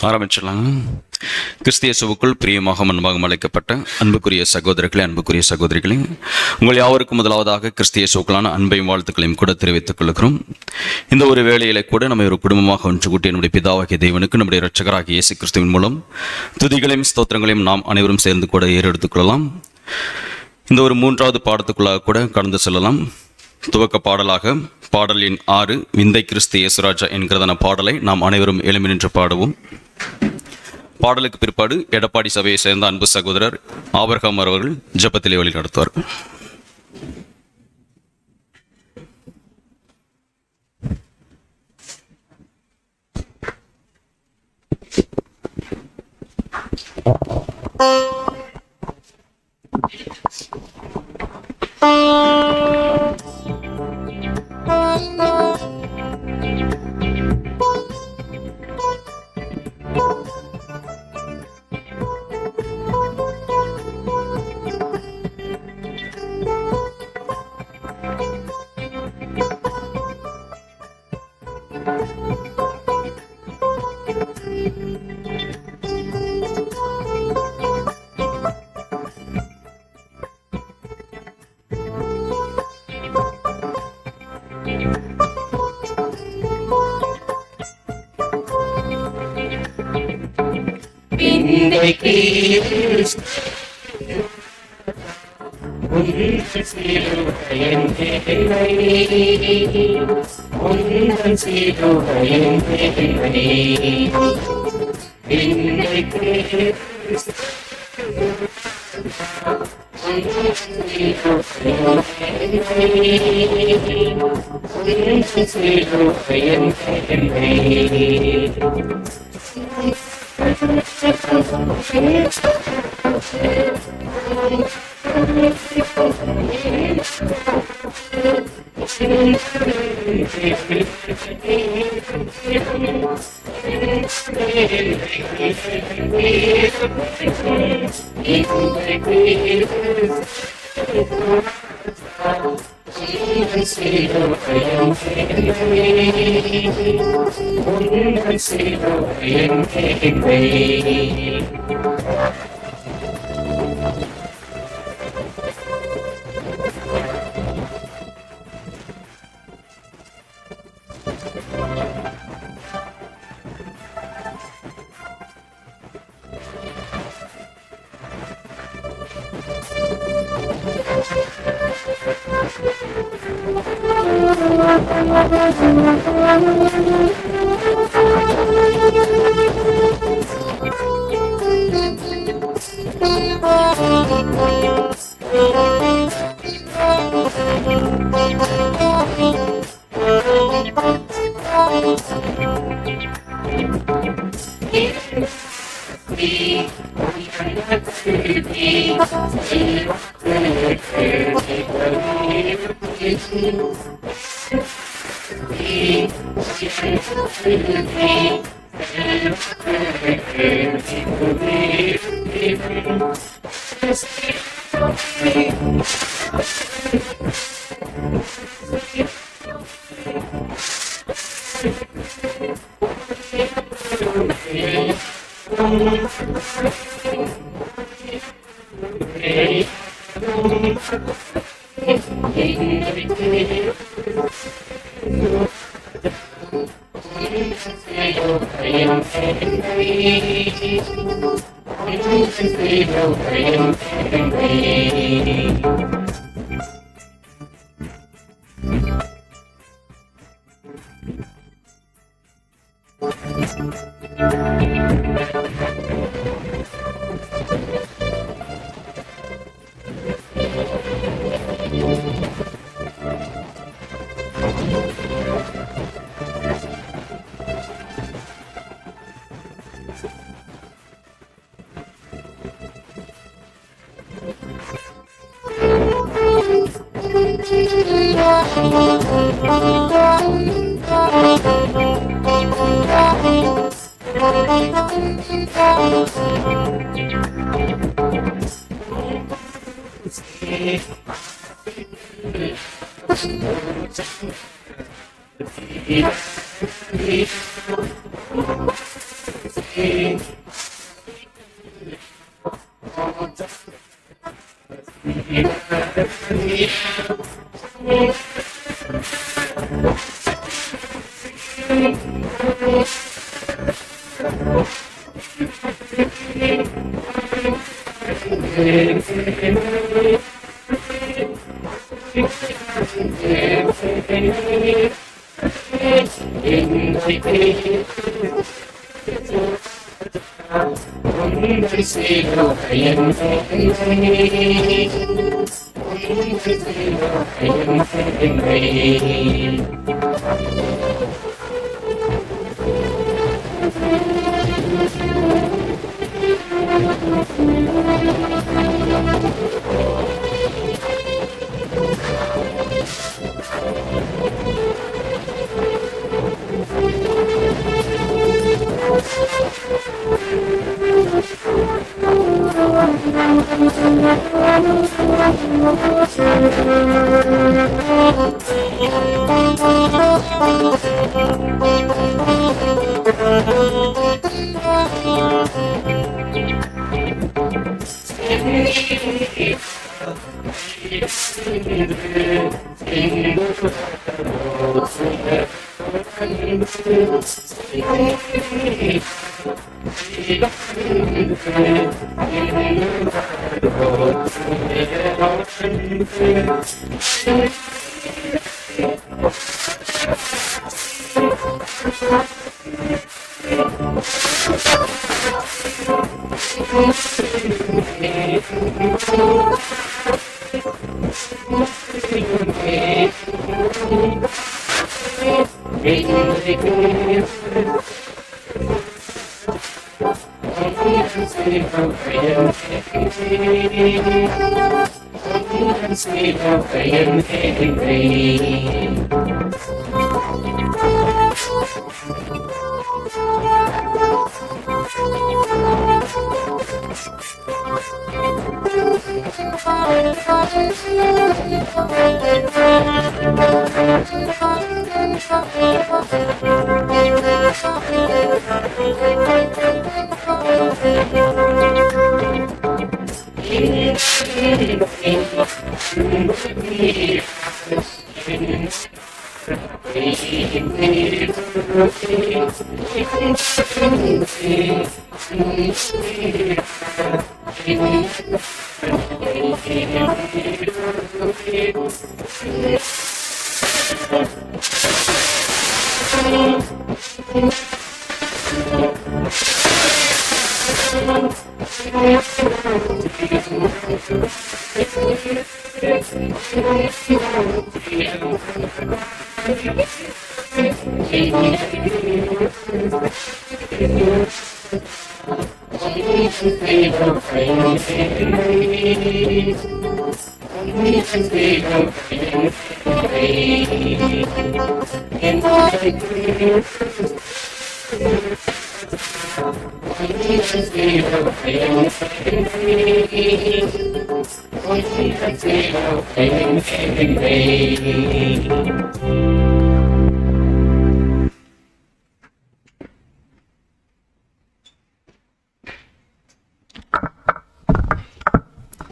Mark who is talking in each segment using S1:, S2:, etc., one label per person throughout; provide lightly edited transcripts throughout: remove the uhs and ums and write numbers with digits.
S1: ஆரம்பிச்சிடலாங்க. கிறிஸ்து இயேசுவுக்குள் பிரியமாக அன்பாக அழைக்கப்பட்ட அன்புக்குரிய சகோதரர்களே, அன்புக்குரிய சகோதரிகளே, உங்கள் யாவருக்கும் முதலாவதாக கிறிஸ்து இயேசுவுக்குள்ளான அன்பையும் வாழ்த்துக்களையும் கூட தெரிவித்துக் கொள்கிறோம். இந்த ஒரு வேளையில கூட நம்ம ஒரு குடும்பமாக ஒன்று கூட்டி நம்முடைய பிதாவாகிய தேவனுக்கு நம்முடைய இரட்சகராகிய இயேசு கிறிஸ்துவின் மூலம் துதிகளையும் ஸ்தோத்திரங்களையும் நாம் அனைவரும் சேர்ந்து கூட ஏறெடுத்துக் கொள்ளலாம். இந்த ஒரு மூன்றாவது பாடத்துக்குள்ளாக கூட கடந்து செல்லலாம். துவக்க பாடலாக பாடலின் 6 விந்தை கிறிஸ்து இயேசுராஜா என்கிறதான பாடலை நாம் அனைவரும் எழும்பி நின்று பாடுவோம். பாடலுக்கு பிற்பாடு எடப்பாடி சபையை சேர்ந்த அன்பு சகோதரர் ஆபிரகாம் அவர்கள் ஜெபத்திலே வழி நடத்துவார்.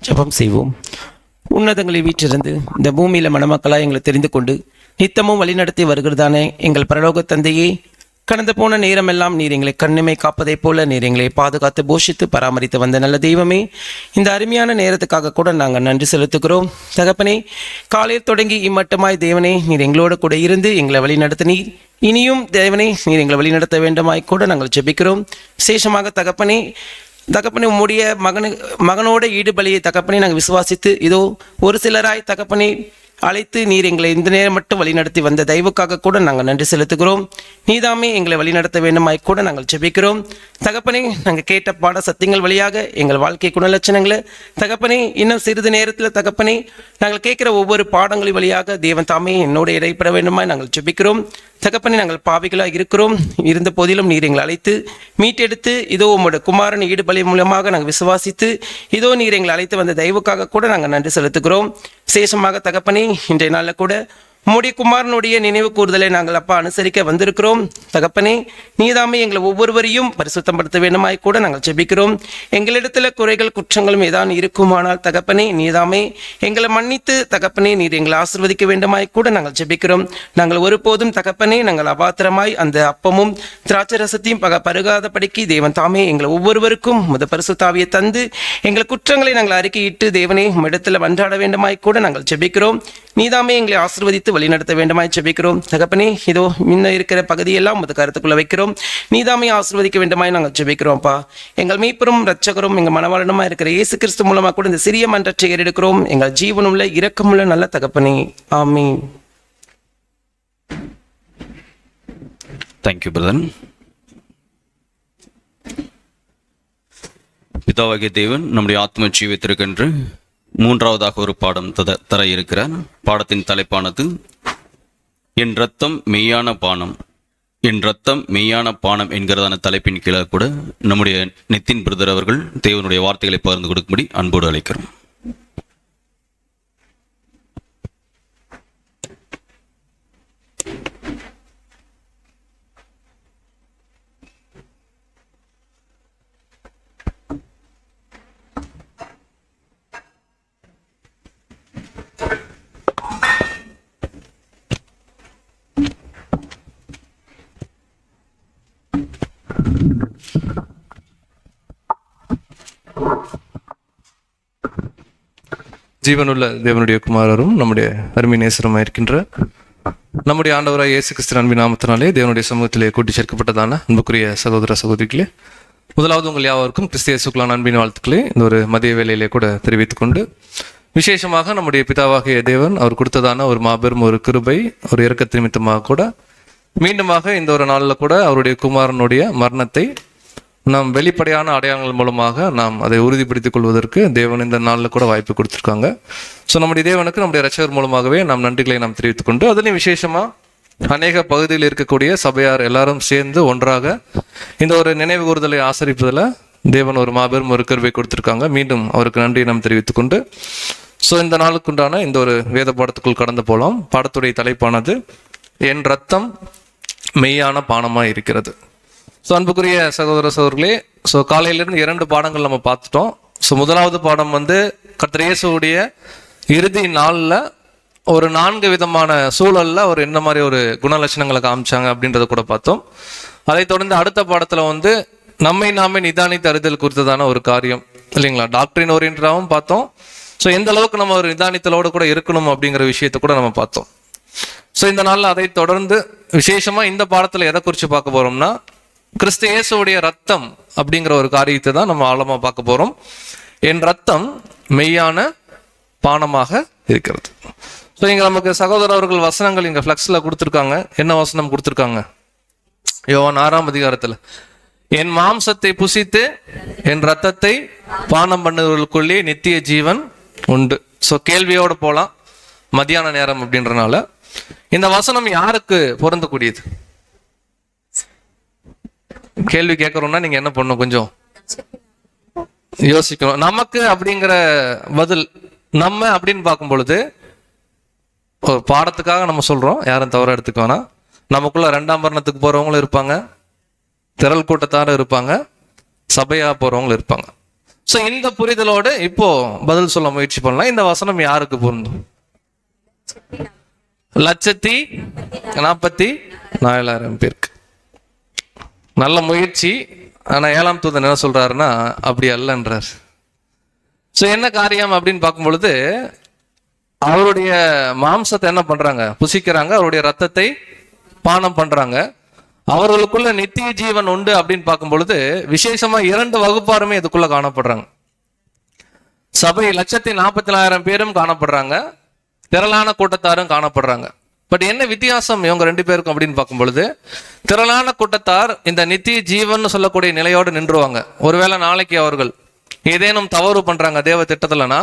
S2: ஜெபம் செய்வோம். உன்னதங்களை வீற்றிருந்து இந்த பூமியில மணமக்களாய் எங்களை தெரிந்து கொண்டு நித்தமும் வழிநடத்தி வருகிறதானே எங்கள் பரலோக தந்தையே, கடந்து போன நேரமெல்லாம் நீர் எங்களை கண்ணிமை காப்பதைப் போல நீர் எங்களை பாதுகாத்து போஷித்து பராமரித்து வந்த நல்ல தெய்வமே, இந்த அருமையான நேரத்துக்காக கூட நாங்கள் நன்றி செலுத்துகிறோம். தகப்பனே, காலையில் தொடங்கி இம்மட்டுமாய் தேவனே நீர் எங்களோடு கூட இருந்து எங்களை வழி நடத்தினீர். இனியும் தேவனே நீர் எங்களை வழி நடத்த வேண்டுமாய் கூட நாங்கள் ஜெபிக்கிறோம். விசேஷமாக தகப்பனே உம்முடைய மகனோட ஈடுபலியை தகப்பனே நாங்கள் விசுவாசித்து இதோ ஒரு சிலராய் தகப்பனே அழைத்து நீர் எங்களை இந்த நேரம் மட்டும் வழிநடத்தி வந்த தயவுக்காக கூட நாங்கள் நன்றி செலுத்துகிறோம். நீதாமே எங்களை வழிநடத்த வேண்டுமாய் கூட நாங்கள் ஜெபிக்கிறோம். தகப்பனே, நாங்கள் கேட்ட பாட சத்தியங்கள் வழியாக எங்கள் வாழ்க்கை குணலட்சணங்களை தகப்பனே இன்னும் சிறிது நேரத்தில் தகப்பனே நாங்கள் கேட்கிற ஒவ்வொரு பாடங்களின் வழியாக தேவன் தாமே என்னோட இடைப்பட வேண்டுமாய் நாங்கள் ஜெபிக்கிறோம். தகப்பனே, நாங்கள் பாவிகளாக இருக்கிறோம். இருந்த போதிலும் நீர் எங்களை அழைத்து மீட்டெடுத்து இதோ உம்மோட குமாரன் ஈடுபலி மூலமாக நாங்கள் விசுவாசித்து இதோ நீர் எங்களை அழைத்து வந்த தயவுக்காக கூட நாங்கள் நன்றி செலுத்துகிறோம். விசேஷமாக தகப்பனே, இன்றைய நாளில் கூட உம்முடைய குமாரனுடைய நினைவு கூறுதலை நாங்கள் அப்பா அனுசரிக்க வந்திருக்கிறோம். தகப்பனே, நீதாமே எங்களை ஒவ்வொருவரையும் பரிசுத்தப்படுத்த வேண்டுமாய் கூட நாங்கள் ஜெபிக்கிறோம். எங்களிடத்துல குறைகள் குற்றங்களும் ஏதான் இருக்குமானால் தகப்பனே, நீதாமே எங்களை மன்னித்து தகப்பனே நீர் எங்களை ஆசீர்வதிக்க வேண்டுமாய் கூட நாங்கள் ஜெபிக்கிறோம். நாங்கள் ஒருபோதும் தகப்பனே நாங்கள் அபாத்திரமாய் அந்த அப்பமும் திராட்சை ரசத்தையும் பருகாதபடிக்கு தேவன் தாமே எங்களை ஒவ்வொருவருக்கும் முத பரிசுத்தாவியை தந்து எங்கள் குற்றங்களை நாங்கள் அறிக்கையிட்டு தேவனே உம்மிடத்தில் மன்றாட வேண்டுமாய் கூட நாங்கள் ஜெபிக்கிறோம். நீதாமே எங்களை ஆசீர்வதித்து வழிநடத்த வேண்டுமாய் ஜெபிக்கிறோம். தகப்பனே, இதோ முன்ன இருக்கிற பகுதியெல்லாம் முத கருத்துக்குள்ள வைக்கிறோம். நீதாமே ஆசீர்வதிக்க வேண்டுமாய் நாங்கள் ஜெபிக்கிறோம்ப்பா. எங்கள் மீட்பரும் இரட்சகரும் எங்கள் மனவாளனுமா இருக்கிற இயேசு கிறிஸ்து மூலமா கூட இந்த சிறிய மன்றத்தை ஏறெடுக்கிறோம். எங்கள் ஜீவனுள்ள இரக்கமுள்ள நல்ல தகப்பனே, ஆமீன்.
S1: Thank you brother. பிதாவாகிய தேவன் நம்முடைய ஆத்ம ஜீவித்திற்கென்று மூன்றாவதாக ஒரு பாடம் தர இருக்கிறார். பாடத்தின் தலைப்பானது என் ரத்தம் மெய்யான பானம். என் ரத்தம் மெய்யான பானம் என்கிறதான தலைப்பின் கீழே கூட நம்முடைய நித்தின் பிரதர் அவர்கள் தேவனுடைய வார்த்தைகளை பகிர்ந்து கொடுக்கும்படி அன்போடு அழைக்கிறோம்.
S3: ஜீவனுள்ள தேவனுடைய குமாரரும் நம்முடைய அருமை நேசருமாக இருக்கின்ற நம்முடைய ஆண்டவராய் இயேசு கிறிஸ்து அன்பின் நாமத்தினாலே தேவனுடைய சமூகத்திலே கூட்டி சேர்க்கப்பட்டதான அன்புக்குரிய சகோதர சகோதரிகளே, முதலாவது உங்கள் யாவருக்கும் கிறிஸ்து இயேசுவுக்குள்ளான அன்பின் வாழ்த்துக்களை இந்த ஒரு மதிய வேளையிலே கூட தெரிவித்துக் கொண்டு, விசேஷமாக நம்முடைய பிதாவாகிய தேவன் அவர் கொடுத்ததான ஒரு மாபெரும் ஒரு கிருபை, ஒரு இரக்கத்து நிமித்தமாக கூட மீண்டுமாக இந்த ஒரு நாளில் கூட அவருடைய குமாரனுடைய மரணத்தை நாம் வெளிப்படையான அடையாளங்கள் மூலமாக நாம் அதை உறுதிப்படுத்திக் கொள்வதற்கு தேவன் இந்த நாளில் கூட வாய்ப்பு கொடுத்துருக்காங்க. ஸோ நம்முடைய தேவனுக்கு நம்முடைய இரட்சகர் மூலமாகவே நாம் நன்றிகளை நாம் தெரிவித்துக் கொண்டு, அதுலேயும் விசேஷமாக அநேக பகுதியில் இருக்கக்கூடிய சபையார் எல்லாரும் சேர்ந்து ஒன்றாக இந்த ஒரு நினைவு கூறுதலை ஆசரிப்பதில் தேவன் ஒரு மாபெரும் ஒரு கருவை கொடுத்துருக்காங்க. மீண்டும் அவருக்கு நன்றியை நாம் தெரிவித்துக் கொண்டு, ஸோ இந்த நாளுக்குண்டான இந்த ஒரு வேத பாடத்துக்குள் கடந்து போகலாம். பாடத்துடைய தலைப்பானது என் ரத்தம் மெய்யான பானமாக இருக்கிறது. ஸோ அன்புக்குரிய சகோதர சகோதரர்களே, ஸோ காலையிலேருந்து 2 பாடங்கள் நம்ம பார்த்துட்டோம். ஸோ முதலாவது பாடம் கர்த்தர் இயேசுவுடைய இறுதி நாளில் ஒரு 4 விதமான சூழலில் அவர் என்ன மாதிரி ஒரு குணலட்சணங்களை காமிச்சாங்க அப்படின்றத கூட பார்த்தோம். அதைத் தொடர்ந்து அடுத்த பாடத்தில் நம்மை நாமே நிதானித்து அறிதல் குறித்ததான ஒரு காரியம் இல்லைங்களா, டாக்டரின் ஓரியன்டாகவும் பார்த்தோம். ஸோ எந்த அளவுக்கு நம்ம ஒரு நிதானித்தலோடு கூட இருக்கணும் அப்படிங்கிற விஷயத்தை கூட நம்ம பார்த்தோம். ஸோ இந்த நாளில் அதை தொடர்ந்து விசேஷமாக இந்த பாடத்தில் எதை குறித்து பார்க்க போகிறோம்னா, கிறிஸ்து இயேசுவுடைய ரத்தம் அப்படிங்கிற ஒரு காரியத்தை தான் நம்ம ஆழமாக பார்க்க போகிறோம். என் ரத்தம் மெய்யான பானமாக இருக்கிறது. ஸோ இங்கே நமக்கு சகோதரர் அவர்கள் வசனங்கள் இங்கே ஃப்ளக்ஸில் கொடுத்துருக்காங்க. என்ன வசனம் கொடுத்துருக்காங்க? யோவான் 6ஆம் அதிகாரத்தில், என் மாம்சத்தை புசித்து என் ரத்தத்தை பானம் பண்ணுவதற்குள்ளே நித்திய ஜீவன் உண்டு. ஸோ கேள்வியோடு போகலாம், மத்தியான நேரம் அப்படின்றனால. இந்த வசனம் யாருக்கு பொருந்தக்கூடியது? கேள்வி கேட்கறோம்னா நீங்க என்ன பண்ணணும், கொஞ்சம் யோசிக்கணும். நமக்கு அப்படிங்கிற பதில் நம்ம அப்படின்னு பார்க்கும் பொழுது ஒரு பாடத்துக்காக நம்ம சொல்றோம், யாரும் தவற எடுத்துக்க வேணாம். நமக்குள்ள 2ஆம் வர்ணத்துக்கு போறவங்களும் இருப்பாங்க, திரள் கூட்டத்தாரும் இருப்பாங்க, சபையா போறவங்களும் இருப்பாங்க. ஸோ இந்த புரிதலோடு இப்போ பதில் சொல்ல முயற்சி பண்ணலாம். இந்த வசனம் யாருக்கு பொருந்தும்? 1,44,000 பேருக்கு. நல்ல முயற்சி. ஆனால் 7ஆம் தூதன் என்ன சொல்றாருன்னா அப்படி அல்லன்றார். ஸோ என்ன காரியம் அப்படின்னு பார்க்கும் பொழுது, அவருடைய மாம்சத்தை என்ன பண்றாங்க? புசிக்கிறாங்க, அவருடைய ரத்தத்தை பானம் பண்றாங்க, அவர்களுக்குள்ள நித்திய ஜீவன் உண்டு அப்படின்னு பார்க்கும் பொழுது விசேஷமா 2 வகுப்பாருமே இதுக்குள்ள காணப்படுறாங்க. சபை 1,44,000 பேரும் காணப்படுறாங்க, திரளான கூட்டத்தாரும் காணப்படுறாங்க. பட் என்ன வித்தியாசம் இவங்க 2 பேருக்கும் அப்படின்னு பார்க்கும் பொழுது, திரளான கூட்டத்தார் இந்த நித்திய ஜீவன் சொல்லக்கூடிய நிலையோடு நின்றுவாங்க. ஒருவேளை நாளைக்கு அவர்கள் ஏதேனும் தவறு பண்றாங்க தேவ திட்டத்துலனா,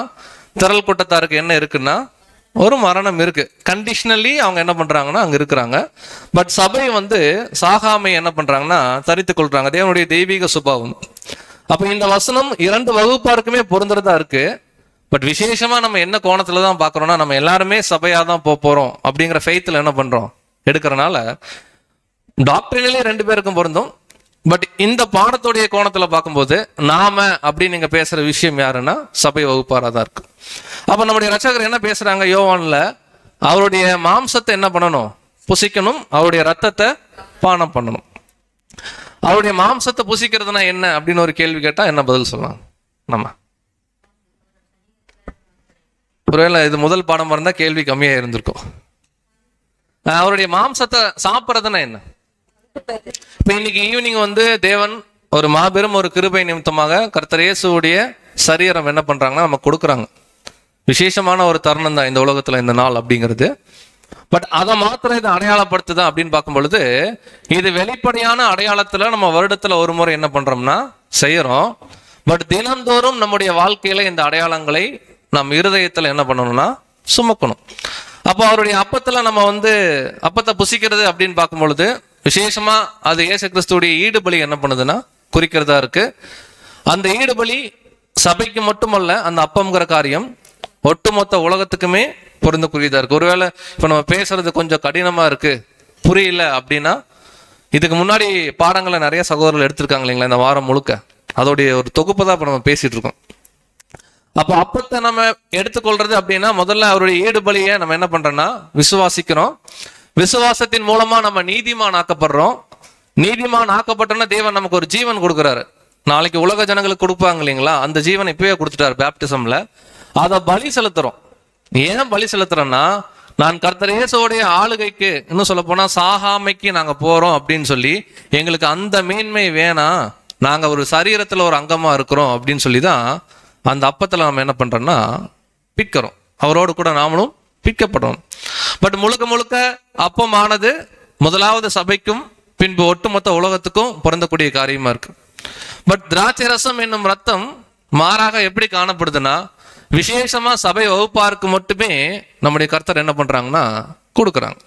S3: திரள் கூட்டத்தாருக்கு என்ன இருக்குன்னா ஒரு மரணம் இருக்கு. கண்டிஷனலி அவங்க என்ன பண்றாங்கன்னா அங்க இருக்கிறாங்க. பட் சபை சாகாமை என்ன பண்றாங்கன்னா தரித்து கொள்றாங்க, தேவனுடைய தெய்வீக சுபாவம். அப்ப இந்த வசனம் 2 வகுப்பாருக்குமே பொருந்துறதா இருக்கு. பட் விசேஷமா நம்ம என்ன கோணத்துல தான் பார்க்கறோம்னா, நம்ம எல்லாருமே சபையா தான் போறோம் அப்படிங்கிற ஃபெய்த்தில் என்ன பண்றோம் எடுக்கிறனால டாக்டரினிலே 2 பேருக்கும் பொருந்தும். பட் இந்த பாடத்துடைய கோணத்துல பார்க்கும்போது நாம அப்படின்னு நீங்க பேசுற விஷயம் யாருன்னா சபை வகுப்பாரா தான் இருக்கு. அப்ப நம்முடைய ரட்சகர் என்ன பேசுறாங்க யோவான்ல, அவருடைய மாம்சத்தை என்ன பண்ணணும், புசிக்கணும், அவருடைய ரத்தத்தை பானம் பண்ணணும். அவருடைய மாம்சத்தை புசிக்கிறதுனா என்ன அப்படின்னு ஒரு கேள்வி கேட்டா என்ன பதில் சொல்லலாம்? நம்ம ஒருவேளை இது முதல் பாடம் இருந்தா கேள்வி கம்மியா இருந்திருக்கும். அவருடைய மாம்சத்தை சாப்பிட்றதுனா என்ன? இப்ப இன்னைக்கு ஈவினிங் தேவன் ஒரு மாபெரும் ஒரு கிருபை நிமித்தமாக கர்த்தர் இயேசுவுடைய சரீரம் என்ன பண்றாங்கன்னா நமக்கு கொடுக்குறாங்க. விசேஷமான ஒரு தருணம் தான் இந்த உலகத்துல இந்த நாள் அப்படிங்கிறது. பட் அதை மாத்திரம் இது அடையாளப்படுத்துதா அப்படின்னு பார்க்கும் பொழுது, இது வெளிப்படையான அடையாளத்துல நம்ம வருடத்துல ஒரு முறை என்ன பண்றோம்னா செய்யறோம். பட் தினந்தோறும் நம்முடைய வாழ்க்கையில இந்த அடையாளங்களை நம்ம இருதயத்துல என்ன பண்ணணும்னா சுமக்கணும். அப்போ அவருடைய அப்பத்துல நம்ம அப்பத்தை புசிக்கிறது அப்படின்னு பார்க்கும் பொழுது விசேஷமா அது இயேசு கிறிஸ்துடைய ஈடுபலி என்ன பண்ணுதுன்னா குறிக்கிறதா இருக்கு. அந்த ஈடுபலி சபைக்கு மட்டுமல்ல, அந்த அப்பம்ங்கிற காரியம் ஒட்டுமொத்த உலகத்துக்குமே பொருந்தக்கூடியதா இருக்கு. ஒருவேளை இப்ப நம்ம பேசுறது கொஞ்சம் கடினமா இருக்கு, புரியல அப்படின்னா, இதுக்கு முன்னாடி பாடங்களை நிறைய சகோதரர்கள் எடுத்திருக்காங்க இல்லைங்களா இந்த வாரம் முழுக்க, அதோடைய ஒரு தொகுப்பு தான் இப்ப நம்ம பேசிட்டு இருக்கோம். அப்போ அப்பத்தை நம்ம எடுத்துக்கொள்றது அப்படின்னா முதல்ல அவருடைய ஈடுபலியை நம்ம என்ன பண்றோம்னா விசுவாசிக்கிறோம். விசுவாசத்தின் மூலமா நம்ம நீதிமான் ஆக்கப்படுறோம். நீதிமான் ஆக்கப்பட்டோம்னா தேவன் நமக்கு ஒரு ஜீவன் கொடுக்குறாரு. நாளைக்கு உலக ஜனங்களுக்கு கொடுப்பாங்க இல்லைங்களா, அந்த ஜீவன் இப்பவே கொடுத்துட்டாரு பேப்டிசம்ல. அதை பலி செலுத்துறோம். ஏன் பலி செலுத்துறோம்னா, நான் கர்த்தர் இயேசுவுடைய ஆளுகைக்கு, இன்னும் சொல்ல போனா சாகாமைக்கு நாங்க போறோம் அப்படின்னு சொல்லி எங்களுக்கு அந்த மேன்மை வேணாம், நாங்க ஒரு சரீரத்துல ஒரு அங்கமா இருக்கிறோம் அப்படின்னு சொல்லிதான் அந்த அப்பத்துல நம்ம என்ன பண்றோம்னா பிக்கிறோம். அவரோடு கூட நாமளும் பிக்கப்படுறோம். பட் முழுக்க முழுக்க அப்பமானது முதலாவது சபைக்கும் பின்பு ஒட்டுமொத்த உலகத்துக்கும் பிறந்தக்கூடிய காரியமா இருக்கு. பட் திராட்சை ரசம் என்னும் ரத்தம் மாறாக எப்படி காணப்படுதுன்னா, விசேஷமா சபை வகுப்பாருக்கு மட்டுமே நம்முடைய கர்த்தர் என்ன பண்றாங்கன்னா கொடுக்குறாங்க.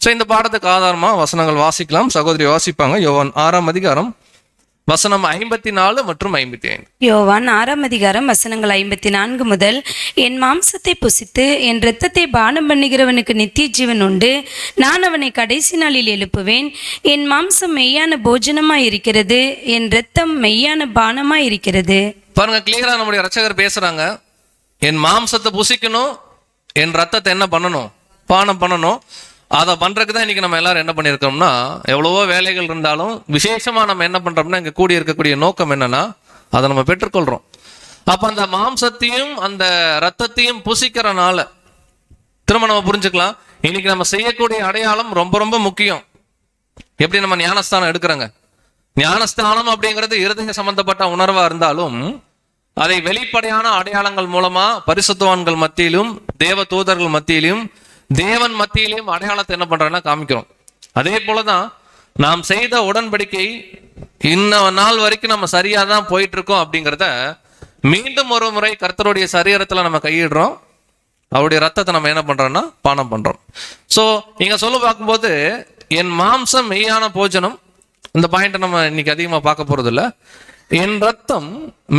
S3: ஸோ இந்த பாடத்துக்கு ஆதாரமா வசனங்கள் வாசிக்கலாம். சகோதரி வாசிப்பாங்க. யோவான் 6ஆம் அதிகாரம் வசனம் 54 மற்றும் 55.
S4: யோவான் 6ஆம் அதிகாரம் வசனங்கள் 54 முதல், என் மாம்சத்தை புசித்து என் இரத்தத்தை பானம் பண்ணுகிறவனுக்கு நித்திய ஜீவன் உண்டு, நான் அவனை கடைசி நாளில் எழுப்புவேன். என் மாம்சம் மெய்யான போஜனமாய் இருக்கிறது, என் இரத்தம் மெய்யான பானமாய் இருக்கிறது.
S3: பாருங்க, கிளியரா நம்முடைய ரட்சகர் பேசுறாங்க. என் மாம்சத்தை புசிக்கணும், என் ரத்தத்தை என்ன பண்ணணும், பானம் பண்ணணும். அதை பண்றதுக்கு தான் இன்னைக்கு நம்ம எல்லாரும் என்ன பண்ணியிருக்கோம்னா, எவ்வளவோ வேலைகள் இருந்தாலும் விசேஷமா நம்ம என்ன பண்றோம்னா இங்க கூடி இருக்கக்கூடிய நோக்கம் என்னன்னா அதை நம்ம பெற்றுக்கொள்றோம். அப்ப அந்த மாம்சத்தையும் அந்த ரத்தத்தையும் புசிக்கிறனால திரும்ப நம்ம புரிஞ்சுக்கலாம், இன்னைக்கு நம்ம செய்யக்கூடிய அடையாளம் ரொம்ப ரொம்ப முக்கியம். எப்படி நம்ம ஞானஸ்தானம் எடுக்கிறோங்க, ஞானஸ்தானம் அப்படிங்கிறது இருதய சம்பந்தப்பட்ட உணர்வா இருந்தாலும் அதை வெளிப்படையான அடையாளங்கள் மூலமா பரிசுத்தவான்கள் மத்தியிலும் தேவ தூதர்கள் மத்தியிலும் தேவன் மத்தியிலையும் அடையாளத்தை என்ன பண்றோம்னா காமிக்கிறோம். அதே போலதான் நாம் செய்த உடன்படிக்கை இன்ன நாள் வரைக்கும் நம்ம சரியா தான் போயிட்டு இருக்கோம் அப்படிங்கிறத மீண்டும் ஒரு முறை கர்த்தருடைய சரீரத்துல நம்ம கையிடுறோம். அவருடைய ரத்தத்தை நம்ம என்ன பண்றோம்னா பானம் பண்றோம். ஸோ இங்க சொல்ல பார்க்கும்போது என் மாம்சம் மெய்யான போஜனம், இந்த பாயிண்ட் நம்ம இன்னைக்கு அதிகமா பார்க்க போறது இல்லை. என் ரத்தம்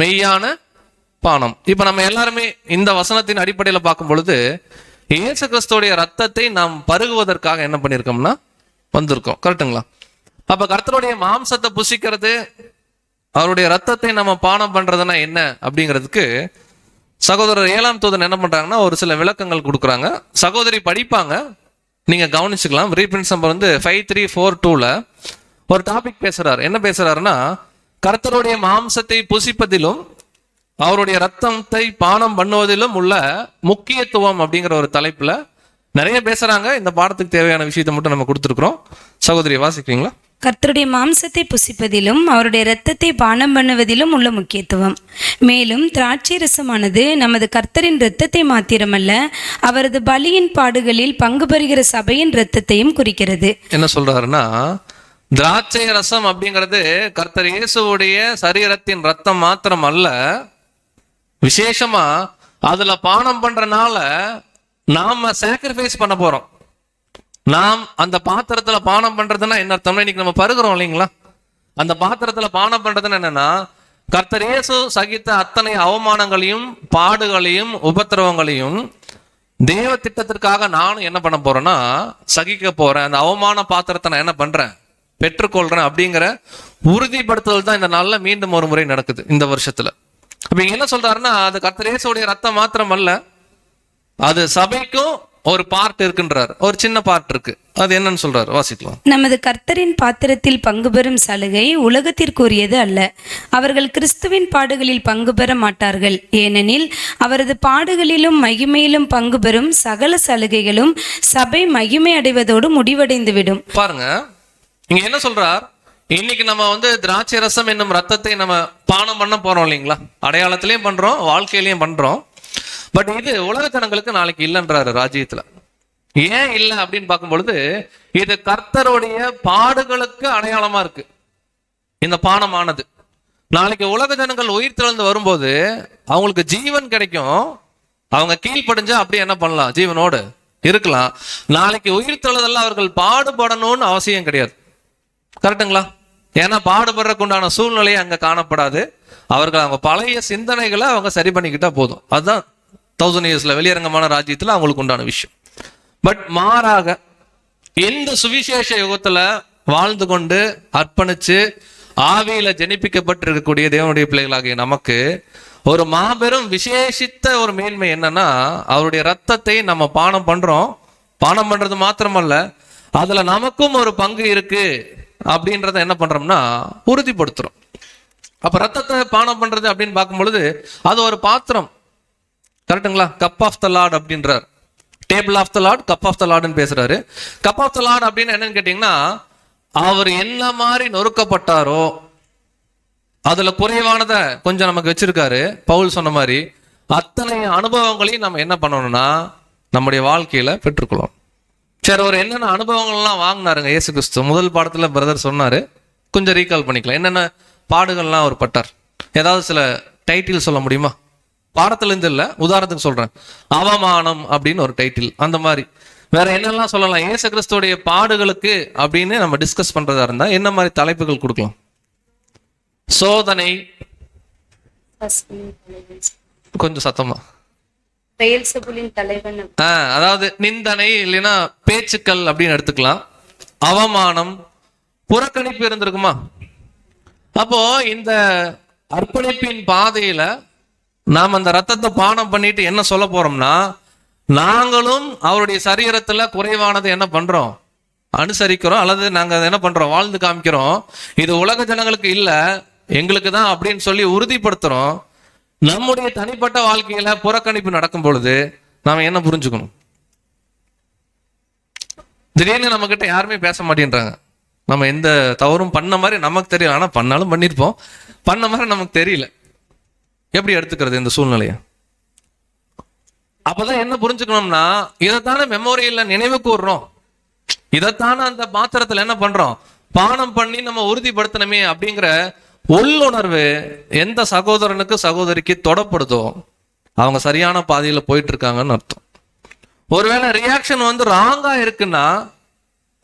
S3: மெய்யான பானம். இப்ப நம்ம எல்லாருமே இந்த வசனத்தின் அடிப்படையில் பார்க்கும் பொழுது இயேசு கிறிஸ்துவோடைய ரத்தத்தை நாம் பருகுவதற்காக என்ன பண்ணியிருக்கோம்னா வந்திருக்கோம். கரெக்டுங்களா? அப்ப கர்த்தருடைய மாம்சத்தை புசிக்கிறது, அவருடைய ரத்தத்தை நம்ம பானம் பண்றதுன்னா என்ன அப்படிங்கிறதுக்கு சகோதரர் 7ஆம் தூதன் என்ன பண்றாங்கன்னா ஒரு சில விளக்கங்கள் கொடுக்குறாங்க. சகோதரி படிப்பாங்க, நீங்க கவனிச்சுக்கலாம். ரீபிரின்ஸ் நம்பர் 5342ல ஒரு டாபிக் பேசுறாரு. என்ன பேசுறாருன்னா, கர்த்தருடைய மாம்சத்தை புசிப்பதிலும் அவருடைய ரத்தத்தை பானம் பண்ணுவதிலும் உள்ள முக்கியத்துவம் அப்படிங்கிற ஒரு தலைப்புல நிறைய பேசுறாங்க. இந்த பாடத்துக்கு தேவையான விஷயத்தை மட்டும் நம்ம கொடுத்துருக்கிறோம். சகோதரி வாசிக்கிறீங்களா?
S4: கர்த்தருடைய மாம்சத்தை புசிப்பதிலும் அவருடைய இரத்தத்தை பானம் பண்ணுவதிலும் உள்ள முக்கியத்துவம். மேலும் திராட்சை ரசமானது நமது கர்த்தரின் இரத்தத்தை மாத்திரமல்ல, அவரது பலியின் பாடுகளில் பங்கு பெறுகிற சபையின் இரத்தத்தையும் குறிக்கிறது.
S3: என்ன சொல்றாருன்னா, திராட்சை ரசம் அப்படிங்கிறது கர்த்தர் இயேசுவுடைய சரீரத்தின் ரத்தம் மாத்திரம் அல்ல, விசேஷமா அதுல பானம் பண்றனால நாம சாக்ரிஃபைஸ் பண்ண போறோம். நாம் அந்த பாத்திரத்துல பானம் பண்றதுன்னா என்ன அர்த்தம்னா, இன்னைக்கு நம்ம பருகிறோம் இல்லைங்களா, அந்த பாத்திரத்துல பானம் பண்றதுன்னு என்னன்னா கர்த்தர் இயேசு சகித்த அத்தனை அவமானங்களையும் பாடுகளையும் உபத்திரவங்களையும் தேவ திட்டத்திற்காக நானும் என்ன பண்ண போறேன்னா சகிக்க போறேன். அந்த அவமான பாத்திரத்தை நான் என்ன பண்றேன், பெற்றுக்கொள்றேன் அப்படிங்கிற உறுதிப்படுத்துதல் தான் இந்த நாள்ல மீண்டும் ஒரு முறை நடக்குது இந்த வருஷத்துல. அப்ப இங்க என்ன சொல்றாருன்னா, அது கர்த்தர் இயேசுடைய ரத்தம் மாத்திரம் அல்ல, அது சபைக்கும் ஒரு பார்ட் இருக்குன்றார். ஒரு சின்ன பார்ட் இருக்கு, அது என்னன்னு சொல்றாரு, வாசிக்கலாம்.
S4: நமது கர்த்தரின் பாத்திரத்தில் பங்கு பெறும் சலுகை உலகத்திற்குரியது அல்ல. அவர்கள் கிறிஸ்துவின் பாடுகளில் பங்கு பெற மாட்டார்கள். ஏனெனில் அவரது பாடுகளிலும் மகிமையிலும் பங்கு பெறும் சகல சலுகைகளும் சபை மகிமை அடைவதோடு முடிவடைந்துவிடும்.
S3: பாருங்க, இங்க என்ன சொல்றார், இன்னைக்கு நம்ம திராட்சை ரசம் என்னும் ரத்தத்தை நம்ம பானம் பண்ண போறோம் இல்லைங்களா, அடையாளத்திலையும் பண்றோம், வாழ்க்கையிலையும் பண்றோம். பட் இது உலக ஜனங்களுக்கு நாளைக்கு இல்லைன்றாரு ராஜ்யத்துல. ஏன் இல்லை அப்படின்னு பார்க்கும் பொழுது, இது கர்த்தருடைய பாடுகளுக்கு அடையாளமா இருக்கு இந்த பானமானது. நாளைக்கு உலக ஜனங்கள் உயிர் திறந்து வரும்போது அவங்களுக்கு ஜீவன் கிடைக்கும். அவங்க கீழ்ப்படிஞ்சா அப்படியே என்ன பண்ணலாம், ஜீவனோடு இருக்கலாம். நாளைக்கு உயிர் தெழுதல்ல அவர்கள் பாடுபடணும்னு அவசியம் கிடையாது. கரெக்டுங்களா? ஏன்னா பாடுபடுறதுக்கு உண்டான சூழ்நிலையை அங்க காணப்படாது. அவர்கள் அவங்க பழைய சிந்தனைகளை அவங்க சரி பண்ணிக்கிட்டா போதும். அதுதான் 1000 இயர்ஸ்ல வெளியரங்கமான ராஜ்யத்துல அவங்களுக்கு உண்டான விஷயம். பட் மாறாக இந்த சுவிசேஷ யுகத்துல வாழ்ந்து கொண்டு அர்ப்பணிச்சு ஆவியில ஜனிப்பிக்கப்பட்டிருக்கக்கூடிய தேவனுடைய பிள்ளைகளாகிய நமக்கு ஒரு மாபெரும் விசேஷித்த ஒரு மேன்மை என்னன்னா, அவருடைய ரத்தத்தை நம்ம பானம் பண்றோம். பானம் பண்றது மாத்திரமல்ல, அதுல நமக்கும் ஒரு பங்கு இருக்கு அப்படின்றத என்ன பண்றோம்னா உறுதிப்படுத்துறோம். அப்ப ரத்தத்தை பானம் பண்றது அப்படின்னு பார்க்கும் பொழுது அது ஒரு பாத்திரம். கரெக்டுங்களா? கப் ஆஃப் த லார்ட் அப்படின்றார். Table of the Lord, cup of the லார்ட்னு பேசுறாரு. கப் ஆஃப் த லார்ட் அப்படின்னு என்னன்னு கேட்டீங்கன்னா, அவர் என்ன மாதிரி நொறுக்கப்பட்டாரோ அதுல குறைவானதை கொஞ்சம் நமக்கு வச்சிருக்காரு. பவுல் சொன்ன மாதிரி அத்தனை அனுபவங்களையும் நம்ம என்ன பண்ணணும்னா நம்முடைய வாழ்க்கையில பெற்றுக்கொள்ளணும். சரி, ஒரு என்னென்ன அனுபவங்கள்லாம் வாங்கினாருங்க இயேசு கிறிஸ்து? முதல் பாடத்துல பிரதர் சொன்னாரு, கொஞ்சம் ரீகால் பண்ணிக்கலாம். என்னென்ன பாடுகள்லாம் அவர் பட்டார்? ஏதாவது சில டைட்டில் சொல்ல முடியுமா? பாடத்துல இருந்து இல்ல, உதாரணத்துக்கு சொல்றேன். அவமானம் அப்படின்னு ஒரு டைட்டில். அந்த மாதிரி வேற என்னெல்லாம் சொல்லலாம் இயேசு கிறிஸ்துடைய பாடுகளுக்கு அப்படின்னு நம்ம டிஸ்கஸ் பண்றதா இருந்தா என்ன மாதிரி தலைப்புகள் கொடுக்கலாம்? சோதனை, கொஞ்சம் சத்தமா, அதாவது நிந்தனை இல்லைன்னா பேச்சுக்கள் அப்படின்னு எடுத்துக்கலாம். அவமானம், புறக்கணிப்பு இருந்திருக்குமா? அப்போ இந்த அர்ப்பணிப்பின் பாதையில நாம் அந்த ரத்தத்தை பானம் பண்ணிட்டு என்ன சொல்ல போறோம்னா, நாங்களும் அவருடைய சரீரத்துல குறைவானது என்ன பண்றோம், அனுசரிக்கிறோம், அல்லது நாங்க என்ன பண்றோம், வாழ்ந்து காமிக்கிறோம். இது உலக ஜனங்களுக்கு இல்ல, எங்களுக்கு தான் அப்படின்னு சொல்லி உறுதிப்படுத்துறோம். நம்முடைய தனிப்பட்ட வாழ்க்கையில புறக்கணிப்பு நடக்கும் பொழுது நாம என்ன புரிஞ்சுக்கணும்? திடீர்னு நம்ம கிட்ட யாருமே பேச மாட்டேன்றாங்க. நம்ம எந்த தவறும் பண்ண மாதிரி நமக்கு தெரியும், ஆனா பண்ணாலும் பண்ணிருப்போம், பண்ண மாதிரி நமக்கு தெரியல. எப்படி எடுத்துக்கிறது இந்த சூழ்நிலைய? அப்பதான் என்ன புரிஞ்சுக்கணும்னா, இதைத்தானே மெமோரியல்ல நினைவு கூறுறோம், இதைத்தானே அந்த பாத்திரத்துல என்ன பண்றோம், பானம் பண்ணி நம்ம உறுதிப்படுத்தணுமே அப்படிங்கிற உள்ளுணர்வு எந்த சகோதரனுக்கு சகோதரிக்கு தொடப்படுதோ அவங்க சரியான பாதையில போயிட்டு இருக்காங்கன்னு அர்த்தம். ஒருவேளை ரியாக்ஷன் ராங்கா இருக்குன்னா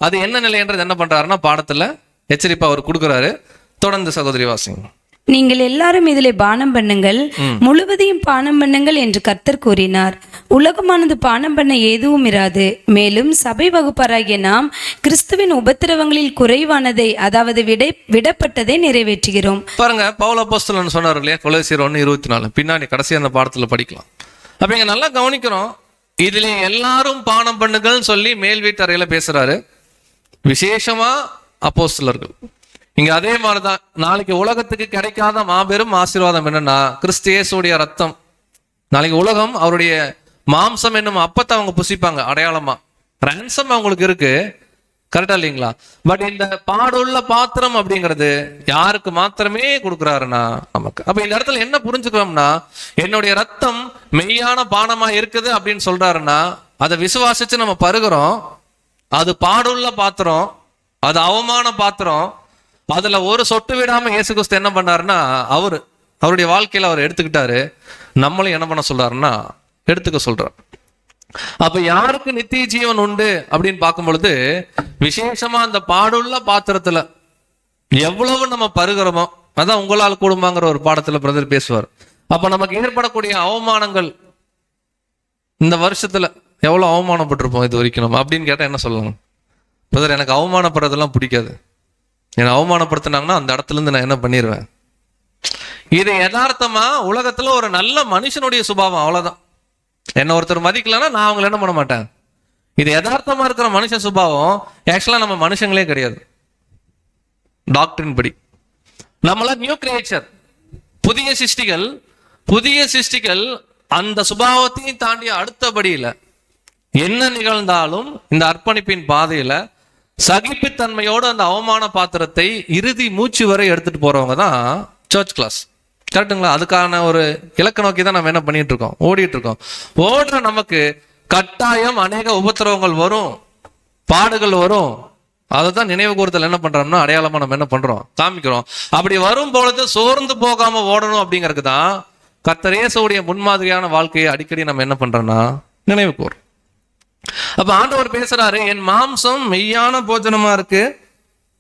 S3: அது என்ன நிலைன்றது என்ன பண்றாருன்னா பாடத்துல எச்சரிப்பா அவர் கொடுக்குறாரு. தொடர்ந்து சகோதரி வாசிங்க.
S4: நீங்கள் எல்லாரும் இதிலே பானம் பண்ணுங்கள், முழுவதையும் பானம் பண்ணுங்கள் என்று கர்த்தர் கூறினார். உலகமானது பானம் பண்ண எதுவும் இராது. மேலும் சபை வகுப்பாராகிய நாம் கிறிஸ்துவின் உபத்திரவங்களில் குறைவானதை, அதாவது விடப்பட்டதை நிறைவேற்றுகிறோம்.
S3: பாருங்க, பவுல் அப்போஸ்தலன் சொன்னார் இல்லையா, கொலோசியர் 1:24. பின்னாடி கடைசி அந்த பாடத்துல படிக்கலாம். அப்ப இங்க நல்லா கவனிக்கிறோம், இதுல எல்லாரும் பானம் பண்ணுங்கள் சொல்லி மேல் வீட்டறையில பேசுறாரு, விசேஷமா அப்போஸ்தலர்கள். இங்க அதே மாதிரிதான் நாளைக்கு உலகத்துக்கு கிடைக்காத மாபெரும் ஆசீர்வாதம் என்னன்னா கிறிஸ்து இயேசுடைய ரத்தம். நாளைக்கு உலகம் அவருடைய மாம்சம் என்னும் அப்பத்தை அவங்க புசிப்பாங்க அடையாளமா. ரேன்சம் அவங்களுக்கு இருக்கு, கரெக்டா இல்லைங்களா? பட் இந்த பாடுள்ள பாத்திரம் அப்படிங்கிறது யாருக்கு மாத்திரமே கொடுக்குறாருன்னா நமக்கு. அப்ப இந்த இடத்துல என்ன புரிஞ்சுக்கிறோம்னா, என்னுடைய ரத்தம் மெய்யான பானமா இருக்குது அப்படின்னு சொல்றாருன்னா அதை விசுவாசிச்சு நம்ம பருகிறோம். அது பாடுள்ள பாத்திரம், அது அவமான பாத்திரம். அதுல ஒரு சொட்டு விடாம இயேசு கிறிஸ்து என்ன பண்ணாருன்னா அவருடைய வாழ்க்கையில அவர் எடுத்துக்கிட்டாரு. நம்மளும் என்ன பண்ண சொல்றாருன்னா எடுத்துக்க சொல்றார். அப்ப யாருக்கு நித்திய ஜீவன் உண்டு அப்படின்னு பார்க்கும் பொழுது விசேஷமா அந்த பாடுள்ள பாத்திரத்துல எவ்வளவு நம்ம பருகிறோமோ அதான் உங்களால் கூடுமாங்கிற ஒரு பாடத்துல பிரதர் பேசுவார். அப்ப நமக்கு ஏற்படக்கூடிய அவமானங்கள் இந்த வருஷத்துல எவ்வளவு அவமானப்பட்டிருப்போம் இது வரைக்கும் நம்ம அப்படின்னு கேட்டா என்ன சொல்லலாம்? பிரதர், எனக்கு அவமானப்படுறதெல்லாம் பிடிக்காது. என்னை அவமானப்படுத்தினாங்கன்னா அந்த இடத்துல இருந்து நான் என்ன பண்ணிடுவேன். இது யதார்த்தமா உலகத்துல ஒரு நல்ல மனுஷனுடைய சுபாவம், அவ்வளவுதான். என்ன ஒருத்தர் மதிக்கலன்னா நான் அவங்களை என்ன பண்ண மாட்டேன். இது யதார்த்தமா இருக்கிற மனுஷ சுபாவம். ஆக்சுவலா நம்ம மனுஷங்களே கிடையாது. டாக்டரின் படி நம்மளாம் நியூ கிரியேச்சர், புதிய சிருஷ்டிகள். அந்த சுபாவத்தையும் தாண்டி அடுத்தபடியில என்ன நிகழ்ந்தாலும் இந்த அர்ப்பணிப்பின் பாதையில சகிப்புத்தன்மையோடு அந்த அவமான பாத்திரத்தை இறுதி மூச்சு வரை எடுத்துட்டு போறவங்க தான் சர்ச் கிளாஸ். கரெக்டுங்களா? அதுக்கான ஒரு இலக்க நோக்கி தான் நம்ம என்ன பண்ணிட்டு இருக்கோம், ஓடிட்டு இருக்கோம். ஓடுற நமக்கு கட்டாயம் அநேக உபத்திரவங்கள் வரும், பாடுகள் வரும். அதை தான் நினைவு கூறுதல் என்ன பண்றோம்னா அடையாளமா நம்ம என்ன பண்றோம், காமிக்கிறோம். அப்படி வரும் பொழுது சோர்ந்து போகாம ஓடணும் அப்படிங்கிறது தான் கர்த்தர் இயேசுவுடைய முன்மாதிரியான வாழ்க்கையை அடிக்கடி நம்ம என்ன பண்றோம்னா நினைவு கூறும். அப்ப ஆண்டவர் பேசுறாரு, என் மாம்சம் மெய்யான போஜனமா இருக்கு,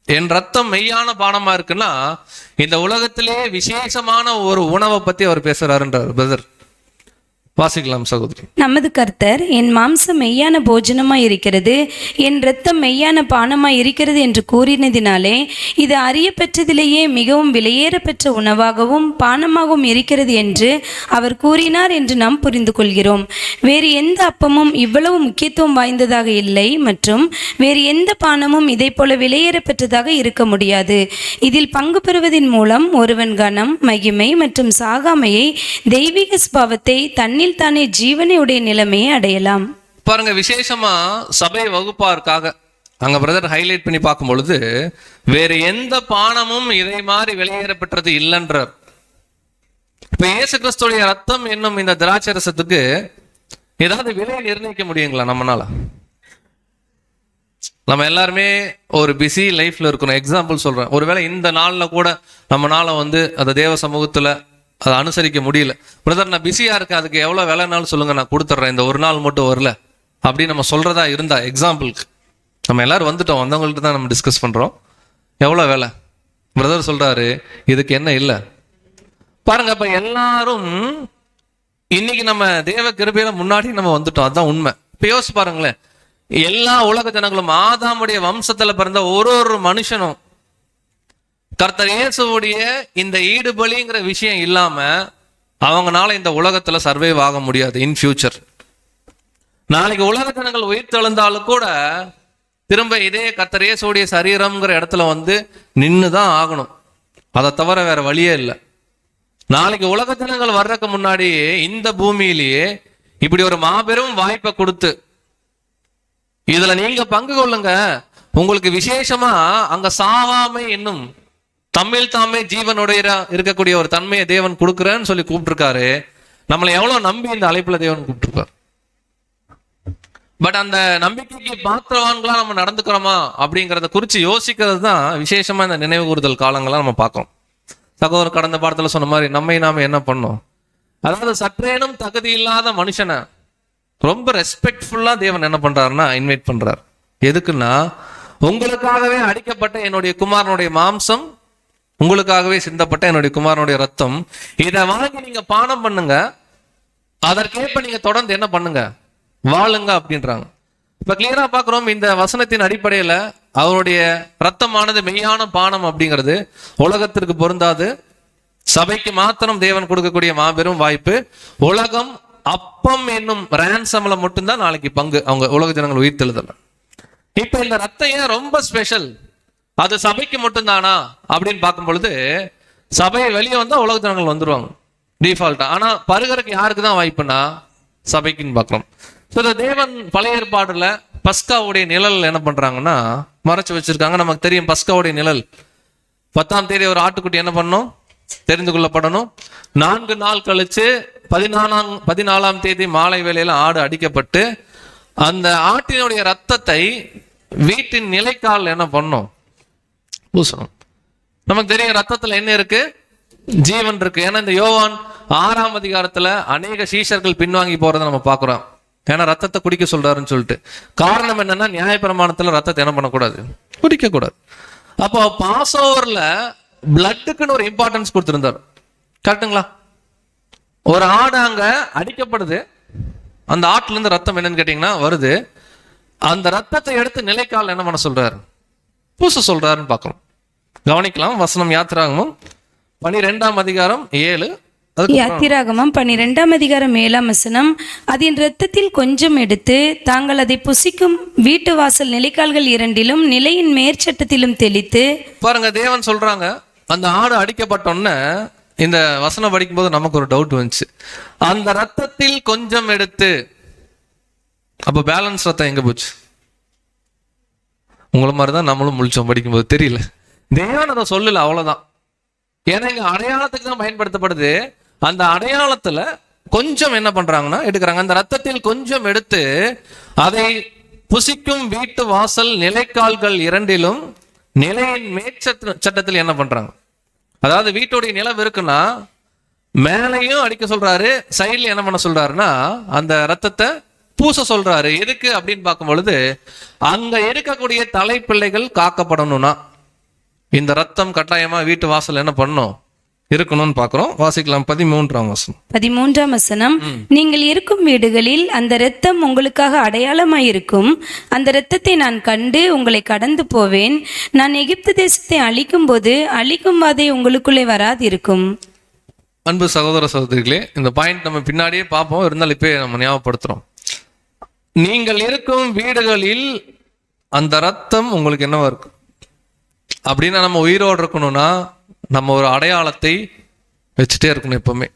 S3: என் ரத்தம் மெய்யான பானமா இருக்குன்னா இந்த உலகத்திலே விசேஷமான ஒரு உணவை பத்தி அவர் பேசுறாருன்றார். பிரதர் வாசிக்கலாம் சகோதரி.
S4: நமது கர்த்தர் என் மாம்சம் மெய்யான போஜனமாய் இருக்கிறது, என் இரத்தம் மெய்யான பானமாய் இருக்கிறது என்று கூறினதினாலே இது அறியப்பெற்றதிலேயே மிகவும் விலையேறப்பெற்ற உணவாகவும் பானமாகவும் இருக்கிறது என்று அவர் கூறினார் என்று நாம் புரிந்து கொள்கிறோம். வேறு எந்த அப்பமும் இவ்வளவு முக்கியத்துவம் வாய்ந்ததாக இல்லை மற்றும் வேறு எந்த பானமும் இதை போல விலையேறப்பெற்றதாக இருக்க முடியாது. இதில் பங்கு பெறுவதன் மூலம் ஒருவன் கனம், மகிமை மற்றும் சாகாமையை, தெய்வீக ஸ்பாவத்தை, தன்னில் தானே ஜீவனை உடைய நிலைமையை அடையலாம்.
S3: பாருங்க, விசேஷமா சபை வகுப்பாருக்காக அங்க பிரதர் ஹைலைட் பண்ணி பார்க்கும் பொழுது வேற எந்த பானமும் இதை மாதிரி வெளியேறப்பட்டது இல்லைன்றார். இப்ப இயேசு கிறிஸ்துடைய ரத்தம் என்னும் இந்த திராட்சை ரசத்துக்கு ஏதாவது விலையை நிர்ணயிக்க முடியுங்களா நம்மளால? நம்ம எல்லாருமே ஒரு பிஸி லைஃப்ல இருக்கணும். எக்ஸாம்பிள் சொல்றேன், ஒருவேளை இந்த நாள்ல கூட நம்மளால அந்த தேவ சமூகத்துல அதை அனுசரிக்க முடியல. பிரதர் நான் பிஸியா இருக்கேன், அதுக்கு எவ்வளவு வேலைனாலும் சொல்லுங்க, நான் கொடுத்துட்றேன், இந்த ஒரு நாள் மட்டும் வரல அப்படின்னு நம்ம சொல்றதா இருந்தா, எக்ஸாம்பிளுக்கு நம்ம எல்லாரும் வந்துட்டோம், வந்தவங்கள்ட்ட தான் நம்ம டிஸ்கஸ் பண்றோம், எவ்வளவு வேலை. பிரதர் சொல்றாரு இதுக்கு என்ன இல்லை பாருங்க. அப்ப எல்லாரும் இன்னைக்கு நம்ம தேவ கிருபையில முன்னாடி நம்ம வந்துட்டோம், அதுதான் உண்மை. இப்ப யோசிச்சு பாருங்களேன், எல்லா உலக ஜனங்களும் ஆதாமுடைய வம்சத்துல பிறந்த ஒரு மனுஷனும் கர்த்தர் இயேசுவுடைய இந்த ஈடுபலிங்கிற விஷயம் இல்லாம அவங்கனால இந்த உலகத்துல சர்வைவ் ஆக முடியாது. இன் ஃபியூச்சர் நாளைக்கு உலக ஜனங்கள் உயிர் தெழுந்தாலும் கூட திரும்ப இதே கர்த்தர் இயேசுவுடைய சரீரம்ங்கிற இடத்துல நின்னுதான் ஆகணும். அதை தவிர வேற வழியே இல்லை. நாளைக்கு உலக ஜனங்கள் வர்றதுக்கு முன்னாடியே இந்த பூமியிலேயே இப்படி ஒரு மாபெரும் வாய்ப்பை கொடுத்து இதுல நீங்க பங்கு கொள்ளுங்க, உங்களுக்கு விசேஷமா அங்க சாவாமை என்னும் தமிழ் தாமே ஜீவனுடைய இருக்கக்கூடிய ஒரு தன்மையை தேவன் கொடுக்குறேன்னு சொல்லி கூப்பிட்டுருக்காரு. நம்மளை எவ்வளவு நம்பி இந்த அழைப்புல தேவன் கூப்பிட்டுருக்காரு. பட் அந்த நம்பிக்கைக்கு பாத்திரவான்களா நம்ம நடந்துக்கிறோமா அப்படிங்கிறத குறித்து யோசிக்கிறது தான் விசேஷமா இந்த நினைவு கூறுதல் காலங்கள்லாம் நம்ம பார்க்கணும். சகோதரர் கடந்த பாடத்துல சொன்ன மாதிரி நாம என்ன பண்ணோம், அதாவது சற்றேனும் தகுதி இல்லாத மனுஷனை ரொம்ப ரெஸ்பெக்ட்ஃபுல்லா தேவன் என்ன பண்றாருன்னா இன்வைட் பண்றாரு. எதுக்குன்னா, உங்களுக்காகவே அடிக்கப்பட்ட என்னுடைய குமாரனுடைய மாம்சம், உங்களுக்காகவே சிந்தப்பட்ட என்னுடைய குமாரனுடைய ரத்தம், இதை வாங்கி நீங்க பானம் பண்ணுங்க, அதற்கேற்ப நீங்க தொடர்ந்து என்ன பண்ணுங்க, வாழுங்க அப்படின்றாங்க. இப்ப கிளியரா பாக்குறோம், இந்த வசனத்தின் அடிப்படையில அவருடைய ரத்தமானது மெய்யான பானம் அப்படிங்கிறது உலகத்திற்கு பொருந்தாது, சபைக்கு மாத்திரம் தேவன் கொடுக்கக்கூடிய மாபெரும் வாய்ப்பு. உலகம் அப்பம் என்னும் ரேன்சம்ல மட்டும்தான் நாளைக்கு பங்கு, அவங்க உலக ஜனங்கள் உயிர் தெழுதல. இப்ப இந்த ரத்தம் ஏன் ரொம்ப ஸ்பெஷல், அது சபைக்கு மட்டும்தானா அப்படின்னு பார்க்கும் பொழுது, சபையை வெளியே வந்தா உலக ஜனங்கள் வந்துருவாங்க டிஃபால்ட்டா. ஆனா பருகருக்கு யாருக்கு தான் வாய்ப்புனா சபைக்குன்னு பார்க்கிறோம். தேவன் பழைய ஏற்பாடுல பஸ்காவுடைய நிழல் என்ன பண்றாங்கன்னா மறைச்சு வச்சிருக்காங்க. நமக்கு தெரியும் பஸ்காவுடைய நிழல் 10ஆம் தேதி ஒரு ஆட்டுக்குட்டி என்ன பண்ணும், தெரிந்து கொள்ளப்படணும். 4 நாள் கழிச்சு 14ஆம் தேதி மாலை வேளையில ஆடு அடிக்கப்பட்டு அந்த ஆட்டினுடைய ரத்தத்தை வீட்டின் நிலைக்கால் என்ன பண்ணும், பூசணும். நமக்கு தெரியும் ரத்தத்துல என்ன இருக்கு, ஜீவன் இருக்கு. ஏன்னா இந்த யோவான் 6ஆம் அதிகாரத்துல அநேக சீஷர்கள் பின்வாங்கி போறதை நம்ம பாக்குறோம். ஏன்னா ரத்தத்தை குடிக்க சொல்றாருன்னு சொல்லிட்டு. காரணம் என்னன்னா, நியாயப்பிரமாணத்துல ரத்தத்தை என்ன பண்ணக்கூடாது, குடிக்க கூடாது. அப்போ பாஸ் ஓவர்ல பிளட்டுக்குன்னு ஒரு இம்பார்ட்டன்ஸ் கொடுத்திருந்தார். கரெக்டுங்களா? ஒரு ஆடு அங்க அடிக்கப்படுது, அந்த ஆட்டுல இருந்து ரத்தம் என்னன்னு கேட்டீங்கன்னா வருது. அந்த ரத்தத்தை எடுத்து நிலைக்கால் என்ன பண்ண சொல்றாரு? பூச சொல்றாருன்னு பார்க்கிறோம். கவனிக்கலாம். வசனம் யாத்திராகமம் 12:7.
S4: யாத்திராகமம் 12:7 அதன் இரத்தத்தில் கொஞ்சம் எடுத்து தாங்கள் அதை புசிக்கும் வீட்டு வாசல் நிலைக்கால்கள் இரண்டிலும் நிலையின் மேற்சட்டத்திலும் தெளித்து.
S3: பாருங்க, தேவன் சொல்றாங்க அந்த ஆடு அடிக்கப்பட்டோன்னு. இந்த வசனம் படிக்கும்போது நமக்கு ஒரு டவுட் வந்துச்சு. அந்த ரத்தத்தில் கொஞ்சம் எடுத்து, அப்ப பேலன்ஸ் ரத்தம் எங்க போச்சு? உங்களை மாதிரிதான் நம்மளும் முழிச்சோம் படிக்கும்போது, தெரியல. தேவன் அதை சொல்லல, அவ்வளவுதான். ஏன்னா இங்க அடையாளத்துக்கு தான் பயன்படுத்தப்படுது. அந்த அடையாளத்துல கொஞ்சம் என்ன பண்றாங்கன்னா எடுக்கிறாங்க. அந்த ரத்தத்தில் கொஞ்சம் எடுத்து அதை புசிக்கும் வீட்டு வாசல் நிலைக்கால்கள் இரண்டிலும் நிலையின் மேற்சட்டத்தில் என்ன பண்றாங்க? அதாவது வீட்டுடைய நிலம் இருக்குன்னா மேலையும் அடிக்க சொல்றாரு, சைட்ல என்ன பண்ண சொல்றாருன்னா அந்த ரத்தத்தை பூச சொல்றாரு. எதுக்கு அப்படின்னு பார்க்கும் பொழுது, அங்க இருக்கக்கூடிய தலைப்பிள்ளைகள் காக்கப்படணும்னா இந்த ரத்தம் கட்டாயமா வீட்டு வாசல் என்ன பண்ணணும், இருக்கணும்னு பார்க்கிறோம். வாசிக்கலாம் 13ஆம் வசனம்.
S4: நீங்கள் இருக்கும் வீடுகளில் அந்த இரத்தம் உங்களுக்காக அடையாளமாயிருக்கும். அந்த இரத்தத்தை நான் கண்டு உங்களை கடந்து போவேன். நான் எகிப்து தேசத்தை அழிக்கும் போது அழிக்கும் வாதை உங்களுக்குள்ளே வராதிருக்கும்.
S3: அன்பு சகோதர சகோதரிகளே, இந்த பாயிண்ட் நம்ம பின்னாடியே பார்ப்போம், இருந்தாலும் இப்ப நம்ம ஞாபகப்படுத்துறோம். நீங்கள் இருக்கும் வீடுகளில் அந்த ரத்தம் உங்களுக்கு என்னவா இருக்கும் அப்படின்னா, நம்ம உயிரோடு இருக்கணும்னா நம்ம ஒரு அடையாளத்தை வச்சுட்டே இருக்கணும் எப்பவுமே.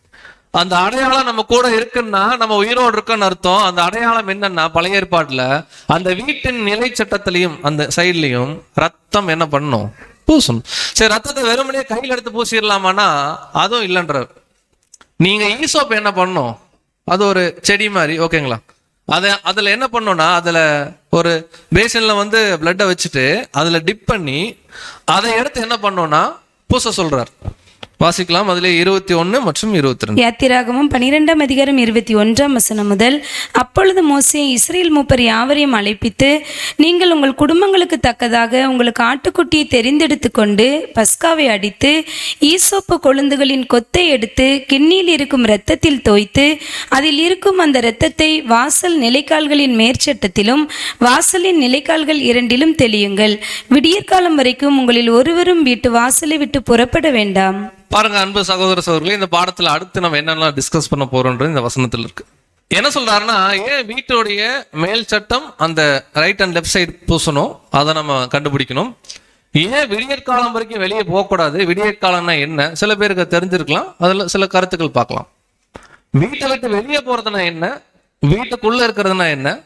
S3: அந்த அடையாளம் நம்ம கூட இருக்குன்னா நம்ம உயிரோடு இருக்குன்னு அர்த்தம். அந்த அடையாளம் என்னன்னா, பழைய ஏற்பாட்டுல அந்த வீட்டின் நிலை சட்டத்திலையும் அந்த சைட்லயும் ரத்தம் என்ன பண்ணணும், பூசணும். சரி, ரத்தத்தை வெறுமனே கையில் எடுத்து பூசிடலாமான்னா அதுவும் இல்லைன்றார். நீங்க ஈசோப்பு என்ன பண்ணணும், அது ஒரு செடி மாதிரி, ஓகேங்களா? அதுல என்ன பண்ணோம்னா, அதுல ஒரு பேசன்ல பிளட்டை வச்சுட்டு அதுல டிப் பண்ணி அதை எடுத்து என்ன பண்ணோம்னா பூச சொல்றார். வாசிக்கலாம். அதுல 21 மற்றும் 22.
S4: யாத்திராகமம் 12:21 முதல். அப்பொழுது மோசே இஸ்ரேல் மூப்பர் யாவரையும் அழைப்பித்து, நீங்கள் உங்கள் குடும்பங்களுக்கு தக்கதாக உங்களுக்கு ஆட்டுக்குட்டியை தெரிந்தெடுத்து கொண்டு பஸ்காவை அடித்து ஈசோப்பு கொழுந்துகளின் கொத்தை எடுத்து கிண்ணியில் இருக்கும் இரத்தத்தில் தோய்த்து அதில் இருக்கும் அந்த இரத்தத்தை வாசல் நிலைக்கால்களின் மேற்சட்டத்திலும் வாசலின் நிலைக்கால்கள் இரண்டிலும் தெளியுங்கள். விடியற்காலம் வரைக்கும் உங்களில் ஒருவரும் வீட்டு வாசலை விட்டு புறப்பட வேண்டாம்.
S3: பாருங்க அன்பு சகோதர சகோதரர்களே, இந்த பாடத்துல அடுத்து நம்ம என்னெல்லாம் டிஸ்கஸ் பண்ண போறோம்ன்றது இந்த வசனத்துல இருக்கு. என்ன சொல்றாருன்னா, ஏன் வீட்டுடைய மேல் சட்டம் அந்த ரைட் அண்ட் லெஃப்ட் சைடு பூசணும், அதை நம்ம கண்டுபிடிக்கணும். ஏன் விடியற்காலம் வரைக்கும் வெளியே போகக்கூடாது, விடியற்காலம்னா என்ன, சில பேருக்கு தெரிஞ்சிருக்கலாம், அதுல சில கருத்துக்கள் பார்க்கலாம். வீட்டை விட்டு வெளியே போறதுனா என்ன, வீட்டுக்குள்ள இருக்கிறதுனா என்ன,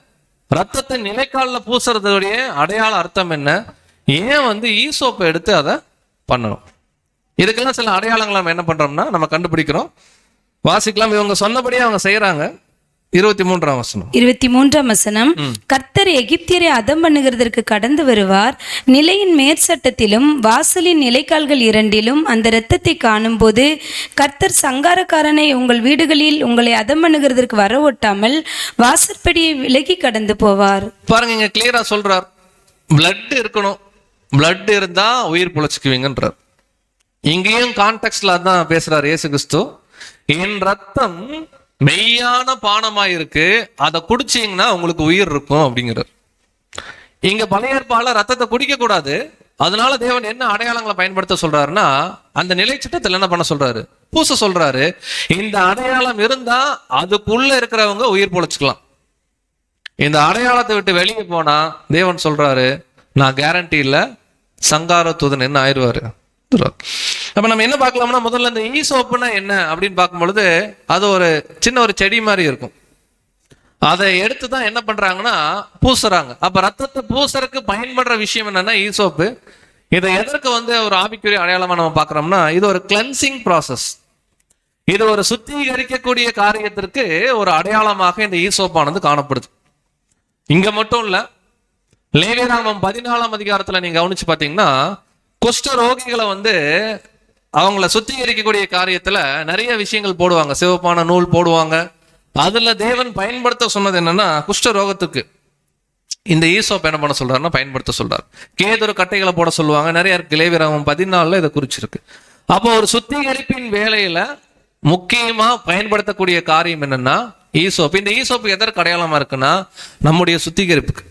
S3: ரத்தத்தை நிலைக்கால பூசுறதுடைய அடையாள அர்த்தம் என்ன, ஏன் ஈசோப்பை எடுத்து அதை பண்ணணும், இதுக்கெல்லாம் சில அடையாளங்களை நம்ம என்ன பண்றோம்னா நம்ம கண்டுபிடிக்கிறோம். வாசிக்கலாம். இவங்க சொன்னபடியே அவங்க செய்யறாங்க.
S4: 23ஆம் வசனம். கர்த்தர் எகிப்தியரை அதம் பண்ணுகிறதற்கு கடந்து வருவார். நிலையின் மேற்சட்டத்திலும் வாசலின் நிலைக்கால்கள் இரண்டிலும் அந்த இரத்தத்தை காணும் போது கர்த்தர் சங்காரக்காரனை உங்கள் வீடுகளில் உங்களை அதம் பண்ணுகிறதற்கு வர ஒட்டாமல் வாசற்படியை விலகி கடந்து போவார்.
S3: பாருங்க, இங்க கிளியரா சொல்றார், பிளட் இருக்கணும், பிளட் இருந்தா உயிர் பிழைச்சுக்குவீங்கன்றார். இங்கேயும் கான்டெக்ட்ல அதான் பேசுறாரு இயேசு கிறிஸ்து. என் ரத்தம் மெய்யான பானமா இருக்கு, அதை குடிச்சீங்கன்னா உங்களுக்கு உயிர் இருக்கும் அப்படிங்கிறார். இங்க பழைய ஏற்பாடுல ரத்தத்தை குடிக்க கூடாது. அதனால தேவன் என்ன அடையாளங்களை பயன்படுத்த சொல்றாருன்னா, அந்த நிலை சட்டத்தில் என்ன பண்ண சொல்றாரு, பூச சொல்றாரு. இந்த அடையாளம் இருந்தா அதுக்குள்ள இருக்கிறவங்க உயிர் பொழைச்சுக்கலாம். இந்த அடையாளத்தை விட்டு வெளியே போனா தேவன் சொல்றாரு, நான் கேரண்டி இல்ல, சங்கார தூதன் என்ன ஆயிடுவாரு. அப்ப நம்ம என்ன பார்க்கலாம்னா, முதல்ல இந்த ஈசோப்புனா என்ன அப்படின்னு பார்க்கும் பொழுது அது ஒரு சின்ன ஒரு செடி மாதிரி இருக்கும். அதை எடுத்துதான் என்ன பண்றாங்கன்னா பூசுறாங்க. அப்ப ரத்தத்தை பூசறதுக்கு பயன்படுற விஷயம் என்னன்னா ஈசோப்பு. இதை எதற்கு ஒரு ஆவிக்குரிய அடையாளமா நம்ம பார்க்கிறோம்னா, இது ஒரு கிளென்சிங் ப்ராசஸ், இது ஒரு சுத்திகரிக்கக்கூடிய காரியத்திற்கு ஒரு அடையாளமாக இந்த ஈசோப்பானது காணப்படுது. இங்க மட்டும் இல்ல, லேவியராகமம் 14ஆம் அதிகாரத்துல நீங்க கவனிச்சு பாத்தீங்கன்னா, குஷ்ட ரோகிகளை அவங்கள சுத்திகரிக்கக்கூடிய காரியத்துல நிறைய விஷயங்கள் போடுவாங்க, சிவப்பான நூல் போடுவாங்க. அதுல தேவன் பயன்படுத்த சொன்னது என்னன்னா, குஷ்ட ரோகத்துக்கு இந்த ஈசோப் என்ன பண்ண சொல்றாருன்னா பயன்படுத்த சொல்றாரு. கேதுரு கட்டைகளை போட சொல்லுவாங்க, நிறைய இருக்கு. லேவியராகமம் 14 இதை குறிச்சிருக்கு. அப்போ ஒரு சுத்திகரிப்பின் வேலையில முக்கியமா பயன்படுத்தக்கூடிய காரியம் என்னன்னா ஈசோப். இந்த ஈசோப்பு எதற்கு அடையாளமா இருக்குன்னா நம்முடைய சுத்திகரிப்புக்கு.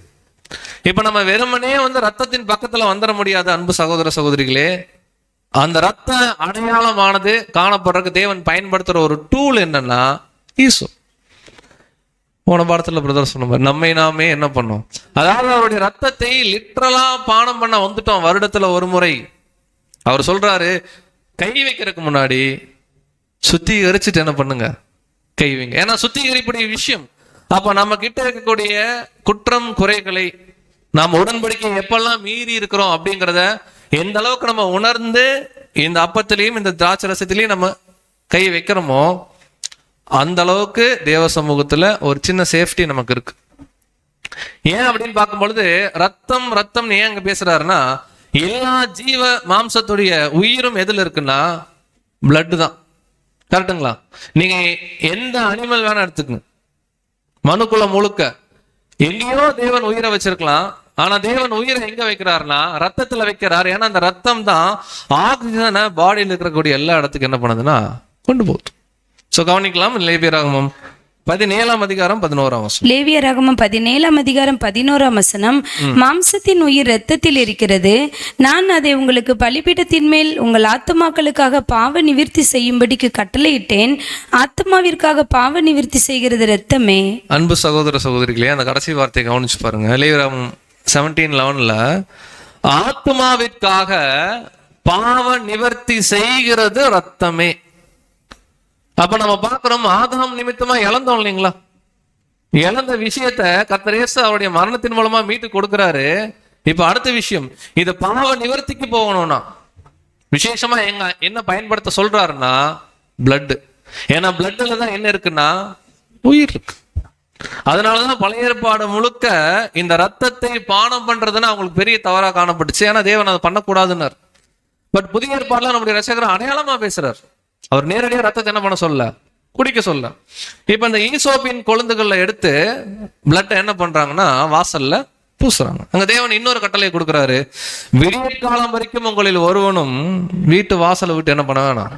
S3: இப்ப நம்ம வெறுமனே ரத்தத்தின் பக்கத்துல வந்துட முடியாது அன்பு சகோதர சகோதரிகளே. அந்த ரத்த அடையாளமானது காணப்படுறதுக்கு தேவன் பயன்படுத்துற ஒரு டூல் என்னன்னா ஈசோப். போன பாடத்துல பிரதர் சொன்ன மாதிரி நம்மை நாமே என்ன பண்ணோம், அதாவது அவருடைய ரத்தத்தை லிட்டரலா பானம் பண்ண வந்துட்டோம் வருடத்துல ஒரு முறை. அவர் சொல்றாரு கை வைக்கிறதுக்கு முன்னாடி சுத்திகரிச்சுட்டு என்ன பண்ணுங்க, கை வைங்க. ஏன்னா சுத்திகரிப்புடைய விஷயம். அப்ப நம்ம கிட்ட இருக்கக்கூடிய குற்றம் குறைகளை நாம் உடன்படிக்கை எப்பெல்லாம் மீறி இருக்கிறோம் அப்படிங்கிறத எந்த அளவுக்கு நம்ம உணர்ந்து இந்த அப்பத்திலையும் இந்த திராட்சை ரசத்திலையும் நம்ம கை வைக்கிறோமோ அந்த அளவுக்கு தேவ சமூகத்துல ஒரு சின்ன சேஃப்டி நமக்கு இருக்கு. ஏன் அப்படின்னு பார்க்கும் பொழுது ரத்தம் ரத்தம் ஏன் அங்க பேசுறாருன்னா எல்லா ஜீவ மாம்சத்துடைய உயிரும் எதுல இருக்குன்னா பிளட் தான். கரெக்டுங்களா? நீங்க எந்த அனிமல் வேணா எடுத்துக்கங்க, மனுக்குள்ள முழுக்க எங்கேயோ தேவன் உயிரை வச்சிருக்கலாம். ஆனா தேவன் உயிரை எங்க வைக்கிறாருன்னா ரத்தத்துல வைக்கிறாரு. ஏன்னா அந்த ரத்தம் தான் ஆக்சிஜனை பாடியில் இருக்கக்கூடிய எல்லா இடத்துக்கும் என்ன பண்ணுதுன்னா கொண்டு போகுது. சோ கவனிக்கலாம். லேவியராகமம் 17:11.
S4: லேவியராகமம் 17:11 மாம்சத்தின் உயிர் இரத்தத்தில் இருக்கிறது. நான் அதை உங்களுக்கு பலிபீடத்தின் மேல் உங்கள் ஆத்துமாக்களுக்காக பாவ நிவிர்த்தி செய்யும்படிக்கு கட்டளையிட்டேன். ஆத்மாவிற்காக பாவ நிவிர்த்தி செய்கிறது இரத்தமே.
S3: அன்பு சகோதர சகோதரிகளே, அந்த கடைசி வார்த்தையை கவனிச்சு பாருங்க. லேவியராகமம் 17:11 ஆத்மாவிற்காக பாவ நிவர்த்தி செய்கிறது ரத்தமே. அப்ப நம்ம பார்க்கிறோம் ஆதாம் நிமித்தமா இழந்தோம் இல்லைங்களா? இழந்த விஷயத்த கர்த்தர் இயேசு அவருடைய மரணத்தின் மூலமா மீட்டு கொடுக்கிறாரு. இப்ப அடுத்த விஷயம், இது பாவ நிவர்த்திக்கு போகணும்னா விசேஷமா என்ன பயன்படுத்த சொல்றாருன்னா பிளட். ஏன்னா பிளட்ல தான் என்ன இருக்குன்னா உயிர் இருக்கு. அதனாலதான் பழைய ஏற்பாடு முழுக்க இந்த ரத்தத்தை பானம் பண்றதுன்னு அவங்களுக்கு பெரிய தவறா காணப்பட்டுச்சு. ஏன்னா தேவன் அதை பண்ணக்கூடாதுன்னார். பட் புதிய ஏற்பாடுல நம்முடைய ரட்சகர் அடையாளமா பேசுறாரு. அவர் நேரடியா ரத்தத்தை என்ன பண்ண சொல்ல, குடிக்க சொல்ல. இப்ப இந்த ஈசோப்பின் கொழுந்துகள்ல எடுத்து பிளட் என்ன பண்றாங்கன்னா வாசல்ல பூசுறாங்க. அங்க தேவன் இன்னொரு கட்டளை கொடுக்குறாரு, விடிய காலம் வரைக்கும் உங்களில் ஒருவனும் வீட்டு வாசலை விட்டு என்ன பண்ண வேணாம்.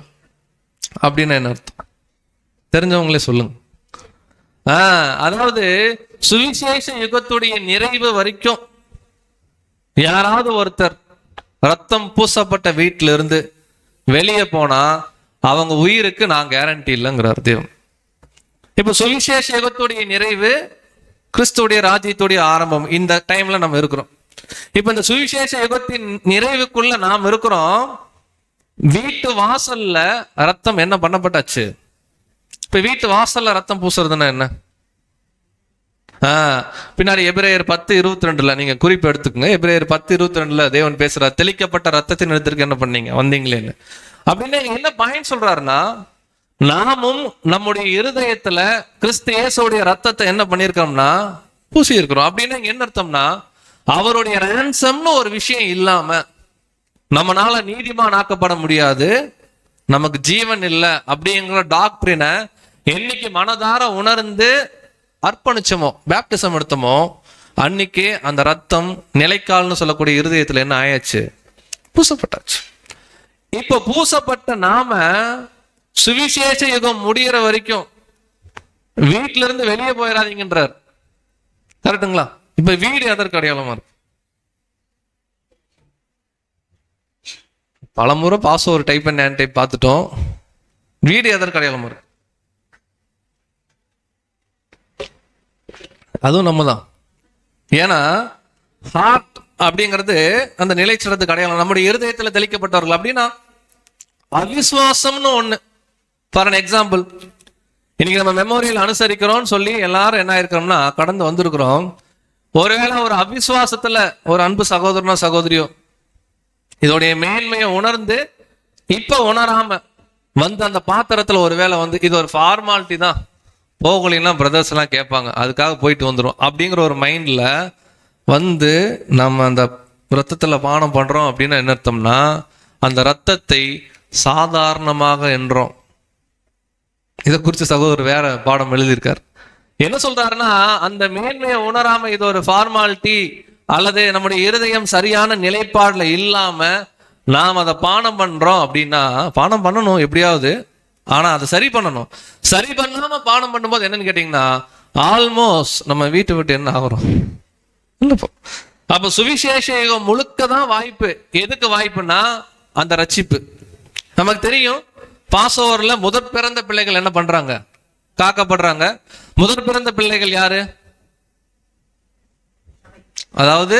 S3: அப்படின்னு என்ன அர்த்தம் தெரிஞ்சவங்களே சொல்லுங்க. அதாவது சுவிசேஷ யுகத்துடைய நிறைவு வரைக்கும் யாராவது ஒருத்தர் ரத்தம் பூசப்பட்ட வீட்டில இருந்து வெளியே போனா அவங்க உயிருக்கு நான் கேரண்டி இல்லைங்கிறார் தேவன். இப்ப சுவிசேஷ யுகத்துடைய நிறைவு, கிறிஸ்துடைய ராஜ்யத்துடைய ஆரம்பம், இந்த டைம்ல நம்ம இருக்கிறோம். இப்ப இந்த சுவிசேஷ யுகத்தின் நிறைவுக்குள்ள நாம் இருக்கிறோம். வீட்டு வாசல்ல ரத்தம் என்ன பண்ணப்பட்டாச்சு? இப்ப வீட்டு வாசல்ல ரத்தம் பூசுறதுன்னா என்ன? பின்னாடி எபிரேயர் 10:22 நீங்க குறிப்பு எடுத்துக்கோங்க. எபிரேயர் 10:22 தேவன் பேசுறார், தெளிக்கப்பட்ட ரத்தத்தின் இடத்திற்கு என்ன பண்ணீங்க வந்தீங்களேன்னு. அப்படின்னு என்ன பாயிண்ட் சொல்றாருன்னா நாமும் நம்முடைய இருதயத்துல கிறிஸ்து இயேசுடைய ரத்தத்தை என்ன பண்ணிருக்கோம்னா பூசி இருக்கிறோம். அப்படின்னா என்ன அர்த்தம்னா அவருடைய ரேன்சம்னு ஒரு விஷயம் இல்லாம நம்மனால நீதிமான் ஆக்கப்பட முடியாது, நமக்கு ஜீவன் இல்லை அப்படிங்கிற டாக்டரினை என்னைக்கு மனதார உணர்ந்து அர்ப்பணிச்சோமோ, பேப்டிசம் எடுத்தோமோ, அன்னைக்கு அந்த ரத்தம் நிலைக்கால்னு சொல்லக்கூடிய இருதயத்துல என்ன ஆயாச்சு? பூசப்பட்டாச்சு. இப்ப பூசப்பட்ட நாம சுவிசேஷ யுகம் முடிகிற வரைக்கும் வீட்டுல இருந்து வெளியே போயிடாதீங்கன்றார். கரெக்டுங்களா? இப்ப வீடு எதற்கு அடையாளமா இருக்கு? பலமுறை password type and hand type பார்த்துட்டோம். வீடு எதற்கு அடையாளமா இருக்கு? அதுவும் நம்ம தான். ஏன்னா ஹார்ட் அப்படிங்கிறது அந்த நிலைச்சிடத்துக்கு அடையாளம். நம்முடைய இருதயத்துல தெளிக்கப்பட்டவர்கள். அப்படின்னா அவிசுவாசம்னு ஒண்ணு. ஃபார் அன் எக்ஸாம்பிள், இன்னைக்கு நம்ம மெமோரியல் அனுசரிக்கிறோம்னு சொல்லி எல்லாரும் என்ன ஆயிருக்கிறோம்னா கடந்து வந்திருக்கிறோம். ஒருவேளை ஒரு அவிசுவாசத்துல ஒரு அன்பு சகோதரனோ சகோதரியோ இதோடைய மேன்மையை உணர்ந்து இப்ப உணராம வந்து அந்த பாத்திரத்துல ஒருவேளை இது ஒரு ஃபார்மாலிட்டி தான், போகலின்னா பிரதர்ஸ் எல்லாம் கேட்பாங்க, அதுக்காக போயிட்டு வந்துடும் அப்படிங்கிற ஒரு மைண்ட்ல நம்ம அந்த ரத்தத்துல பானம் பண்றோம் அப்படின்னு என்ன அர்த்தம்னா அந்த ரத்தத்தை சாதாரணமாக என்றோம். இதை குறித்து சகோதரர் வேற பாடம் எழுதியிருக்கார். என்ன சொல்றாருன்னா, அந்த மேன்மையை உணராம இது ஒரு ஃபார்மாலிட்டி அல்லது நம்முடைய இருதயம் சரியான நிலைப்பாடுல இல்லாம நாம் அதை பானம் பண்றோம் அப்படின்னா, பானம் பண்ணணும் எப்படியாவது, ஆனா அதை சரி பண்ணணும். சரி பண்ணாம பானம் பண்ணும்போது என்னன்னு கேட்டீங்கன்னா, ஆல்மோஸ்ட் நம்ம வீட்டை விட்டு என்ன ஆகிறோம் இல்லப்போ. அப்ப சுவிசேஷ யுகம் முழுக்க தான் வாய்ப்பு. எதுக்கு வாய்ப்புனா அந்த ரட்சிப்பு. நமக்கு தெரியும், பாஸ்ஓவர்ல முதற் பிறந்த பிள்ளைகள் என்ன பண்றாங்க, காக்கப்படுறாங்க. முதற் பிறந்த பிள்ளைகள் யாரு? அதாவது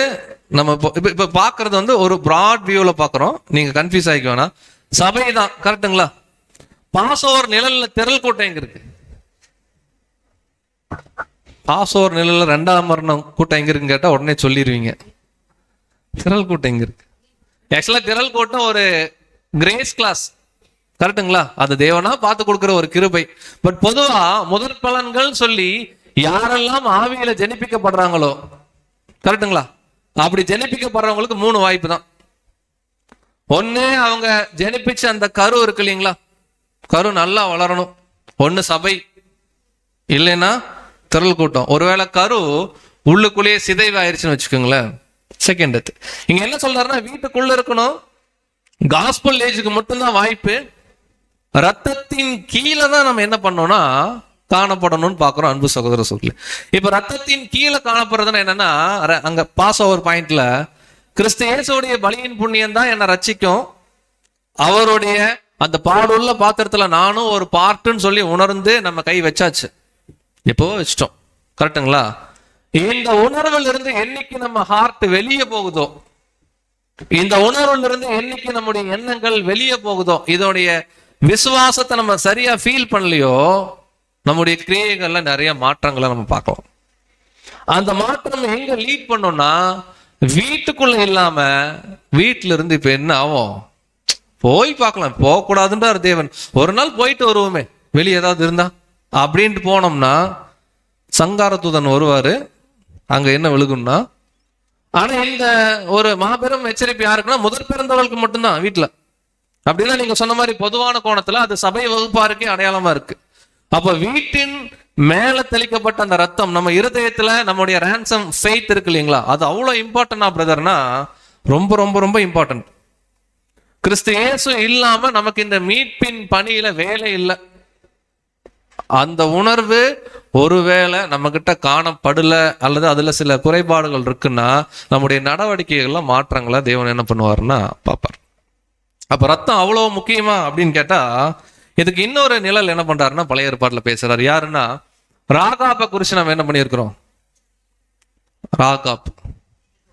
S3: நம்ம இப்ப பாக்குறது வந்து ஒரு பிராட் வியூல பாக்குறோம், நீங்க கன்ஃபியூஸ் ஆகிக்க வேணாம். சபை தான், கரெக்டுங்களா? பாஸ்ஓவர் நிழல்ல திரள் கூட்டம் எங்க இருக்கு? பாஸ்ஓவர் நிழல்ல 2ஆம் மரணம் கூட்டம் எங்க இருக்குன்னு கேட்டா உடனே சொல்லிடுவீங்க. திரள் கூட்டம் எங்க இருக்கு? ஆக்சுவலா திரள் கூட்டம் ஒரு கிரேஸ் கிளாஸ், கரெக்டுங்களா? அது தேவனா பார்த்து கொடுக்கிற ஒரு கிருபை. பட் பொதுவா முதற் பலன்கள் சொல்லி யாரெல்லாம் ஆவியில ஜெனிப்பிக்கப்படுறாங்களோ, கரெக்டுங்களா, அப்படி ஜெனிப்பிக்கப்படுறவங்களுக்கு 3 வாய்ப்பு தான். ஒண்ணு, அவங்க ஜெனிப்பிச்ச அந்த கரு இருக்கு இல்லைங்களா, கரு நல்லா வளரணும். ஒண்ணு சபை, இல்லைன்னா திரள் கூட்டம். ஒருவேளை கரு உள்ளுக்குள்ளேயே சிதைவாயிருச்சுன்னு வச்சுக்கோங்களேன், செகண்ட் டெத். இங்க என்ன சொல்றாருன்னா, வீட்டுக்குள்ள இருக்கணும், காஸ்பல் ஏஜுக்கு மட்டும்தான் வாய்ப்பு. ரத்தத்தின் கீழே தான் நம்ம என்ன பண்ணோம்னா காணப்படணும்னு பாக்குறோம். அன்பு சகோதர சொல்லு, இப்ப ரத்தத்தின் கீழே காணப்படுறதுன்னா என்னன்னா, அங்க பாஸ் ஓவர் பாயிண்ட்ல கிறிஸ்து இயேசுடைய பலியின் புண்ணியம் தான் என்ன ரட்சிக்கும். அவருடைய அந்த பாடுள்ள பாத்திரத்துல நானும் ஒரு பார்ட்டுன்னு சொல்லி உணர்ந்து நம்ம கை வச்சாச்சு, எப்போ வச்சிட்டோம், கரெக்டுங்களா? இந்த உணர்வுல இருந்து என்னைக்கு நம்ம ஹார்ட் வெளியே போகுதோ, இந்த உணர்வுல இருந்து என்னைக்கு நம்முடைய எண்ணங்கள் வெளியே போகுதோ, இதோடைய விசுவாசத்தை நம்ம சரியா ஃபீல் பண்ணலையோ, நம்முடைய கிரியைகள்ல நிறைய மாற்றங்களை நம்ம பார்க்கலாம். அந்த மாற்றம் எங்க லீட் பண்ணோம்னா, வீட்டுக்குள்ள இல்லாம வீட்டுல இருந்து இப்ப என்ன ஆகும், போய் பார்க்கலாம். போகக்கூடாதுன்றார் தேவன். ஒரு நாள் போயிட்டு வருவோமே, வெளியே ஏதாவது இருந்தா அப்படின்ட்டு போனோம்னா சங்காரதூதன் வருவாரு, அங்க என்ன விழுகும்னா. ஆனா இந்த ஒரு மாபெரும் எச்சரிப்பு யாருக்குன்னா, முதற் பிறந்தவர்களுக்கு மட்டும்தான் வீட்டுல. அப்படின்னா நீங்க சொன்ன மாதிரி பொதுவான கோணத்துல அது சபை வகுப்பாருக்கே அடையாளமா இருக்கு. அப்ப வீட்டின் மேல தெளிக்கப்பட்ட அந்த ரத்தம் நம்ம இருதயத்துல, நம்முடைய ரேன்சம் ஃபெய்த் இருக்கு இல்லைங்களா, அது அவ்வளவு இம்பார்ட்டன்டா பிரதர்னா, ரொம்ப ரொம்ப ரொம்ப இம்பார்ட்டன்ட். கிறிஸ்து இயேசு இல்லாம நமக்கு இந்த மீட்பின் பணியில வேலை இல்லை. அந்த உணர்வு ஒருவேளை நம்ம கிட்ட காணப்படல அல்லது அதுல சில குறைபாடுகள் இருக்குன்னா, நம்முடைய நடவடிக்கைகள்ல மாற்றங்களை தேவன் என்ன பண்ணுவாருன்னா பார்ப்பார். அப்ப ரத்தம் அவ்வளவு முக்கியமா அப்படின்னு கேட்டா, இதுக்கு இன்னொரு நிழல் என்ன பண்றாருன்னா பழைய ஏற்பாட்டுல பேசுறாரு. யாருன்னா, ராகாப்பை குறிச்சு நம்ம என்ன பண்ணியிருக்கிறோம், ராகாப்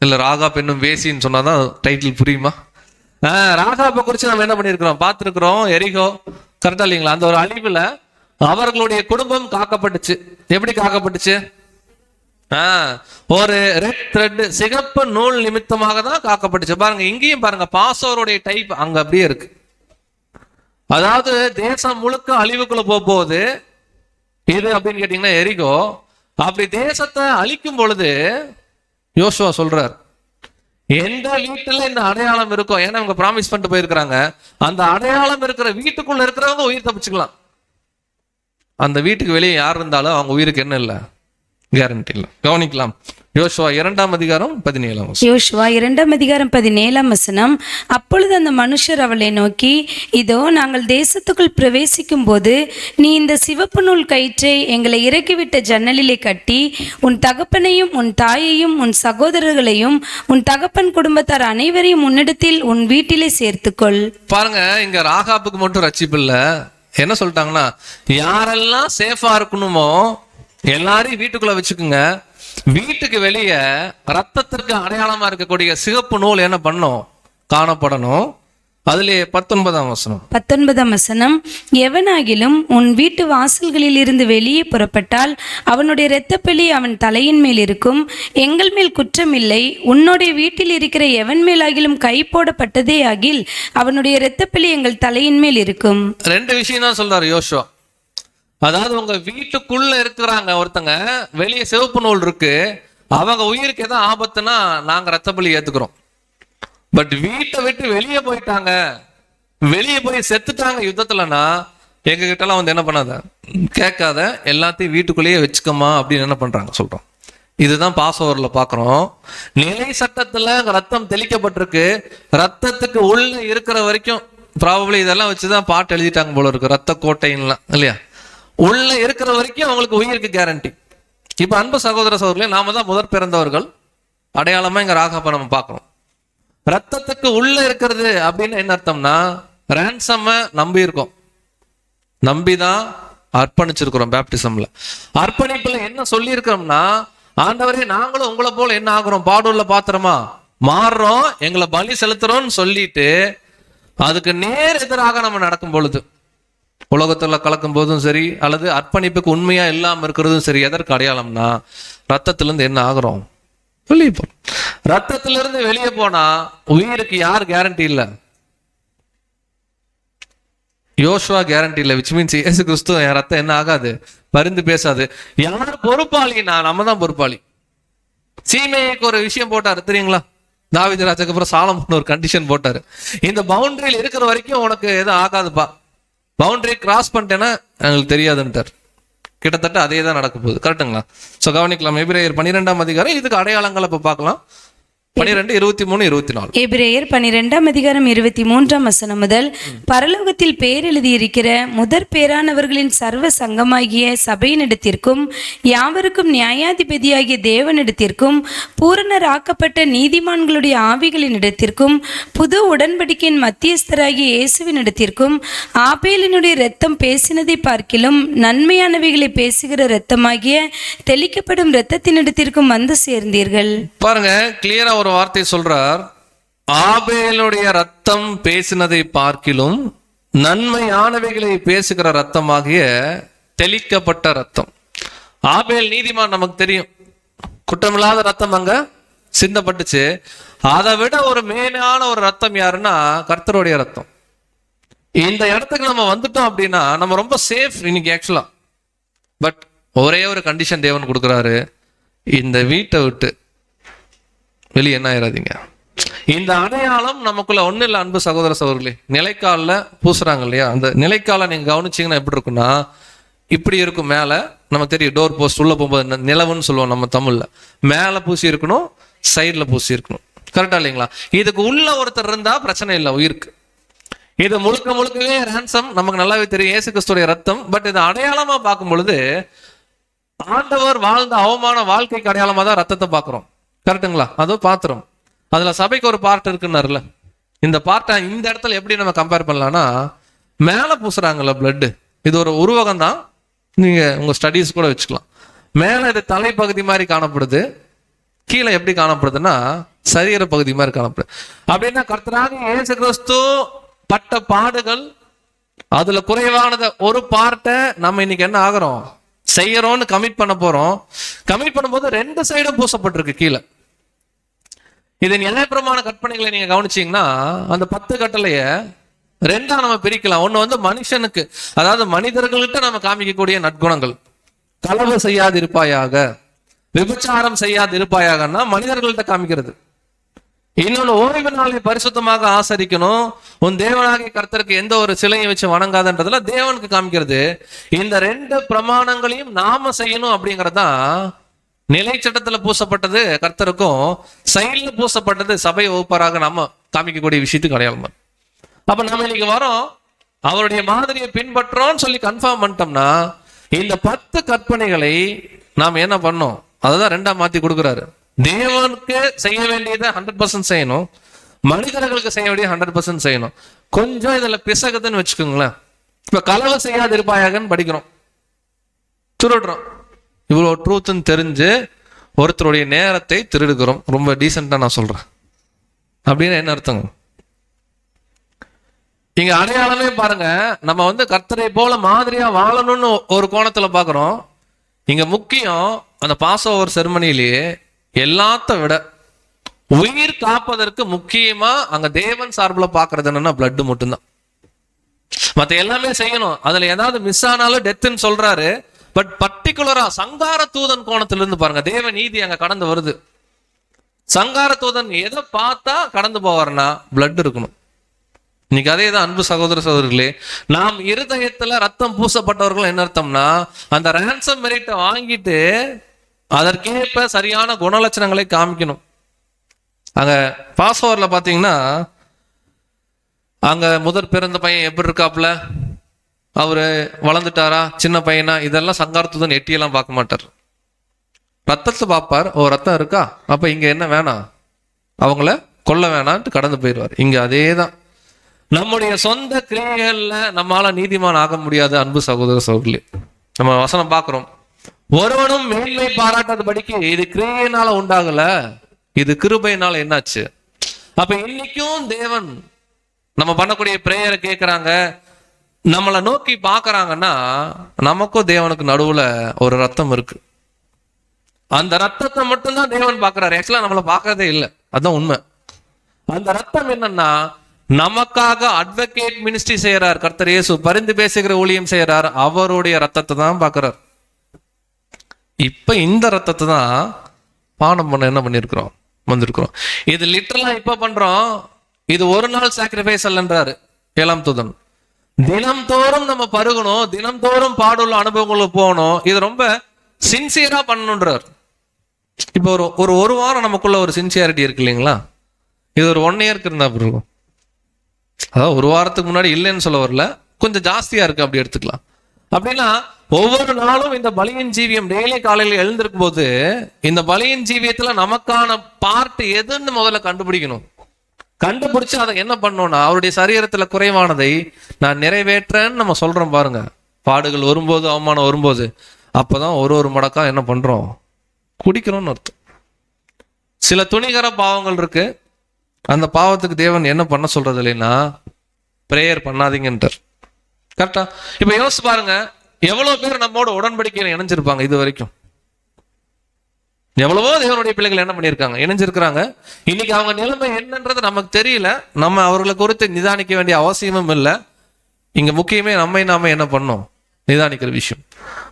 S3: இல்ல ராகாப் என்னும் வேசின்னு சொன்னாதான் டைட்டில் புரியுமா? ராகாப்பை குறிச்சு நம்ம என்ன பண்ணியிருக்கிறோம், பார்த்திருக்கிறோம். எரிகோ, கரெக்டா இல்லைங்களா? அந்த ஒரு அழிவுல அவர்களுடைய குடும்பம் காக்கப்பட்டுச்சு. எப்படி காக்கப்பட்டுச்சு? ஒரு ரெட் த்ரெட், சிகப்பு நூல் நிமித்தமாக தான் காக்கப்பட்டுச்சு. பாருங்க, இங்கேயும் பாருங்க, பாஸ்ஓவருடைய டைப் அங்க அப்படியே இருக்கு. அதாவது தேசம் முழுக்க அழிவுக்குள்ள போகுது இது அப்படின்னு கேட்டீங்கன்னா எரிகோ. அப்படி தேசத்தை அழிக்கும் பொழுது யோசுவா சொல்றார், எந்த வீட்டுல இந்த அடையாளம் இருக்கோ, ஏன்னா அவங்க ப்ராமிஸ் பண்ணிட்டு போயிருக்கிறாங்க, அந்த அடையாளம் இருக்கிற வீட்டுக்குள்ள இருக்கிறவங்க உயிர் தப்பிச்சுக்கலாம். அந்த வீட்டுக்கு வெளியே யார் இருந்தாலும் அவங்க உயிருக்கு என்ன இல்லை, கேரண்டி இல்லை. கவனிக்கலாம். யோசுவா 2ஆம் அதிகாரம் 17ஆம் வசனம்.
S4: யோசுவா 2ஆம் அதிகாரம் 17ஆம் வசனம். அப்பொழுது அந்த மனுஷர் அவளை நோக்கி, இதோ நாங்கள் தேசத்துக்குள் பிரவேசிக்கும் போது நீ இந்த சிவப்பு நூல் கயிற்றை எங்களை இறக்கிவிட்ட ஜன்னலிலே கட்டி உன் தகப்பனையும் உன் தாயையும் உன் சகோதரர்களையும் உன் தகப்பன் குடும்பத்தார் அனைவரையும் உன்னிடத்தில் உன் வீட்டிலே சேர்த்துக்கொள்.
S3: பாருங்க, இங்க ராகாப்புக்கு மட்டும் ரட்சிப்பு இல்ல. என்ன சொல்லிட்டாங்கன்னா, யாரெல்லாம் சேஃபா இருக்கணுமோ எல்லாரையும் வீட்டுக்குள்ள வச்சுக்குங்க. வீட்டுக்கு வெளியே ரத்தத்திற்கு அடையாளமா இருக்கக்கூடிய சிகப்பு நூல் என்ன பண்ணும், காணப்படணும். அதிலே 19ஆம் வசனம்.
S4: 19ஆம் வசனம். எவனாகிலும் உன் வீட்டு வாசல்களில் இருந்து வெளியே புறப்பட்டால் அவனுடைய இரத்தப்பழி அவன் தலையின் மேல் இருக்கும். எங்கள் மேல் குற்றமில்லை. உன்னுடைய வீட்டில் இருக்கிற எவன் மேலாகிலும் கை போடப்பட்டதே ஆகில் அவனுடைய இரத்தப்பழி எங்கள் தலையின் மேல் இருக்கும்.
S3: 2 விஷயம் தான் சொல்றாரு யோசுவா. அதாவது உங்க வீட்டுக்குள்ள இருக்கிறாங்க ஒருத்தங்க, வெளியே சிவப்பு நூல் இருக்கு, அவங்க உயிருக்கு எதாவது ஆபத்துனா நாங்க ரத்தப்பழி ஏத்துக்கிறோம். பட் வீட்டை விட்டு வெளியே போயிட்டாங்க, வெளியே போய் செத்துட்டாங்க யுத்தத்துலனா, எங்க கிட்டலாம் வந்து என்ன பண்ணாத, கேட்காத, எல்லாத்தையும் வீட்டுக்குள்ளேயே வச்சுக்கமா அப்படின்னு என்ன பண்றாங்க சொல்றோம். இதுதான் பாஸ்ஓவர்ல பாக்குறோம். நிலை சட்டத்துல ரத்தம் தெளிக்கப்பட்டிருக்கு. ரத்தத்துக்கு உள்ள இருக்கிற வரைக்கும் ப்ராபபிளி இதெல்லாம் வச்சுதான் பாட்டு எழுதிட்டாங்க போல இருக்கு, ரத்த கோட்டைன்லாம் இல்லையா. உள்ள இருக்கிற வரைக்கும் அவங்களுக்கு உயிருக்கு கேரண்டி. இப்ப அன்பு சகோதர சகோதரர்களே, நாம தான் முதற் பிறந்தவர்கள். அடையாளமா இங்க ராகாப்ப நம்ம பார்க்கிறோம். ரத்தத்துக்கு உள்ள இருக்கிறது அப்படின்னு என்ன அர்த்தம்னா, ரேன்சம் நம்பி இருக்கோம், நம்பிதான் அர்ப்பணிச்சிருக்கிறோம். பேப்டிசம்ல அர்ப்பணிப்புல என்ன சொல்லி இருக்கிறோம்னா, ஆண்டவரே நாங்களும் உங்களை போல என்ன ஆகுறோம், பாடுள்ள பாத்திரமா மாறுறோம், எங்களை பலி செலுத்துறோம்னு சொல்லிட்டு அதுக்கு நேர் எதிராக நம்ம நடக்கும் பொழுது, உலகத்துல கலக்கும் போதும் சரி, அல்லது அர்ப்பணிப்புக்கு உண்மையா இல்லாம இருக்கிறதும் சரி, எதற்கு அடையாளம்னா ரத்தத்துல இருந்து என்ன ஆகுறோம், வெளியே போறோம். ரத்தத்துல இருந்து வெளியே போனா உயிருக்கு யார் கேரண்டி இல்ல? யோசுவா கேரண்டி இல்ல. விச் மீன்ஸ் இயேசு கிறிஸ்து என் ரத்தம் என்ன ஆகாது, பரிந்து பேசாது. யார் பொறுப்பாளினா நம்ம தான் பொறுப்பாளி. சீமைக்கு ஒரு விஷயம் போட்டாரு தெரியுங்களா? தாவீது ராஜாக்கு அப்புறம் சாலமோன் ஒரு கண்டிஷன் போட்டாரு, இந்த பவுண்டரியில் இருக்கிற வரைக்கும் உனக்கு எதுவும் ஆகாதுப்பா, பவுண்டரி கிராஸ் பண்ணிட்டேன்னா எங்களுக்கு தெரியாதுன்ட்டார். கிட்டத்தட்ட அதே தான் நடக்க போகுது. கரெக்டுங்களா? ஸோ கவனிக்கலாம். எபிரேயர் 12ஆம் அதிகாரம் இதுக்கு அடையாளங்களை இப்போ பார்க்கலாம். 12, 23, 24.
S4: எபிரேயர் 12ஆம் அதிகாரம் 23ஆம் வசனம் முதல், பரலோகத்தில் பேர் எழுதியிருக்கிற முதற் பேரானவர்களின் சர்வ சங்கமாகிய சபையினிடத்திற்கும் யாவருக்கும் நியாயாதிபதியாகிய தேவனிடத்திற்கும் பூரணராக்கப்பட்ட நீதிமான்களுடைய ஆவிகளினிடத்திற்கும் புது உடன்படிக்கையின் மத்தியஸ்தராகிய இயேசுவினிடத்திற்கும் ஆபேலினுடைய இரத்தம் பேசினதை பார்க்கிலும் நன்மையானவைகளை பேசுகிற இரத்தமாகிய தெளிக்கப்படும் இரத்தத்தினிடத்திற்கும் வந்து சேர்ந்தீர்கள்.
S3: பாருங்க, கிளியரா ஒரு வார்த்தை சொல்றார். ஆபேலுடைய ரத்தம் பேசினதை பார்க்கிலும் நன்மையானவைகளை பேசுகிற ரத்தமாகிய தெளிக்கப்பட்ட ரத்தம். ஆபேல் நீதிமான், நமக்கு தெரியும், குற்றமில்லாத ரத்தம் அங்க சிந்தப்பட்டுச்சு. அதை விட ஒரு மேலான ஒரு ரத்தம் யாருன்னா கர்த்தருடைய ரத்தம். இந்த இடத்துக்கு நம்ம வந்துட்டோம் அப்படின்னா நம்ம ரொம்ப சேஃப் இன்னைக்கு ஆக்சுவலா. பட் ஒரே ஒரு கண்டிஷன் தேவன் கொடுக்குறாரு, இந்த வீட்டை விட்டு வெளியே என்ன ஆயிடாதீங்க. இந்த அடையாளம் நமக்குள்ள ஒண்ணு இல்லை அன்பு சகோதர சகோதரர்களே. நிலைக்காலில் பூசுறாங்க இல்லையா, அந்த நிலைக்கால நீங்க கவனிச்சீங்கன்னா எப்படி இருக்குன்னா இப்படி இருக்கும். மேல நமக்கு தெரியும், டோர் போஸ்ட் உள்ள போகும்போது நிலவுன்னு சொல்லுவோம் நம்ம தமிழ்ல, மேல பூசி இருக்கணும், சைட்ல பூசி இருக்கணும். கரெக்டா இல்லைங்களா? இதுக்கு உள்ள ஒருத்தர் இருந்தா பிரச்சனை இல்லை உயிருக்கு. இது முழுக்க முழுக்கவே ரேன்சம், நமக்கு நல்லாவே தெரியும், இயேசு கிறிஸ்துடைய ரத்தம். பட் இது அடையாளமா பார்க்கும் பொழுது ஆண்டவர் வாழ்ந்த அவமான வாழ்க்கைக்கு அடையாளமா தான் ரத்தத்தை பார்க்கிறோம். கரெக்டுங்களா? அதுவும் பாத்திரம், அதுல சபைக்கு ஒரு பார்ட் இருக்குன்னாருல, இந்த பார்ட்டை இந்த இடத்துல எப்படி நம்ம கம்பேர் பண்ணலாம்னா, மேல பூசுறாங்கல்ல பிளட், இது ஒரு உருவகம் தான், நீங்க உங்க ஸ்டடீஸ் கூட வச்சுக்கலாம். மேல இது தலைப்பகுதி மாதிரி காணப்படுது, கீழே எப்படி காணப்படுதுன்னா சரீர பகுதி மாதிரி காணப்படுது. அப்படின்னா கர்த்தராக இயேசு கிறிஸ்து பட்ட பாடுகள், அதுல குறைவானத ஒரு பார்ட்டை நம்ம இன்னைக்கு என்ன ஆகிறோம் செய்யறோம்னு கமிட் பண்ண போறோம். கமிட் பண்ணும்போது ரெண்டு சைடும் பூசப்பட்டிருக்கு கீழே. இது நியாயப்பிரமாண கற்பனைகளை நீங்க கவனிச்சீங்கன்னா அந்த 10 கட்டளைய ரெண்டா நம்ம பிரிக்கலாம். ஒண்ணு வந்து மனுஷனுக்கு, அதாவது மனிதர்கள்கிட்ட நம்ம காமிக்கக்கூடிய நற்குணங்கள், களவு செய்யாது இருப்பாயாக, விபச்சாரம் செய்யாது இருப்பாயாகன்னா மனிதர்கள்ட்ட காமிக்கிறது. இன்னொன்னு, ஓய்வு நாளை பரிசுத்தமாக ஆசரிக்கணும், உன் தேவனாகிய கர்த்தருக்கு எந்த ஒரு சிலையை வச்சு வணங்காதன்றதுல தேவனுக்கு காமிக்கிறது. இந்த 2 பிரமாணங்களையும் நாம செய்யணும் அப்படிங்கறதுதான் நிலை சட்டத்துல பூசப்பட்டது கர்த்தருக்கும், சைட்ல பூசப்பட்டது சபை வகுப்பராக நம்ம காமிக்கக்கூடிய விஷயத்துக்கு அடையாளம். அப்ப நம்ம இன்னைக்கு வரோம், அவருடைய மாதிரியை பின்பற்றோம்னு சொல்லி கன்ஃபார்ம் பண்ணிட்டோம்னா இந்த 10 கற்பனைகளை நாம் என்ன பண்ணோம், அததான் 2ஆ மாத்தி கொடுக்குறாரு. தேவனுக்கு செய்ய வேண்டியதை 100% செய்யணும், மனிதர்களுக்கு செய்ய வேண்டிய 100% செய்யணும். கொஞ்சம் இதுல பிசகுதுன்னு வச்சுக்கோங்களேன். இப்ப களவு செய்யாது இருப்பாயாகன்னு படிக்கிறோம், திருடுறோம், இவ்வளவு ட்ரூத்ன்னு தெரிஞ்சு ஒருத்தருடைய நேரத்தை திருடுகிறோம். ரொம்ப டீசெண்டா நான் சொல்றேன். அப்படின்னு என்ன அர்த்தங்க? இங்க அடையாளமே பாருங்க, நம்ம வந்து கர்த்தரை போல மாதிரியா வாழணும்னு ஒரு கோணத்துல பாக்குறோம். இங்க முக்கியம், அந்த பாஸ் ஓவர் செரிமனிலேயே எல்லாத்த விட உயிர் காப்பதற்கு முக்கியமா அங்க தேவன் சார்பில் பாக்குறது என்னன்னா பிளட் மட்டும்தான். மத்த எல்லாமே செய்யணும், அதுல ஏதாவது மிஸ் ஆனாலும் டெத்துன்னு சொல்றாரு. பட் பர்டிகுலரா சங்கார தூதன் கோணத்திலிருந்து பாருங்க, தேவ நீதி அங்க கடந்து வருது. சங்கார தூதன் எதை பார்த்தா கடந்து போவார்னா பிளட் இருக்கணும். இன்னைக்கு அதே தான் அன்பு சகோதர சகோதரிகளே, நாம் இருதயத்துல ரத்தம் பூசப்பட்டவர்கள் என்ன அர்த்தம்னா, அந்த ransom மெரிட்டை வாங்கிட்டு அதற்கேற்ப சரியான குணலட்சணங்களை காமிக்கணும். அங்க பாஸ்ஓவர்ல பாத்தீங்கன்னா, அங்க முதற் பிறந்த பையன் எப்படி இருக்காப்புல, அவரு வளர்ந்துட்டாரா, சின்ன பையனா, இதெல்லாம் சங்காரத்துடன் எட்டியெல்லாம் பார்க்க மாட்டார். ரத்தத்தை பார்ப்பார். ஓ, ரத்தம் இருக்கா, அப்ப இங்க என்ன வேணாம், அவங்கள கொல்ல வேணான்ட்டு கடந்து போயிடுவார். இங்க அதே தான். நம்முடைய சொந்த கிரியைகள்ல நம்மளால நீதிமான் ஆக முடியாது. அன்பு சகோதர சகோதரி, நம்ம வசனம் பார்க்கிறோம், ஒருவனும் மேன்மை பாராட்டாதபடிக்கு இது கிரியையினால உண்டாகல, இது கிருபையினால என்னாச்சு. அப்ப இன்னைக்கும் தேவன் நம்ம பண்ணக்கூடிய பிரேயரை கேட்கிறாங்க, நம்மளை நோக்கி பாக்குறாங்கன்னா, நமக்கும் தேவனுக்கு நடுவுல ஒரு ரத்தம் இருக்கு. அந்த ரத்தத்தை மட்டும்தான் தேவன் பாக்குறாரு. ஆக்சுவலா நம்மளை பார்க்கறதே இல்லை, அதுதான் உண்மை. அந்த ரத்தம் என்னன்னா, நமக்காக அட்வொகேட் மினிஸ்ட்ரி செய்யறார் கர்த்தர் இயேசு, பரிந்து பேசுகிற ஊழியம் செய்யறார், அவருடைய ரத்தத்தை தான் பாக்குறார். இப்ப இந்த ரத்தத்தை தான் பானம் பண்ண என்ன பண்ணிருக்கிறோம், வந்திருக்கிறோம். இது லிட்டரலா இப்ப பண்றோம். இது ஒரு நாள் சாக்ரிஃபைஸ் அல்லன்றாரு 7ஆம் தூதன். தினம்தோறும் நம்ம பருகணும், தினம்தோறும் பாடுள்ள அனுபவங்களுக்கு போகணும். இது ரொம்ப சின்சியரா பண்ணணுன்றார். இப்போ ஒரு வாரம் நமக்குள்ள ஒரு சின்சியாரிட்டி இருக்கு இல்லைங்களா, இது ஒரு 1 இயருக்கு இருந்தா அப்படி இருக்கும். அதாவது ஒரு வாரத்துக்கு முன்னாடி இல்லைன்னு சொல்ல வரல, கொஞ்சம் ஜாஸ்தியா இருக்கு அப்படி எடுத்துக்கலாம். அப்படின்னா ஒவ்வொரு நாளும் இந்த பலியின் ஜீவியம் டெய்லி காலையில எழுந்திருக்கும் போது இந்த பலியின் ஜீவியத்துல நமக்கான பார்ட் எதுன்னு முதல்ல கண்டுபிடிக்கணும். கண்டுபிடிச்சு அதை என்ன பண்ணோம்னா, அவருடைய சரீரத்துல குறைவானதை நான் நிறைவேற்றேன்னு நம்ம சொல்றோம் பாருங்க. பாடுகள் வரும்போது, அவமானம் வரும்போது, அப்பதான் ஒரு மடக்கா என்ன பண்றோம், குடிக்கிறோம்னு அர்த்தம். சில துணிகர பாவங்கள் இருக்கு, அந்த பாவத்துக்கு தேவன் என்ன பண்ண சொல்றது இல்லைன்னா, பிரேயர் பண்ணாதீங்கன்றார். கரெக்டா? இப்ப யோசிச்சு பாருங்க, எவ்வளவு பேர் நம்மோட உடன்படிக்கையில இணைஞ்சிருப்பாங்க இது வரைக்கும். எவ்வளவோ தேவனுடைய பிள்ளைகள் என்ன பண்ணியிருக்காங்க, இணைஞ்சிருக்கிறாங்க. இன்னைக்கு அவங்க நிலைமை என்னன்றது நமக்கு தெரியல. நம்ம அவர்களை குறித்து நிதானிக்க வேண்டிய அவசியமும் இல்லை. இங்க முக்கியமே நாம என்ன பண்ணோம், நிதானிக்கிற விஷயம்.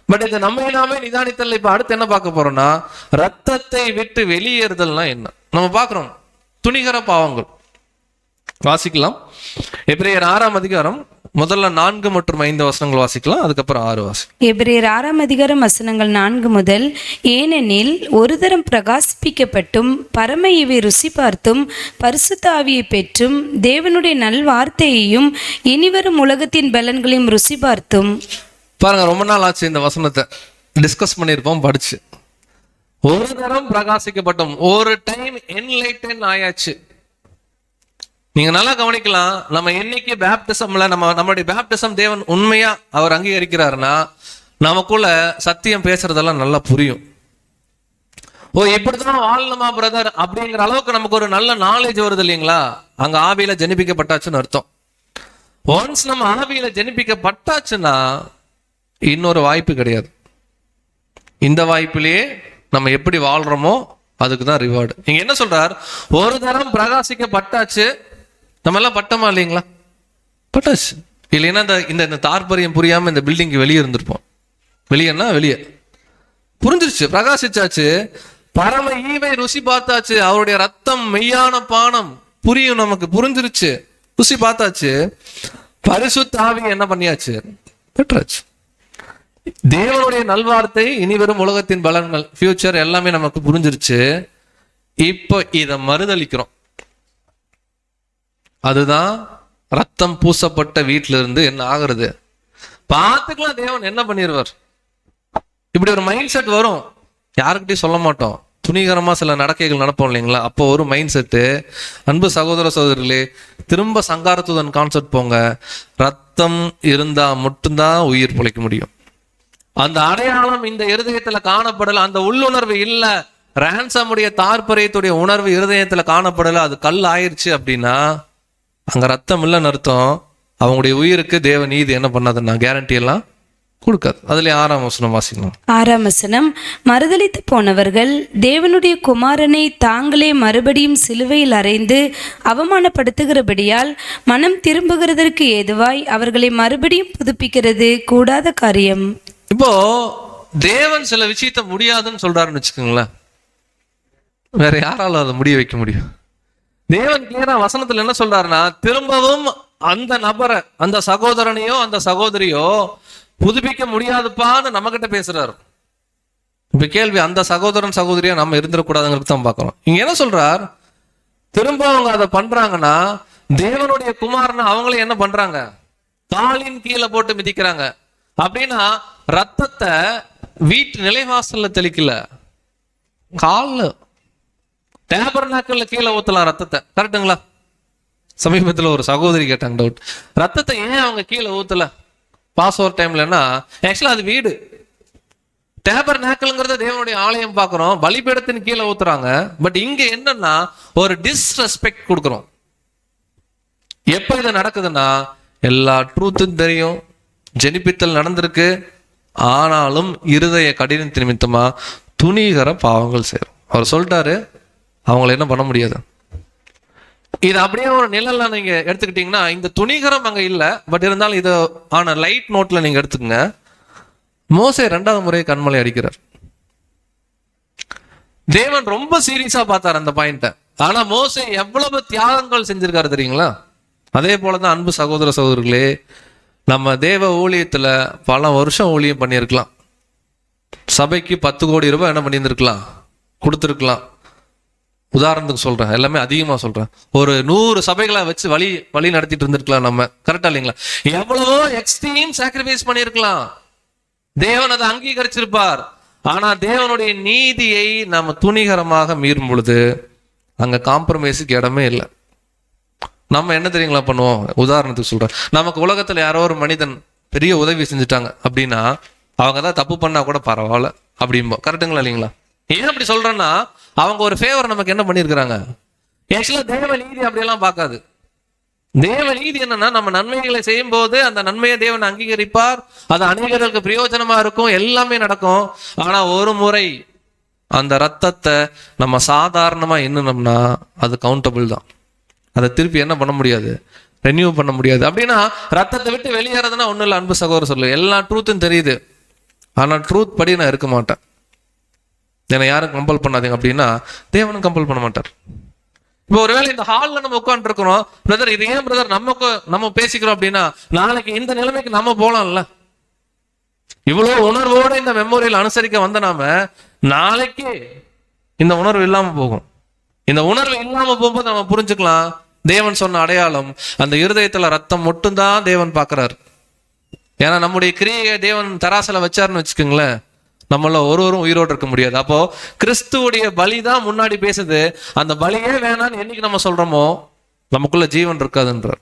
S3: பட் இந்த நாமே நிதானித்தல். இப்ப அடுத்து என்ன பார்க்க போறோம்னா, ரத்தத்தை விட்டு வெளியேறுதல்னா என்ன நம்ம பார்க்கிறோம். துணிகர பாவங்கள் வாசிக்கலாம். எபிரேயர் 6ஆம் அதிகாரம் முதல்ல 4 மற்றும் 5 வசனங்கள் வாசிக்கலாம், அதுக்கப்புறம் 6 வாசிக்கலாம்.
S4: எபிரேயர் 6ஆம் அதிகாரம் வசனங்கள் 4 முதல். ஏனெனில் ஒரு தரம் பிரகாசிப்பிக்கப்பட்டும் பரம ஈவை ருசி பார்த்தும் பரிசுத்த ஆவியை பெற்றும் தேவனுடைய நல்வார்த்தையையும் இனிவரும் உலகத்தின் பலன்களையும் ருசி பார்த்தும்.
S3: பாருங்க, ரொம்ப நாள் ஆச்சு இந்த வசனத்தை டிஸ்கஸ் பண்ணியிருப்போம், படிச்சு. ஒரு தரம் பிரகாசிக்கப்பட்டோம், ஒரு டைம் என்லைட்டன் ஆயாச்சு. நீங்க நல்லா கவனிக்கலாம். நம்ம என்னைக்கு பேப்டிசம்ல நம்மளுடைய பேப்டிசம் தேவன் உண்மையா அவர் அங்கீகரிக்கிறாருன்னா, நமக்குள்ள சத்தியம் பேசுறதெல்லாம் நல்லா புரியும். ஓ, இப்படிதான் வாழணுமா பிரதர் அப்படிங்கிற அளவுக்கு நமக்கு ஒரு நல்ல நாலேஜ் வருது இல்லைங்களா. அங்க ஆவியில ஜெனிப்பிக்கப்பட்டாச்சுன்னு அர்த்தம். ஒன்ஸ் நம்ம ஆவியில ஜெனிப்பிக்கப்பட்டாச்சுன்னா இன்னொரு வாய்ப்பு கிடையாது. இந்த வாய்ப்பிலேயே நம்ம எப்படி வாழ்றோமோ அதுக்கு தான் ரிவார்டு. நீங்க என்ன சொல்றார், ஒரு தரம் பிரகாசிக்கப்பட்டாச்சு. நம்ம எல்லாம் பட்டமா இல்லைங்களா, பட்டாச்சு. இல்லைன்னா இந்த தாற்பரியம் புரியாம இந்த பில்டிங்க்கு வெளியே இருந்திருப்போம். வெளியேன்னா வெளியே புரிஞ்சிருச்சு, பிரகாசிச்சாச்சு. பரம ஈவை ருசி பார்த்தாச்சு. அவருடைய ரத்தம் மெய்யான பானம் புரியும், நமக்கு புரிஞ்சிருச்சு, ருசி பார்த்தாச்சு. பரிசுத்த ஆவி என்ன பண்ணியாச்சு, பெற்றாச்சு. தேவனுடைய நல்வார்த்தை, இனி வரும் உலகத்தின் பலன்கள், ஃபியூச்சர் எல்லாமே நமக்கு புரிஞ்சிருச்சு. இப்போ இதை மறுதளிக்கிறோம். அதுதான் ரத்தம் பூசப்பட்ட வீட்டில இருந்து என்ன ஆகுறது பார்த்துக்கலாம். தேவன் என்ன பண்ணிடுவார். இப்படி ஒரு மைண்ட் செட் வரும், யாருக்கிட்டையும் சொல்ல மாட்டோம். துணிகரமா சில நடக்கைகள் நடப்போம் இல்லைங்களா, அப்போ ஒரு மைண்ட் செட்டு. அன்பு சகோதர சகோதரிகளே, திரும்ப சங்காரத்துடன் கான்செப்ட் போங்க. ரத்தம் இருந்தா மட்டும்தான் உயிர் பிழைக்க முடியும். அந்த அடையாளம் இந்த இருதயத்துல காணப்படல, அந்த உள்ளுணர்வு இல்ல, ரான்சமுடைய தாற்பரியத்துடைய உணர்வு இருதயத்துல காணப்படல, அது கல் ஆயிடுச்சு அப்படின்னா அங்க ரத்தம் இல்லைன்னு அர்த்தம். அவங்களுடைய உயிருக்கு தேவ நீதி என்ன பண்ணாதுன்னா கேரண்டி எல்லாம் கொடுக்காது. அதுல 6ஆம் வசனம் வாசிக்கணும்.
S4: 6ஆம் வசனம். மறுதலித்து போனவர்கள் தேவனுடைய குமாரனை தாங்களே மறுபடியும் சிலுவையில் அறைந்து அவமானப்படுத்துகிறபடியால் மனம் திரும்புகிறதற்கு ஏதுவாய் அவர்களை மறுபடியும் புதுப்பிக்கிறது கூடாத காரியம்.
S3: இப்போ தேவன் சில விஷயத்த முடியாதுன்னு சொல்றாருன்னு வச்சுக்கோங்களேன், வேற யாரால அதை முடிய வைக்க முடியும்? தேவன் கிளியரா வசனத்துல என்ன சொல்றாருன்னா, திரும்பவும் அந்த நபரை, அந்த சகோதரனையோ அந்த சகோதரியோ புதுப்பிக்க முடியாதுப்பான்னு நம்ம கிட்ட பேசுறாரு. இப்ப கேள்வி, அந்த சகோதரன் சகோதரியா நம்ம இருந்துடக்கூடாதுங்கிறது தான் பார்க்கறோம். இங்க என்ன சொல்றார், திரும்ப அவங்க அதை பண்றாங்கன்னா தேவனுடைய குமாரனை அவங்களே என்ன பண்றாங்க, காலின் கீழே போட்டு மிதிக்கிறாங்க. அப்படின்னா ரத்தத்தை வீட்டு நிலைவாசல்ல தெளிக்கல, கால்ல டேபர்நாக்கல்ல கீழே ஊத்தலாம் ரத்தத்தை. கரெக்டுங்களா? சமீபத்தில் ஒரு சகோதரி கேட்டாங்க டவுட், ரத்தத்தை ஏன் அவங்க கீழே ஊத்தல பாஸ் ஓவர் டைம்லன்னா, ஆக்சுவலா அது வீடு. டேபர்நாக்கல்ங்கிறத தேவனுடைய ஆலயம் பார்க்கிறோம், பலிபீடத்தின் கீழே ஊத்துறாங்க. பட் இங்க என்னன்னா ஒரு டிஸ்ரெஸ்பெக்ட் கொடுக்குறோம். எப்ப இது நடக்குதுன்னா, எல்லா ட்ரூத்தும் தெரியும், ஜெனிப்பித்தல் நடந்திருக்கு, ஆனாலும் இருதய கடினத்தின் நிமித்தமா துணிகர பாவங்கள் சேரும். அவர் சொல்லிட்டாரு, அவங்களை என்ன பண்ண முடியாது. இது அப்படியே ஒரு நிழல்ல நீங்க எடுத்துக்கிட்டீங்கன்னா இந்த துணிகரம் அங்க இல்ல. பட் இருந்தாலும் இது ஆன லைட் நோட்ல நீங்க எடுத்துக்கங்க. மோசே 2வது முறை கண்மலை அடிக்கிறார். தேவன் ரொம்ப சீரியஸா பார்த்தார் அந்த பாயிண்ட. ஆனா மோசே எவ்வளவு தியாகங்கள் செஞ்சிருக்காரு தெரியுங்களா? அதே போலதான் அன்பு சகோதர சகோதரர்களே, நம்ம தேவ ஊழியத்துல பல வருஷம் ஊழியம் பண்ணியிருக்கலாம். சபைக்கு 10 கோடி ரூபாய் என்ன பண்ணியிருந்திருக்கலாம், கொடுத்துருக்கலாம். உதாரணத்துக்கு சொல்றேன், எல்லாமே அதிகமா சொல்றேன். ஒரு 100 சபைகளை வச்சு வழி நடத்திட்டு இருந்திருக்கலாம் நம்ம. கரெக்டா இல்லைங்களா? எவ்வளவோ எக்ஸ்ட்ரீம் சாக்ரிஃபைஸ் பண்ணியிருக்கலாம். தேவன் அதை அங்கீகரிச்சிருப்பார். ஆனா தேவனுடைய நீதியை நம்ம துணிகரமாக மீறும் பொழுது அங்க காம்ப்ரமைஸுக்கு இடமே இல்லை. நம்ம என்ன தெரியுங்களா பண்ணுவோம்? உதாரணத்துக்கு சொல்றேன், நமக்கு உலகத்துல யாரோ ஒரு மனிதன் பெரிய உதவி செஞ்சுட்டாங்க அப்படின்னா அவங்க தான் தப்பு பண்ணா கூட பரவாயில்ல அப்படிம்போம். கரெக்டுங்களா இல்லைங்களா? ஏன் அப்படி சொல்றேன்னா, அவங்க ஒரு ஃபேவர் நமக்கு என்ன பண்ணியிருக்கிறாங்க. ஆக்சுவலா தேவ நீதி அப்படியெல்லாம் பார்க்காது. தேவ நீதி என்னன்னா, நம்ம நன்மைகளை செய்யும் போது அந்த நன்மையை தேவன் அங்கீகரிப்பார், அது அநேகர்களுக்கு பிரயோஜனமா இருக்கும், எல்லாமே நடக்கும். ஆனா ஒரு முறை அந்த ரத்தத்தை நம்ம சாதாரணமா எண்ணுனோம்னா அது கவுண்டபிள் தான். அதை திருப்பி என்ன பண்ண முடியாது, ரெனியூ பண்ண முடியாது. அப்படின்னா ரத்தத்தை விட்டு வெளியேறதுன்னா ஒன்றும் இல்லை. அன்பு சகோதரர் சொல்லு, எல்லா ட்ரூத்தும் தெரியுது, ஆனா ட்ரூத் படி நான் இருக்க மாட்டேன், என்னை யாரும் கம்பல் பண்ணாதீங்க அப்படின்னா தேவனும் கம்பல் பண்ண மாட்டார். இப்போ ஒருவேளை இந்த ஹால்ல நம்ம உட்காந்து இருக்கிறோம், பிரதர் இது ஏன் பிரதர் நம்ம பேசிக்கிறோம் அப்படின்னா, நாளைக்கு இந்த நிலைமைக்கு நம்ம போலாம்ல. இவ்வளவு உணர்வோட இந்த மெமோரியல் அனுசரிக்க வந்த நாம நாளைக்கு இந்த உணர்வு இல்லாம போகும். இந்த உணர்வு இல்லாம போகும்போது நம்ம புரிஞ்சுக்கலாம், தேவன் சொன்ன அடையாளம் அந்த இருதயத்துல ரத்தம் மட்டும்தான் தேவன் பார்க்கிறாரு. ஏன்னா நம்முடைய கிரியை தேவன் தராசல வச்சாருன்னு வச்சுக்கோங்களேன், நம்மள ஒருவரும் உயிரோடு இருக்க முடியாது. அப்போ கிறிஸ்துவுடைய பலி தான் முன்னாடி பேசுது. அந்த பலியே வேணான்னு என்னைக்கு நம்ம சொல்றோமோ நமக்குள்ள ஜீவன் இருக்காதுன்றார்.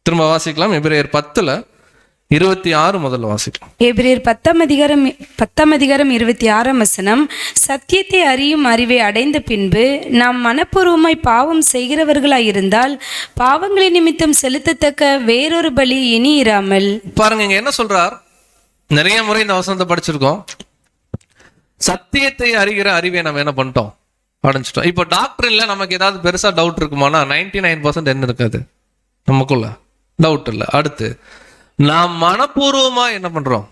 S3: திரும்ப வாசிக்கலாம், எபிரேயர் 10:26 முதல்ல வாசிக்கலாம்.
S4: எபிரேயர் 10 26 சத்தியத்தை அறியும் அறிவை அடைந்த பின்பு நாம் மனப்பூர்வமாய் பாவம் செய்கிறவர்களாய் இருந்தால் பாவங்களின் நிமித்தம் செலுத்தத்தக்க வேறொரு பலி இனி இராமல்.
S3: பாருங்க, இங்க என்ன சொல்றார், நிறைய முறை இந்த வசனத்தை படிச்சிருக்கோம். சத்தியத்தை அறிகிற அறிவை நம்ம என்ன பண்ணிட்டோம், அடைஞ்சிட்டோம். இப்போ டாக்டர்ல நமக்கு ஏதாவது பெருசா டவுட் இருக்குமானா 99% என்ன இருக்காது, நமக்குள்ள டவுட் இல்லை. அடுத்து நாம் மனப்பூர்வமா என்ன பண்றோம்,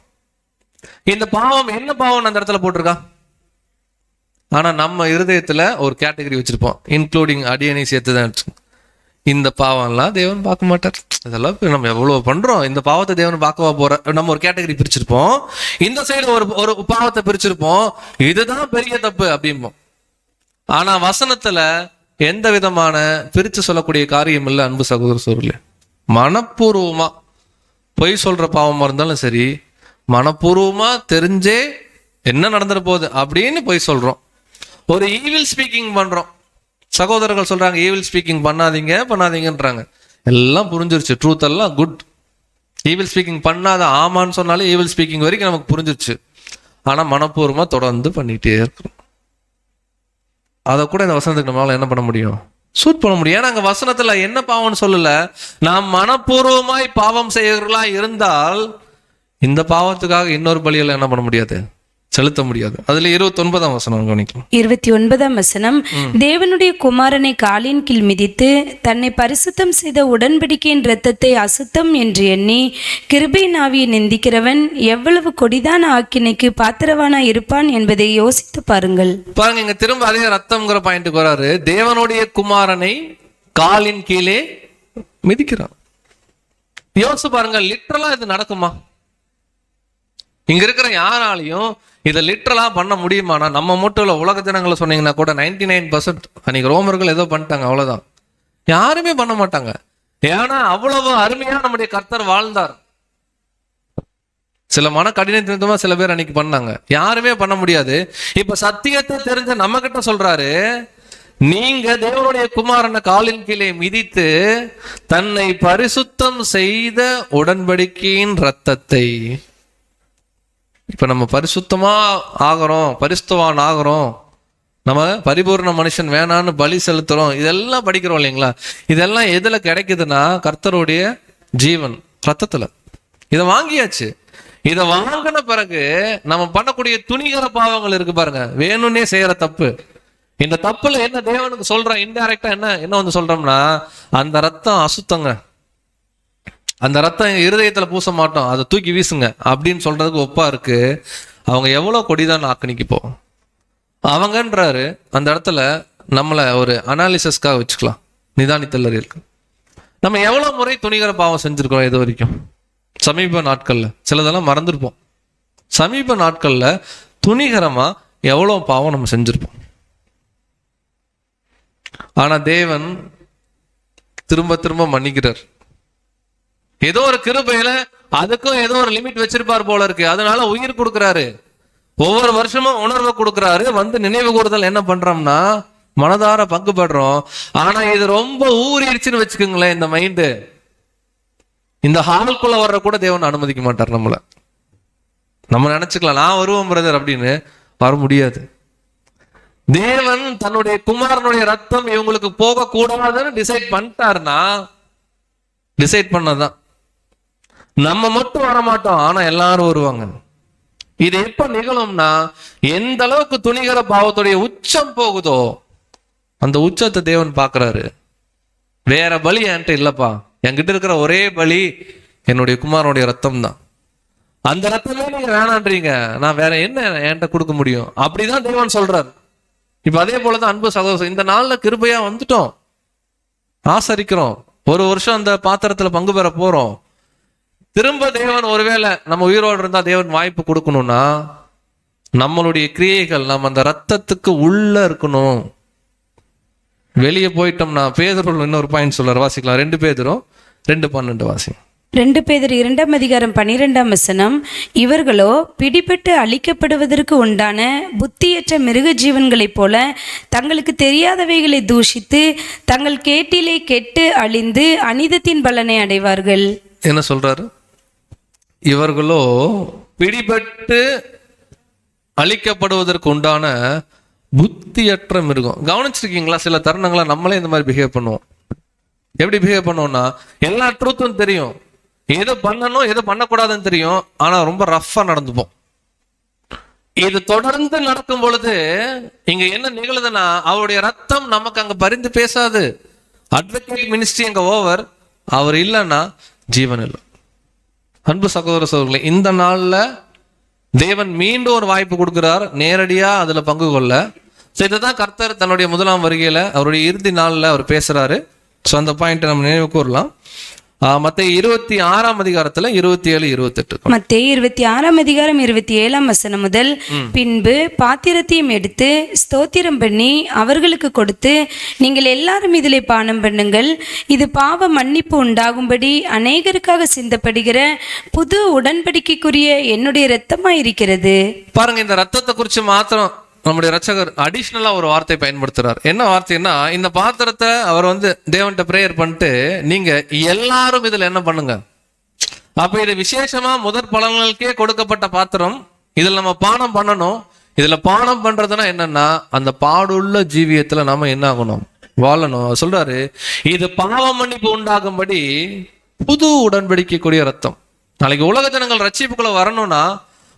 S3: இந்த பாவம் என்ன பாவம் அந்த இடத்துல போட்டிருக்கா. ஆனா நம்ம இருதயத்துல ஒரு கேட்டகரி வச்சிருப்போம், இன்க்ளூடிங் அடியனை சேர்த்துதான். இந்த பாவம்லாம் தேவன் பார்க்க மாட்டார், இதெல்லாம் நம்ம எவ்வளவு பண்றோம், இந்த பாவத்தை தேவன் பார்க்கவா போற, நம்ம ஒரு கேட்டகரி பிரிச்சிருப்போம். இந்த சைடு ஒரு பாவத்தை பிரிச்சிருப்போம், இதுதான் பெரிய தப்பு அப்படிம்போம். ஆனா வசனத்துல எந்த விதமான பிரிச்சு சொல்லக்கூடிய காரியம் இல்லை. அன்பு சகோதர சகோதரிகளே, மனப்பூர்வமா பொய் சொல்ற பாவமா இருந்தாலும் சரி, மனப்பூர்வமா தெரிஞ்சே என்ன நடந்துட போகுது அப்படின்னு பொய் சொல்றோம். ஒரு ஈவில் ஸ்பீக்கிங் பண்றோம், சகோதரர்கள் சொல்றாங்க ஈவில் ஸ்பீக்கிங் பண்ணாதீங்கன்றாங்க. எல்லாம் புரிஞ்சிருச்சு, ட்ரூத் எல்லாம் குட். ஈவில் ஸ்பீக்கிங் பண்ணாத ஆமான்னு சொன்னாலே ஈவில் ஸ்பீக்கிங் வரைக்கும் நமக்கு புரிஞ்சிருச்சு. ஆனா மனப்பூர்வமா தொடர்ந்து பண்ணிட்டே இருக்கிறோம். அதை கூட இந்த வசனத்துக்கு நம்மளால என்ன பண்ண முடியும், சூட் பண்ண முடியும். ஏன்னா அங்க வசனத்துல என்ன பாவம்னு சொல்லல, நாம் மனப்பூர்வமாய் பாவம் செய்யறவர்களா இருந்தால் இந்த பாவத்துக்காக இன்னொரு பலியில என்ன பண்ண முடியாது, செலுத்த முடியாது. அதுல 29ஆம் வசனம் கவனிக்கலாம்.
S4: 29ஆம் வசனம், தேவனுடைய குமாரனை காலின் கீழ் மிதித்து தன்னை பரிசுத்தம் செய்த உடன்படிக்கையின் இரத்தத்தை அசுத்தம் என்று எண்ணி கிருபையின் ஆவியை நிந்திக்கிறவன் எவ்வளவு கொடிதான ஆக்கினைக்கு பாத்திரவானா இருப்பான் என்பதை யோசித்து பாருங்கள்.
S3: பாருங்க, இங்க திரும்ப அதே ரத்தம்ங்கிற பாயிண்ட்டுக்கு வராரு. தேவனுடைய குமாரனை காலின் கீழே மிதிக்கிறான். யோசிச்சு பாருங்க, லிட்டரலா இது நடக்குமா? இங்க இருக்கிற யாராலையும் இதை லிட்டரலா பண்ண முடியுமானா? நம்ம மட்டும் இல்ல, உலக ஜனங்களை சொன்னீங்கன்னா கூட 99% அன்னைக்கு ரோமர்கள் ஏதோ பண்ணிட்டாங்க, அவ்வளவுதான். யாருமே பண்ண மாட்டாங்க. ஏன்னா அவ்வளவு அருமையா நம்முடைய கர்த்தர் வாழ்ந்தார். சில மன கடினமா சில பேர் அன்னைக்கு பண்ணாங்க, யாருமே பண்ண முடியாது. இப்ப சத்தியத்தை தெரிஞ்ச நம்ம கிட்ட சொல்றாரு, நீங்க தேவனுடைய குமாரனை காலின் கீழே மிதித்து தன்னை பரிசுத்தம் செய்த உடன்படிக்கையின் ரத்தத்தை, இப்ப நம்ம பரிசுத்தமா ஆகிறோம், பரிசுத்தவான் ஆகிறோம், நம்ம பரிபூர்ண மனுஷன் வேணான்னு பலி செலுத்துறோம், இதெல்லாம் படிக்கிறோம் இல்லைங்களா? இதெல்லாம் எதுல கிடைக்குதுன்னா கர்த்தருடைய ஜீவன் ரத்தத்துல. இதை வாங்கியாச்சு. இதை வாங்கின பிறகு நம்ம பண்ணக்கூடிய துணிகர பாவங்கள் இருக்கு பாருங்க, வேணும்னே செய்யற தப்பு. இந்த தப்புல என்ன தேவனுக்கு சொல்றோம், இன்டைரக்டா என்ன வந்து சொல்றோம்னா, அந்த ரத்தம் அசுத்தங்க, அந்த ரத்தம் எங்க இருதயத்துல பூச மாட்டோம், அதை தூக்கி வீசுங்க அப்படின்னு சொல்றதுக்கு ஒப்பா இருக்கு. அவங்க எவ்வளவு கொடிதான் ஆக்கணிக்கு போ அவங்கன்றாரு. அந்த இடத்துல நம்மளை ஒரு அனாலிசிஸ்க்காக வச்சுக்கலாம், நிதானித்தல் இருக்கு. நம்ம எவ்வளவு முறை துணிகர பாவம் செஞ்சிருக்கோம் இது வரைக்கும்? சமீப நாட்கள்ல சிலதெல்லாம் மறந்துருப்போம். சமீப நாட்கள்ல துணிகரமா எவ்வளவு பாவம் நம்ம செஞ்சிருப்போம். ஆனா தேவன் திரும்ப திரும்ப மன்னிக்கிறார். ஏதோ ஒரு கிருபையில அதுக்கும் ஏதோ ஒரு லிமிட் வச்சிருப்பார் போல இருக்கு. அதனால உயிர் கொடுக்கிறாரு, ஒவ்வொரு வருஷமும் உணர்வை கொடுக்கிறாரு. வந்து நினைவு கூறுதல் என்ன பண்றோம்னா மனதார பங்குபடுறோம். ஆனா இது ரொம்ப ஊறிடுச்சுன்னு வச்சுக்கோங்களேன், இந்த மைண்டு, இந்த ஹாலுக்குள்ள வர்ற கூட தேவன் அனுமதிக்க மாட்டார் நம்மள. நம்ம நினைச்சுக்கலாம் நான் வருவோம் பிரதர் அப்படின்னு, வர முடியாது. தேவன் தன்னுடைய குமாரனுடைய ரத்தம் இவங்களுக்கு போக கூடாதுன்னு டிசைட் பண்ணிட்டாருன்னா, டிசைட் பண்ணதான். நம்ம மட்டும் வர மாட்டோம், ஆனா எல்லாரும் வருவாங்க. இது எப்ப நிகழும்னா, எந்த அளவுக்கு துணிகர பாவத்துடைய உச்சம் போகுதோ அந்த உச்சத்தை தேவன் பார்க்கிறாரு. வேற பலி என்கிட்ட இல்லப்பா, என்கிட்ட இருக்கிற ஒரே பலி என்னுடைய குமாரனுடைய ரத்தம் தான். அந்த ரத்தமே நீங்க வேணான்றீங்க, நான் வேற என்ன என்கிட்ட கொடுக்க முடியும்? அப்படிதான் தேவன் சொல்றாரு. இப்ப அதே போலதான் அன்பு சகோதரர், இந்த நாள்ல கிருபையா வந்துட்டோம், ஆசரிக்கிறோம், ஒரு வருஷம் அந்த பாத்திரத்துல பங்கு பெற போறோம். திரும்ப தேவன் ஒருவேளை நம்ம உயிரோடு இருந்தா தேவன் வாய்ப்பு கொடுக்கணும்னா நம்மளுடைய கிரியைகள் நம்ம அந்த ரத்தத்துக்கு உள்ள இருக்கணும். வெளியே போயிட்டோம்னா, பேதுரு இன்னொரு பாயிண்ட் சொல்றாரு, வாசிக்கலாம். 2 பேதுரு 2:12 வாசி.
S4: 2 பேதுரு 2:12 இவர்களோ பிடிபட்டு அழிக்கப்படுவதற்கு உண்டான புத்தியற்ற மிருக ஜீவன்களைப் போல தங்களுக்கு தெரியாதவைகளை தூஷித்து தங்கள் கேட்டிலே கெட்டு அழிந்து அநீதத்தின் பலனை அடைவார்கள்.
S3: என்ன சொல்றாரு? இவர்களோ பிடிபட்டு அழிக்கப்படுவதற்கு உண்டான புத்தியற்ற மிருகம். கவனிச்சிருக்கீங்களா? சில தருணங்களா நம்மளே இந்த மாதிரி பிஹேவ் பண்ணுவோம். எப்படி பிஹேவ் பண்ணுவோம்னா, எல்லா ட்ரூத்தும் தெரியும், எது பண்ணணும் எது பண்ணக்கூடாதுன்னு தெரியும், ஆனா ரொம்ப ரஃபா நடந்துப்போம். இது தொடர்ந்து நடக்கும் பொழுது இங்க என்ன நிகழுதுன்னா, அவருடைய ரத்தம் நமக்கு அங்க பரிந்து பேசாது. அட்வொகேட் மினிஸ்ட்ரி அங்க ஓவர், அவர் இல்லைன்னா ஜீவன் இல்லை. அன்பு சகோதர சகோதரர்களே, இந்த நாள்ல தேவன் மீண்டும் ஒரு வாய்ப்பு கொடுக்கிறார் நேரடியா அதுல பங்கு கொள்ள. இதைதான் கர்த்தர் தன்னுடைய முதலாம் வருகையில அவருடைய இறுதி நாள்ல அவர் பேசுறாரு. ஸோ அந்த பாயிண்ட் நம்ம நினைவு கூறலாம். மத்தேயு 26 27, 28.
S4: மத்தேயு 26 முதல், பின்பு பாத்திரத்தையும் எடுத்து ஸ்தோத்திரம் பண்ணி அவர்களுக்கு கொடுத்து, நீங்கள் எல்லாரும் இதிலே பானம் பண்ணுங்கள், இது பாவ மன்னிப்பு உண்டாகும்படி அநேகருக்காக சிந்தப்படுகிற புது உடன்படிக்கைக்குரிய என்னுடைய இரத்தமாயிருக்கிறது.
S3: பாருங்க, இந்த ரத்தத்தை குறித்து மாத்திரம் நம்முடைய ரட்சகர் அடிஷ்னலா ஒரு வார்த்தை பயன்படுத்துறார். என்ன வார்த்தைன்னா, இந்த பாத்திரத்தை அவர் தேவன்கிட்ட பிரேயர் பண்ணிட்டு, நீங்க எல்லாரும் இதுல என்ன பண்ணுங்க. அப்ப இது விசேஷமா முதற் பலன்களுக்கே கொடுக்கப்பட்ட பாத்திரம். இதுல நம்ம பானம் பண்ணணும். இதுல பானம் பண்றதுன்னா என்னன்னா, அந்த பாடுள்ள ஜீவியத்துல நாம என்ன ஆகணும், வாழணும். சொல்றாரு, இது பாவ மன்னிப்பு உண்டாகும்படி புது உடன்படிக்கைக்குரிய ரத்தம். நாளைக்கு உலக ஜனங்கள் ரட்சிப்புக்குள்ள வரணும்னா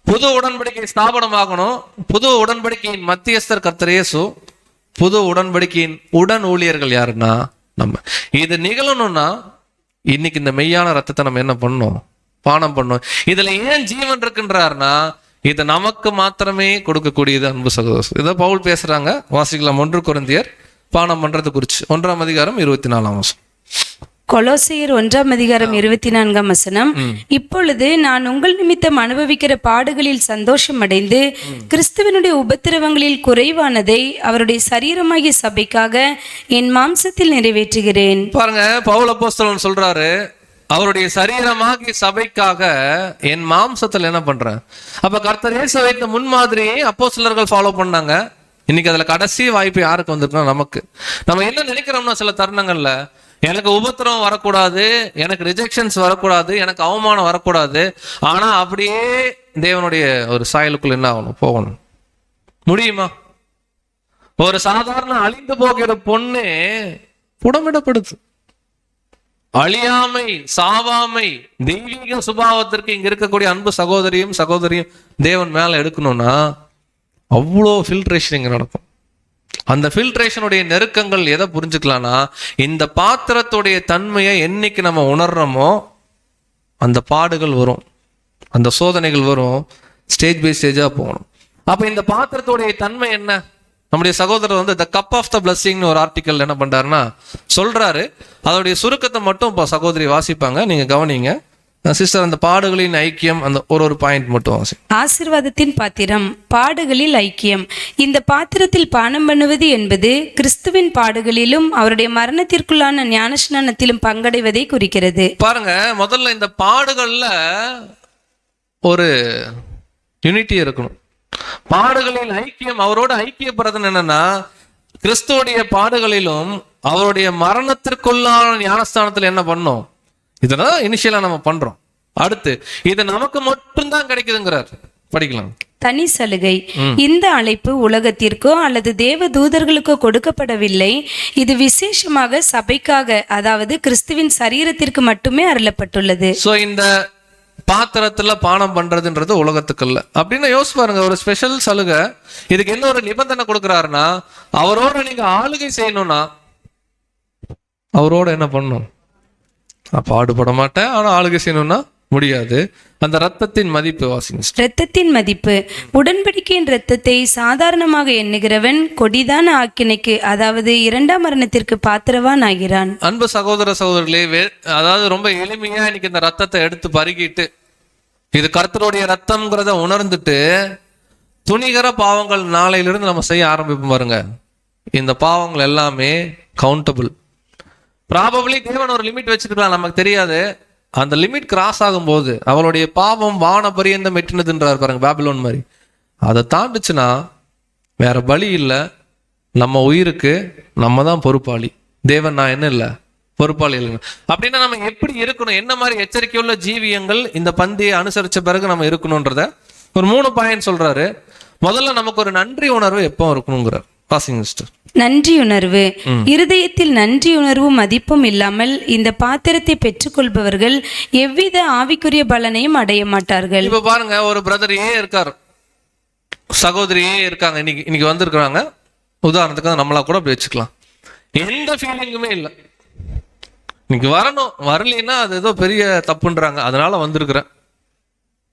S3: புது உடன்படிக்கை ஸ்தாபனம் ஆகணும். புது உடன்படிக்கையின் மத்தியஸ்தர் கர்த்தர் இயேசு, புது உடன்படிக்கையின் உடன் ஊழியர்கள் யாருன்னா நம்ம. இது நிகழணும்னா இன்னைக்கு இந்த மெய்யான ரத்தத்தை நம்ம என்ன பண்ணணும், பானம் பண்ணணும். இதுல ஏன் ஜீவன் இருக்குன்றாருன்னா, இது நமக்கு மாத்திரமே கொடுக்கக்கூடியது. அன்பு சகோதரர், இதை பவுல் பேசுறாங்க. வாசிக்கலாம். 1 கொரிந்தியர் பானம் பண்றது குறிச்சு 1 அதிகாரம் 24.
S4: கொலோசையர் 1:24 இப்பொழுது நான் உங்கள் நிமித்தம் அனுபவிக்கிற பாடுகளில் சந்தோஷம் அடைந்து கிறிஸ்துவனுடைய உபத்திரவங்களில் குறைவானதை அவருடைய சரீரமாகிய சபைக்காக என் மாம்சத்தில் நிறைவேற்றுகிறேன்.
S3: பாருங்க, பவுல் அப்போஸ்தலன் சொல்றாரு, அவருடைய சரீரமாகி சபைக்காக என் மாம்சத்தில் என்ன பண்றேன். அப்ப கர்த்தர் இயேசு வைத்த முன்மாதிரியை அப்போஸ்தலர்கள் ஃபாலோ பண்ணாங்க. இன்னைக்கு அதுல கடைசி வாய்ப்பு யாருக்கு வந்திருக்குன்னா நமக்கு. நம்ம என்ன நினைக்கிறோம்னா சில தருணங்கள்ல எனக்கு உபத்திரவம் வரக்கூடாது, எனக்கு ரிஜெக்ஷன்ஸ் வரக்கூடாது, எனக்கு அவமானம் வரக்கூடாது. ஆனா அப்படியே தேவனுடைய ஒரு சாயலுக்குள்ள என்ன ஆகணும், போகணும். முடியுமா? ஒரு சாதாரண அழிந்து போகிற பொண்ணு புடமிடப்படுது. அழியாமை, சாவாமை, தெய்வீக சுபாவத்திற்கு இங்க இருக்கக்கூடிய அன்பு சகோதரியும் தேவன் மேல எடுக்கணும்னா அவ்வளோ ஃபில்ட்ரேஷன் இங்க நடக்கும். அந்த ஃபில்ட்ரேஷனுடைய நெருக்கங்கள் எதை புரிஞ்சுக்கலாம்னா, இந்த பாத்திரத்துடைய தன்மையை என்னைக்கு நம்ம உணர்றோமோ அந்த பாடுகள் வரும், அந்த சோதனைகள் வரும், ஸ்டேஜ் பை ஸ்டேஜா போகணும். அப்ப இந்த பாத்திரத்துடைய தன்மை என்ன? நம்முடைய சகோதரர் வந்து த கப் ஆஃப் த பிளஸ்ஸிங்னு ஒரு ஆர்டிக்கல் என்ன பண்றாருன்னா சொல்றாரு. அதோடைய சுருக்கத்தை மட்டும் இப்போ சகோதரி வாசிப்பாங்க, நீங்க கவனிங்க சிஸ்டர். அந்த பாடுகளின் ஐக்கியம், அந்த ஒரு பாயிண்ட் மட்டும் வாசி.
S4: ஆசீர்வாதத்தின் பாத்திரம், பாடுகளில் ஐக்கியம். இந்த பாத்திரத்தில் பானம் பண்ணுவது என்பது கிறிஸ்துவின் பாடுகளிலும் அவருடைய மரணத்திற்குள்ளான ஞானஸ்நானத்திலும் பங்கடைவதை குறிக்கிறது.
S3: பாருங்க, முதல்ல இந்த பாடுகள்ல ஒரு யூனிட்டி இருக்கணும். பாடுகளில் ஐக்கியம், அவரோட ஐக்கியப்படுறது என்னன்னா கிறிஸ்துவோடைய பாடுகளிலும் அவருடைய மரணத்திற்குள்ளான ஞானஸ்தானத்தில் என்ன பண்ணோம், இதெல்லாம் இனிஷியலா நம்ம பண்றோம். அடுத்து இது நமக்கு மட்டும்தான் கிடைக்குதுங்கிறார். படிக்கலாம்.
S4: தனி சலுகை. இந்த அழைப்பு உலகத்திற்கோ அல்லது தேவ தூதர்களுக்கோ கொடுக்கப்படவில்லை. இது விசேஷமாக சபைக்காக, அதாவது கிறிஸ்துவின் சரீரத்திற்கு மட்டுமே அருளப்பட்டுள்ளது.
S3: சோ இந்த பாத்திரத்துல பானம் பண்றதுன்றது உலகத்துக்கு இல்ல அப்படின்னு யோசிச்சு பாருங்க. ஒரு ஸ்பெஷல் சலுகை. இதுக்கு என்ன ஒரு நிபந்தனை கொடுக்கிறாருன்னா, அவரோட நீங்க ஆளுகை செய்யணும்னா அவரோட என்ன பண்ணணும், பாடுபட மாட்டேன் ஆனா ஆளுகை செய்யணும்னா முடியாது. அந்த ரத்தத்தின் மதிப்பு வாசிங்க.
S4: இரத்தத்தின் மதிப்பு. உடன்படிக்கையின் இரத்தத்தை சாதாரணமாக எண்ணுகிறவன் கொடிதான ஆக்கினைக்கு, அதாவது இரண்டாம் மரணத்திற்கு பாத்திரவான் ஆகிறான்.
S3: அன்பு சகோதர சகோதரர்களே, அதாவது ரொம்ப எளிமையா இன்னைக்கு இந்த ரத்தத்தை எடுத்து பருகிட்டு இது கர்த்தருடைய ரத்தம்ங்கிறத உணர்ந்துட்டு துணிகர பாவங்கள் நாளையிலிருந்து நம்ம செய்ய ஆரம்பிப்போம் பாருங்க. இந்த பாவங்கள் எல்லாமே கவுண்டபிள். ப்ராபபிளி தேவன் ஒரு லிமிட் வச்சிருக்கலாம், நமக்கு தெரியாது. அந்த லிமிட் கிராஸ் ஆகும்போது அவளுடைய பாவம் வான பரியந்தம் எட்டினதுன்றார் பாருங்க, பாபிலோன் மாதிரி. அதை தாண்டுச்சுன்னா வேற பலி இல்லை, நம்ம உயிருக்கு நம்ம தான் பொறுப்பாளி. தேவன் நான் என்ன இல்லை, பொறுப்பாளி இல்லைங்க. அப்படின்னா நம்ம எப்படி இருக்கணும், என்ன மாதிரி எச்சரிக்கையுள்ள ஜீவியங்கள் இந்த பந்தியை அனுசரிச்ச பிறகு நம்ம இருக்கணும்ன்றத ஒரு 3 பாயிண்ட் சொல்றாரு. முதல்ல நமக்கு ஒரு நன்றி உணர்வு எப்போ இருக்கணுங்கிறார். Passing sister.
S4: நன்றியுணர்வு. இருதயத்தில் நன்றியுணர்வும் மதிப்பும் இல்லாமல் இந்த பாத்திரத்தை பெற்றுக்கொள்பவர்கள் எவ்வித ஆவிக்குரிய பலனையும் அடைய மாட்டார்கள்.
S3: இப்ப பாருங்க, ஒரு பிரதர் ஏன் இருக்கார், சகோதரியே இருக்காங்க, இன்னைக்கு வந்திருக்கிறாங்க. உதாரணத்துக்கு நம்மளா கூட அப்படி வச்சுக்கலாம். எந்த ஃபீலிங்குமே இல்லை, இன்னைக்கு வரணும், வரலைன்னா அது ஏதோ பெரிய தப்புன்றாங்க, அதனால வந்திருக்கிறேன்.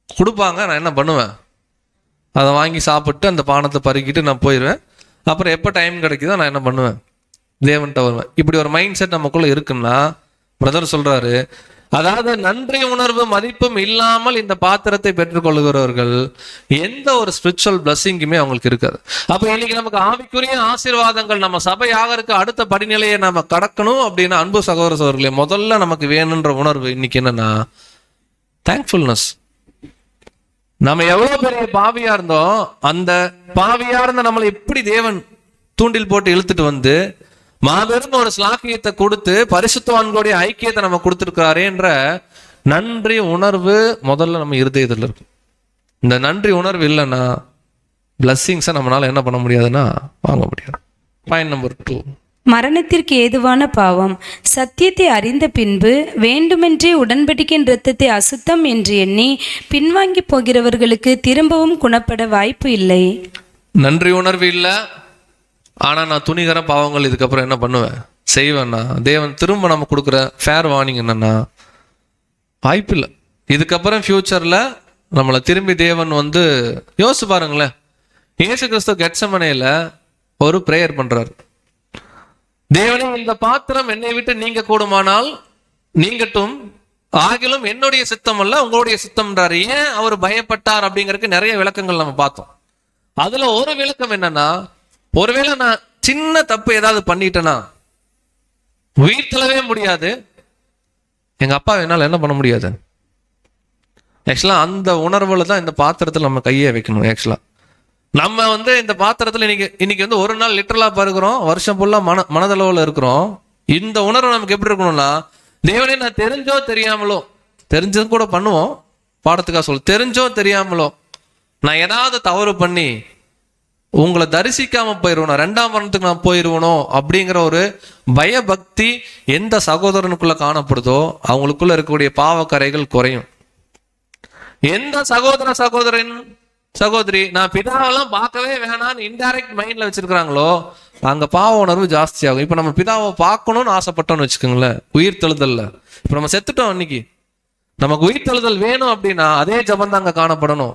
S3: கொடுப்பாங்க, நான் என்ன பண்ணுவேன், அதை வாங்கி சாப்பிட்டு அந்த பானத்தை பருக்கிட்டு நான் போயிடுவேன். அப்புறம் எப்போ டைம் கிடைக்குதோ நான் என்ன பண்ணுவேன், தேவன்கிட்ட வருவேன். இப்படி ஒரு மைண்ட் செட் நமக்குள்ள இருக்குன்னா பிரதர் சொல்றாரு, அதாவது நன்றி உணர்வு மதிப்பும் இல்லாமல் இந்த பாத்திரத்தை பெற்றுக்கொள்கிறவர்கள் எந்த ஒரு ஸ்பிரிச்சுவல் பிளஸ்ஸிங்குமே அவங்களுக்கு இருக்காது. அப்ப இன்னைக்கு நமக்கு ஆவிக்குரிய ஆசீர்வாதங்கள் நம்ம சபையாக இருக்க அடுத்த படிநிலையை நம்ம கடக்கணும் அப்படின்னா அன்பு சகோதர சகோதரர்களே, முதல்ல நமக்கு வேணுன்ற உணர்வு இன்னைக்கு என்னன்னா தேங்க்ஃபுல்னஸ். நம்ம எவ்வளவு பெரிய பாவியா இருந்தோம், அந்த பாவியா இருந்த நம்மளை எப்படி தேவன் தூண்டில் போட்டு இழுத்துட்டு வந்து மாபெரும் ஒரு ஸ்லாக்கியத்தை கொடுத்து பரிசுத்தவான்களுடைய ஐக்கியத்தை நம்ம கொடுத்துருக்கிறாரேன்ற நன்றி உணர்வு முதல்ல நம்ம இருதயத்தில் இருக்கு. இந்த நன்றி உணர்வு இல்லைன்னா பிளஸ்ஸிங்ஸை நம்மளால என்ன பண்ண முடியாதுன்னா வாங்க முடியாது. பாயிண்ட் நம்பர் 2,
S4: மரணத்திற்கு ஏதுவான பாவம். சத்தியத்தை அறிந்த பின்பு வேண்டுமென்றே உடன்படிக்கையின் இரத்தத்தை அசுத்தம் என்று எண்ணி பின்வாங்கி போகிறவர்களுக்கு திரும்பவும் குணப்பட வாய்ப்பு இல்லை.
S3: நன்றி உணர்வு இல்லை, ஆனா நான் துணிகர பாவங்கள் இதுக்கப்புறம் என்ன பண்ணுவேன், செய்வேன்னா தேவன் திரும்ப நம்ம கொடுக்குற ஃபேர் வார்னிங் என்னன்னா வாய்ப்பு இல்லை. இதுக்கப்புறம் ஃபியூச்சர்ல நம்மளை திரும்பி தேவன் வந்து யோசிச்சு பாருங்களேன். இயேசு கிறிஸ்து கெத்செமனேல ஒரு பிரேயர் பண்றாரு. தேவனே, இந்த பாத்திரம் என்னை விட்டு நீங்க கூடுமானால் நீங்கட்டும், ஆகிலும் என்னுடைய சித்தம் அல்ல உங்களுடைய சித்தம்ன்றாரு. ஏன் அவர் பயப்பட்டார் அப்படிங்கறதுக்கு நிறைய விளக்கங்கள் நம்ம பார்த்தோம். அதுல ஒரு விளக்கம் என்னன்னா, ஒருவேளை நான் சின்ன தப்பு ஏதாவது பண்ணிட்டேன்னா உயிர் தள்ளவே முடியாது, எங்க அப்பா என்னால என்ன பண்ண முடியாது. ஆக்சுவலா அந்த உணர்வுல தான் இந்த பாத்திரத்துல நம்ம கையை வைக்கணும். ஆக்சுவலா நம்ம இந்த பாத்திரத்துல இன்னைக்கு ஒரு நாள் லிட்டரலா பருகிறோம், வருஷம் ஃபுல்லா மனதளவுல இருக்கிறோம். இந்த உணர்வு நமக்கு எப்படி இருக்கணும்னா, தேவனே நான் தெரிஞ்சோ தெரியாமலோ, தெரிஞ்சது கூட பண்ணுவோம், பாடத்துக்காக சொல்ல, தெரிஞ்சோ தெரியாமலோ நான் ஏதாவது தவறு பண்ணி உங்களை தரிசிக்காம போயிருவனோ, 2ஆம் மரணத்துக்கு நான் போயிருவனோ அப்படிங்கிற ஒரு பயபக்தி எந்த சகோதரனுக்குள்ள காணப்படுதோ அவங்களுக்குள்ள இருக்கக்கூடிய பாவக்கரைகள் குறையும். எந்த சகோதரி நான் பிதாவெல்லாம் பார்க்கவே வேணான்னு இன்டைரக்ட் மைண்ட்ல வச்சிருக்கிறாங்களோ அங்க பாவ உணர்வு ஜாஸ்தி ஆகும். இப்ப நம்ம பிதாவை பார்க்கணும்னு ஆசைப்பட்டோம்னு வச்சுக்கோங்களேன், உயிர் தெழுதல்ல இப்ப நம்ம செத்துட்டோம், இன்னைக்கு நமக்கு உயிர் தெழுதல் வேணும் அப்படின்னா அதே ஜபம் தான் அங்க காணப்படணும்.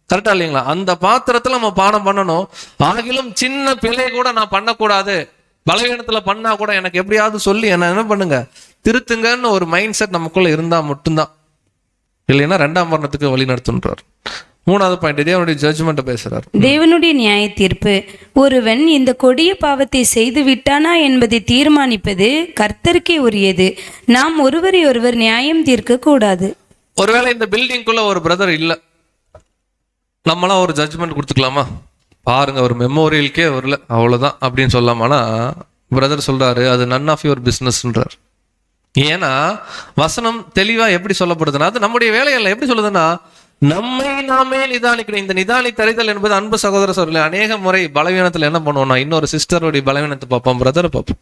S3: கரெக்டா இல்லைங்களா? அந்த பாத்திரத்துல நம்ம பானம் பண்ணணும். ஆகிலும் சின்ன பிழை கூட நான் பண்ணக்கூடாது, பலவீனத்துல பண்ணா கூட எனக்கு எப்படியாவது சொல்லி என்ன பண்ணுங்க, திருத்துங்கன்னு ஒரு மைண்ட் செட் நமக்குள்ள இருந்தா மட்டும்தான். இல்லைன்னா 2ஆம் மரணத்துக்கு வழி நடத்துன்றார். 3வது பாயிண்ட், தேவனுடைய ஜட்ஜ்மெண்ட் பேசுறார்.
S4: தேவனுடைய நியாய தீர்ப்பு. ஒருவன் இந்த கொடிய பாவத்தை செய்து விட்டானா என்பதை தீர்மானிப்பது கர்த்தருக்கே உரியது. நாம் ஒருவரை ஒருவர் நியாயம் தீர்க்க கூடாது.
S3: ஒருவேளை இந்த பில்டிங்குள்ள ஒரு பிரதர் இல்ல, நம்மளாம் ஒரு ஜட்ஜ்மெண்ட் கொடுத்துக்கலாமா? பாருங்க ஒரு மெமோரியலுக்கே வரல, அவ்வளவுதான் அப்படின்னு சொல்லாமானா, பிரதர் சொல்றாரு அது நன் ஆஃப் யுவர் பிசினஸ்ன்றார். ஏன்னா வசனம் தெளிவா எப்படி சொல்லப்படுதுன்னா, அது நம்முடைய வேலையல்ல. எப்படி சொல்லுதுன்னா, நம்மை நாமே நிதானிக்கணும். இந்த நிதானி தரிதல் என்பது அன்பு சகோதர சொல்ல அநேக முறை பலவீனத்துல என்ன பண்ணுவோம்னா, இன்னொரு சிஸ்டருடைய பலவீனத்தை பார்ப்போம், பிரதரை பார்ப்போம்.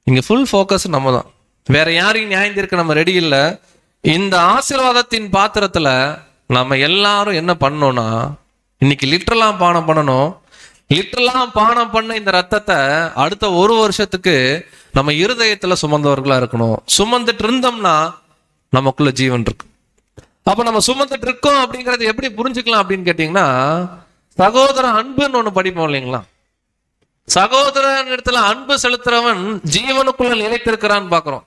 S3: இங்க ஃபுல் ஃபோக்கஸ் நம்ம தான், வேற யாரையும் நியாயம் தீர்க்க நம்ம ரெடி இல்லை. இந்த ஆசீர்வாதத்தின் பாத்திரத்துல நம்ம எல்லாரும் என்ன பண்ணோம்னா, இன்னைக்கு லிட்டரலாம் பானம் பண்ணணும். லிட்டரலாம் பானம் பண்ண இந்த ரத்தத்தை அடுத்த 1 வருஷத்துக்கு நம்ம இருதயத்துல சுமந்தவர்களா இருக்கணும். சுமந்துட்டு இருந்தோம்னா நமக்குள்ள ஜீவன் இருக்கு. அப்ப நம்ம சுமந்துட்டு இருக்கோம் அப்படிங்கறது எப்படி புரிஞ்சுக்கலாம் அப்படின்னு கேட்டீங்கன்னா, சகோதர அன்புன்னு ஒண்ணு படிப்போம் இல்லைங்களா? சகோதரன் இடத்துல அன்பு செலுத்துறவன் ஜீவனுக்குள்ள நிலைத்திருக்கிறான்னு பாக்குறோம்.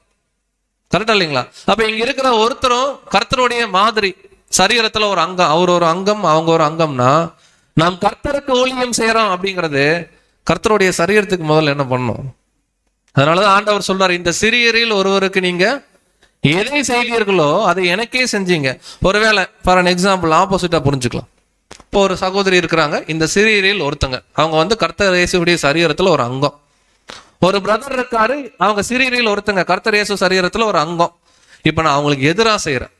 S3: கரெக்டா இல்லைங்களா? அப்ப இங்க இருக்கிற ஒருத்தரும் கர்த்தருடைய மாதிரி, சரீரத்துல ஒரு அங்கம், அவர் ஒரு அங்கம் அவங்க ஒரு அங்கம்னா, நாம் கர்த்தருக்கு ஊழியம் செய்யறோம் அப்படிங்கிறது கர்த்தருடைய சரீரத்துக்கு முதல்ல என்ன பண்ணணும். அதனாலதான் ஆண்டவர் சொல்றாரு, இந்த சிறியரில் ஒருவருக்கு நீங்க எதை செய்தீர்களோ அதை எனக்கே செஞ்சீங்க. ஒருவேளை ஃபார் அன் எக்ஸாம்பிள் ஆப்போசிட்டா புரிஞ்சுக்கலாம். இப்போ ஒரு சகோதரி இருக்கிறாங்க, இந்த சிறியரில் ஒருத்தங்க, அவங்க கர்த்தர் இயேசுடைய சரீரத்துல ஒரு அங்கம். ஒரு பிரதர் இருக்காரு, அவங்க சிறியரில் ஒருத்தங்க, கர்த்தர் இயேசு சரீரத்துல ஒரு அங்கம். இப்ப நான் அவங்களுக்கு எதிராக செய்யறேன்.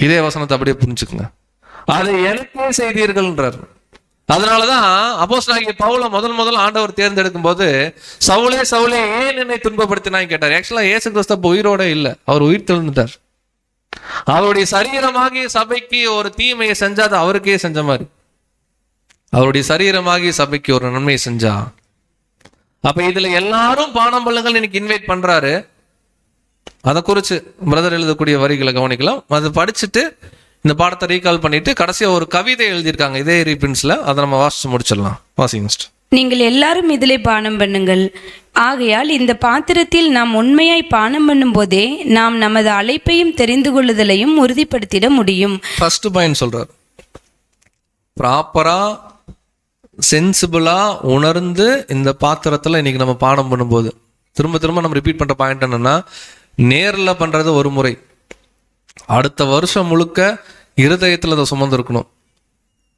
S3: இதே வசனத்தை அப்படியே புரிஞ்சுக்குங்க, அதை எனக்கே செய்தீர்கள்ன்றார். அதனாலதான் அப்போஸ்தலனாகிய பவுலை முதல் ஆண்டவர் தேர்ந்தெடுக்கும் போது, சவுலே சவுலே ஏன் என்னை துன்பப்படுத்தினாய் கேட்டார். ஆக்சுவலா இயேசு கிறிஸ்து உயிரோட இல்லை, அவர் உயிர் தெழுந்துட்டார். அவருடைய சரீரமாகிய சபைக்கு ஒரு தீமையை செஞ்சா அது அவருக்கே செஞ்ச மாதிரி, அவருடைய சரீரமாகிய சபைக்கு ஒரு நன்மையை செஞ்சா. அப்ப இதுல எல்லாரும் பானம் பண்ணுங்கள் இன்னைக்கு இன்வைட் பண்றாரு. அதை குறிச்சு பிரதர் எழுதக்கூடிய வரிகளை கவனிக்கலாம். அதை படிச்சுட்டு இந்த பாடத்தை ரீகால் பண்ணிட்டு கடைசியா ஒரு கவிதை எழுதியிருக்காங்க இதே ரீபிரின்ஸ்ல, அதை நம்ம வாசிச்சு முடிச்சிடலாம். வாசிங்க.
S4: நீங்கள் எல்லாரும் இதிலே பானம் பண்ணுங்கள். ஆகையால் இந்த பாத்திரத்தில் நாம் உண்மையாய் பானம் பண்ணும் போதே நாம் நமது அழைப்பையும் தெரிந்து கொள்ளுதலையும் உறுதிப்படுத்திட முடியும்.
S3: ஃபர்ஸ்ட் பாயிண்ட் சொல்றாரு, ப்ராப்பரா சென்சிபிளா உணர்ந்து இந்த பாத்திரத்துல இன்னைக்கு நம்ம பானம் பண்ணும்போது, திரும்ப நம்ம ரிப்பீட் பண்ற பாயிண்ட் என்னன்னா, நேர்ல பண்றது ஒரு முறை, அடுத்த வருஷம் முழுக்க இருதயத்துல அதை சுமந்து இருக்கணும்.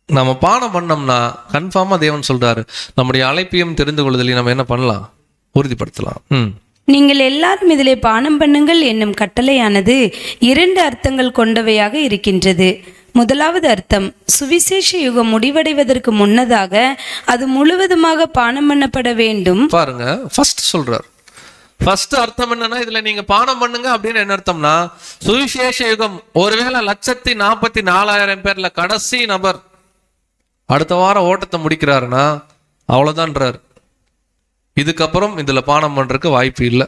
S3: நம்ம பானம் பண்ணோம்னா கன்ஃபார்மா தேவன் சொல்றாரு, நம்முடைய அழைப்பையும் தெரிந்து கொள்ளுதலையும் நம்ம என்ன பண்ணலாம், உறுதிப்படுத்தலாம்.
S4: நீங்கள் எல்லாரும் இதிலே பானம் பண்ணுங்கள் என்னும் கட்டளையானது 2 அர்த்தங்கள் கொண்டவையாக இருக்கின்றது. முதலாவது அர்த்தம், சுவிசேஷ யுகம் முடிவடைவதற்கு முன்னதாக அது முழுவதுமாக பானம் பண்ணப்பட வேண்டும்.
S3: பாருங்க, ஃபர்ஸ்ட் சொல்றார். ஃபர்ஸ்ட் அர்த்தம் என்னன்னா, இதுல நீங்க பானம் பண்ணுங்க அப்படின்னு என்ன அர்த்தம்னா, சுவிசேஷ யுகம் ஒருவேளை 1,44,000 பேர்ல கடைசி நபர் அடுத்த வாரம் ஓட்டத்தை முடிக்கிறாருன்னா அவ்வளவுதான்றாரு. இதுக்கப்புறம் இதுல பானம் பண்றதுக்கு வாய்ப்பு இல்லை.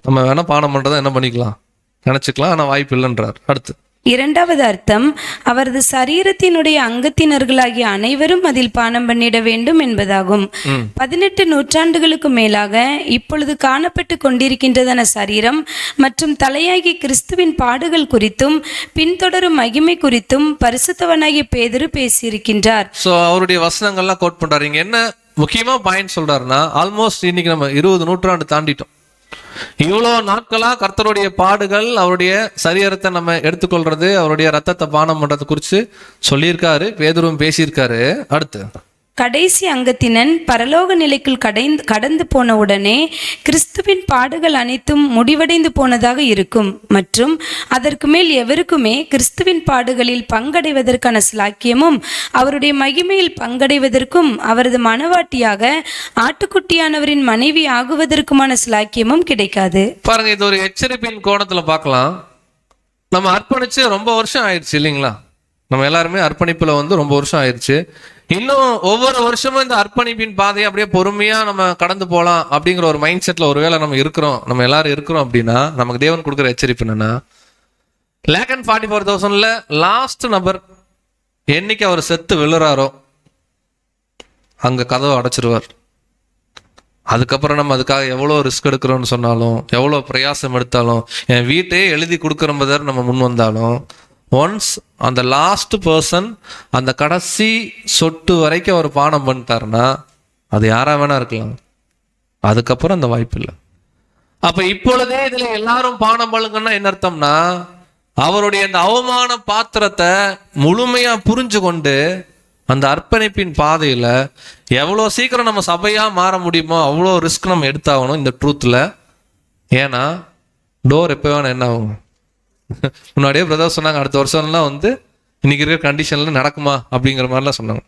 S3: நம்ம வேணா பானம் பண்றதை என்ன பண்ணிக்கலாம், நினைச்சுக்கலாம், ஆனா வாய்ப்பு இல்லைன்றார். அடுத்து
S4: இரண்டாவது அர்த்தம் அவரது சரீரத்தினுடைய அங்கத்தினர்களாகிய அனைவரும் அதில் பானம் பண்ணிட வேண்டும் என்பதாகும். 18 நூற்றாண்டுகளுக்கு மேலாக இப்பொழுது காணப்பட்டு கொண்டிருக்கின்றதான சரீரம் மற்றும் தலையாகிய கிறிஸ்துவின் பாடுகள் குறித்தும் பின்தொடரும் மகிமை குறித்தும் பரிசுத்தவனாகிய பேதுரு பேசியிருக்கின்றார்.
S3: ஸோ அவருடைய வசனங்கள்லாம் கோட் பண்றாரு. இங்க என்ன முக்கியமா பாயிண்ட் சொல்றாருன்னா, ஆல்மோஸ்ட் இன்னைக்கு நம்ம 20 நூற்றாண்டு தாண்டிட்டோம். இவ்வளோ நாட்களா கர்த்தருடைய பாடுகள், அவருடைய சரீரத்தை நம்ம எடுத்துக்கொள்றது, அவருடைய ரத்தத்தை பானம் பண்றது குறித்து சொல்லியிருக்காரு, பேதுருவும் பேசியிருக்காரு. அடுத்து
S4: கடைசி அங்கத்தினன் பரலோக நிலைக்குள் கடந்து போன உடனே கிறிஸ்துவின் பாடுகள் அனைத்தும் முடிவடைந்து போனதாக இருக்கும் மற்றும் அதற்கு மேல் எவருக்குமே கிறிஸ்துவின் பாடுகளில் பங்கடைவதற்கான சிலாக்கியமும் அவருடைய மகிமையில் பங்கடைவதற்கும் அவரது மனவாட்டியாக ஆட்டுக்குட்டியானவரின் மனைவி ஆகுவதற்குமான சிலாக்கியமும் கிடைக்காது.
S3: பாருங்க, இது ஒரு எச்சரிப்பின் கோணத்துல பார்க்கலாம். நம்ம அர்ப்பணிச்சு ரொம்ப வருஷம் ஆயிடுச்சு இல்லைங்களா? நம்ம எல்லாருமே அர்ப்பணிப்புல ரொம்ப வருஷம் ஆயிடுச்சு. இன்னும் ஒவ்வொரு வருஷமும் இந்த அர்ப்பணிப்பின் பாதையை அப்படியே பொறுமையா நம்ம கடந்து போகலாம் அப்படிங்கிற ஒரு மைண்ட் செட்ல ஒருவேளை நம்ம இருக்கிறோம், நம்ம எல்லாரும் இருக்கிறோம் அப்படின்னா, நமக்கு தேவன் கொடுக்குற எச்சரிப்பு என்னன்னா, 144,000ல லாஸ்ட் நபர் என்னைக்கு அவர் செத்து விழுறாரோ அங்க கதவை அடைச்சிருவார். அதுக்கப்புறம் நம்ம அதுக்காக எவ்வளோ ரிஸ்க் எடுக்கிறோம்னு சொன்னாலும், எவ்வளோ பிரயாசம் எடுத்தாலும், என் வீட்டையே எழுதி கொடுக்குறம்பதர் நம்ம முன் வந்தாலும், ஒன்ஸ் அந்த லாஸ்ட் பர்சன் அந்த கடைசி சொட்டு வரைக்கும் அவர் பானம் பண்ணிட்டாருன்னா அது யாரா வேணா இருக்கலாம், அதுக்கப்புறம் அந்த வாய்ப்பு இல்லை. அப்ப இப்பொழுதே இதுல எல்லாரும் பானம் பண்ணுங்கன்னா என்ன அர்த்தம்னா, அவருடைய அந்த அவமான பாத்திரத்தை முழுமையா புரிஞ்சு கொண்டு அந்த அர்ப்பணிப்பின் பாதையில எவ்வளோ சீக்கிரம் நம்ம சபையா மாற முடியுமோ அவ்வளோ ரிஸ்க் நம்ம எடுத்தாகணும் இந்த ட்ரூத்ல. ஏன்னா டோர் எப்போ வேணா என்ன ஆகும். முன்னாடியே பிரதர் சொன்னாங்க, அடுத்த வருஷம்லாம் இன்னைக்கு இருக்கிற கண்டிஷன்ல நடக்குமா அப்படிங்கிற மாதிரிலாம் சொன்னாங்க.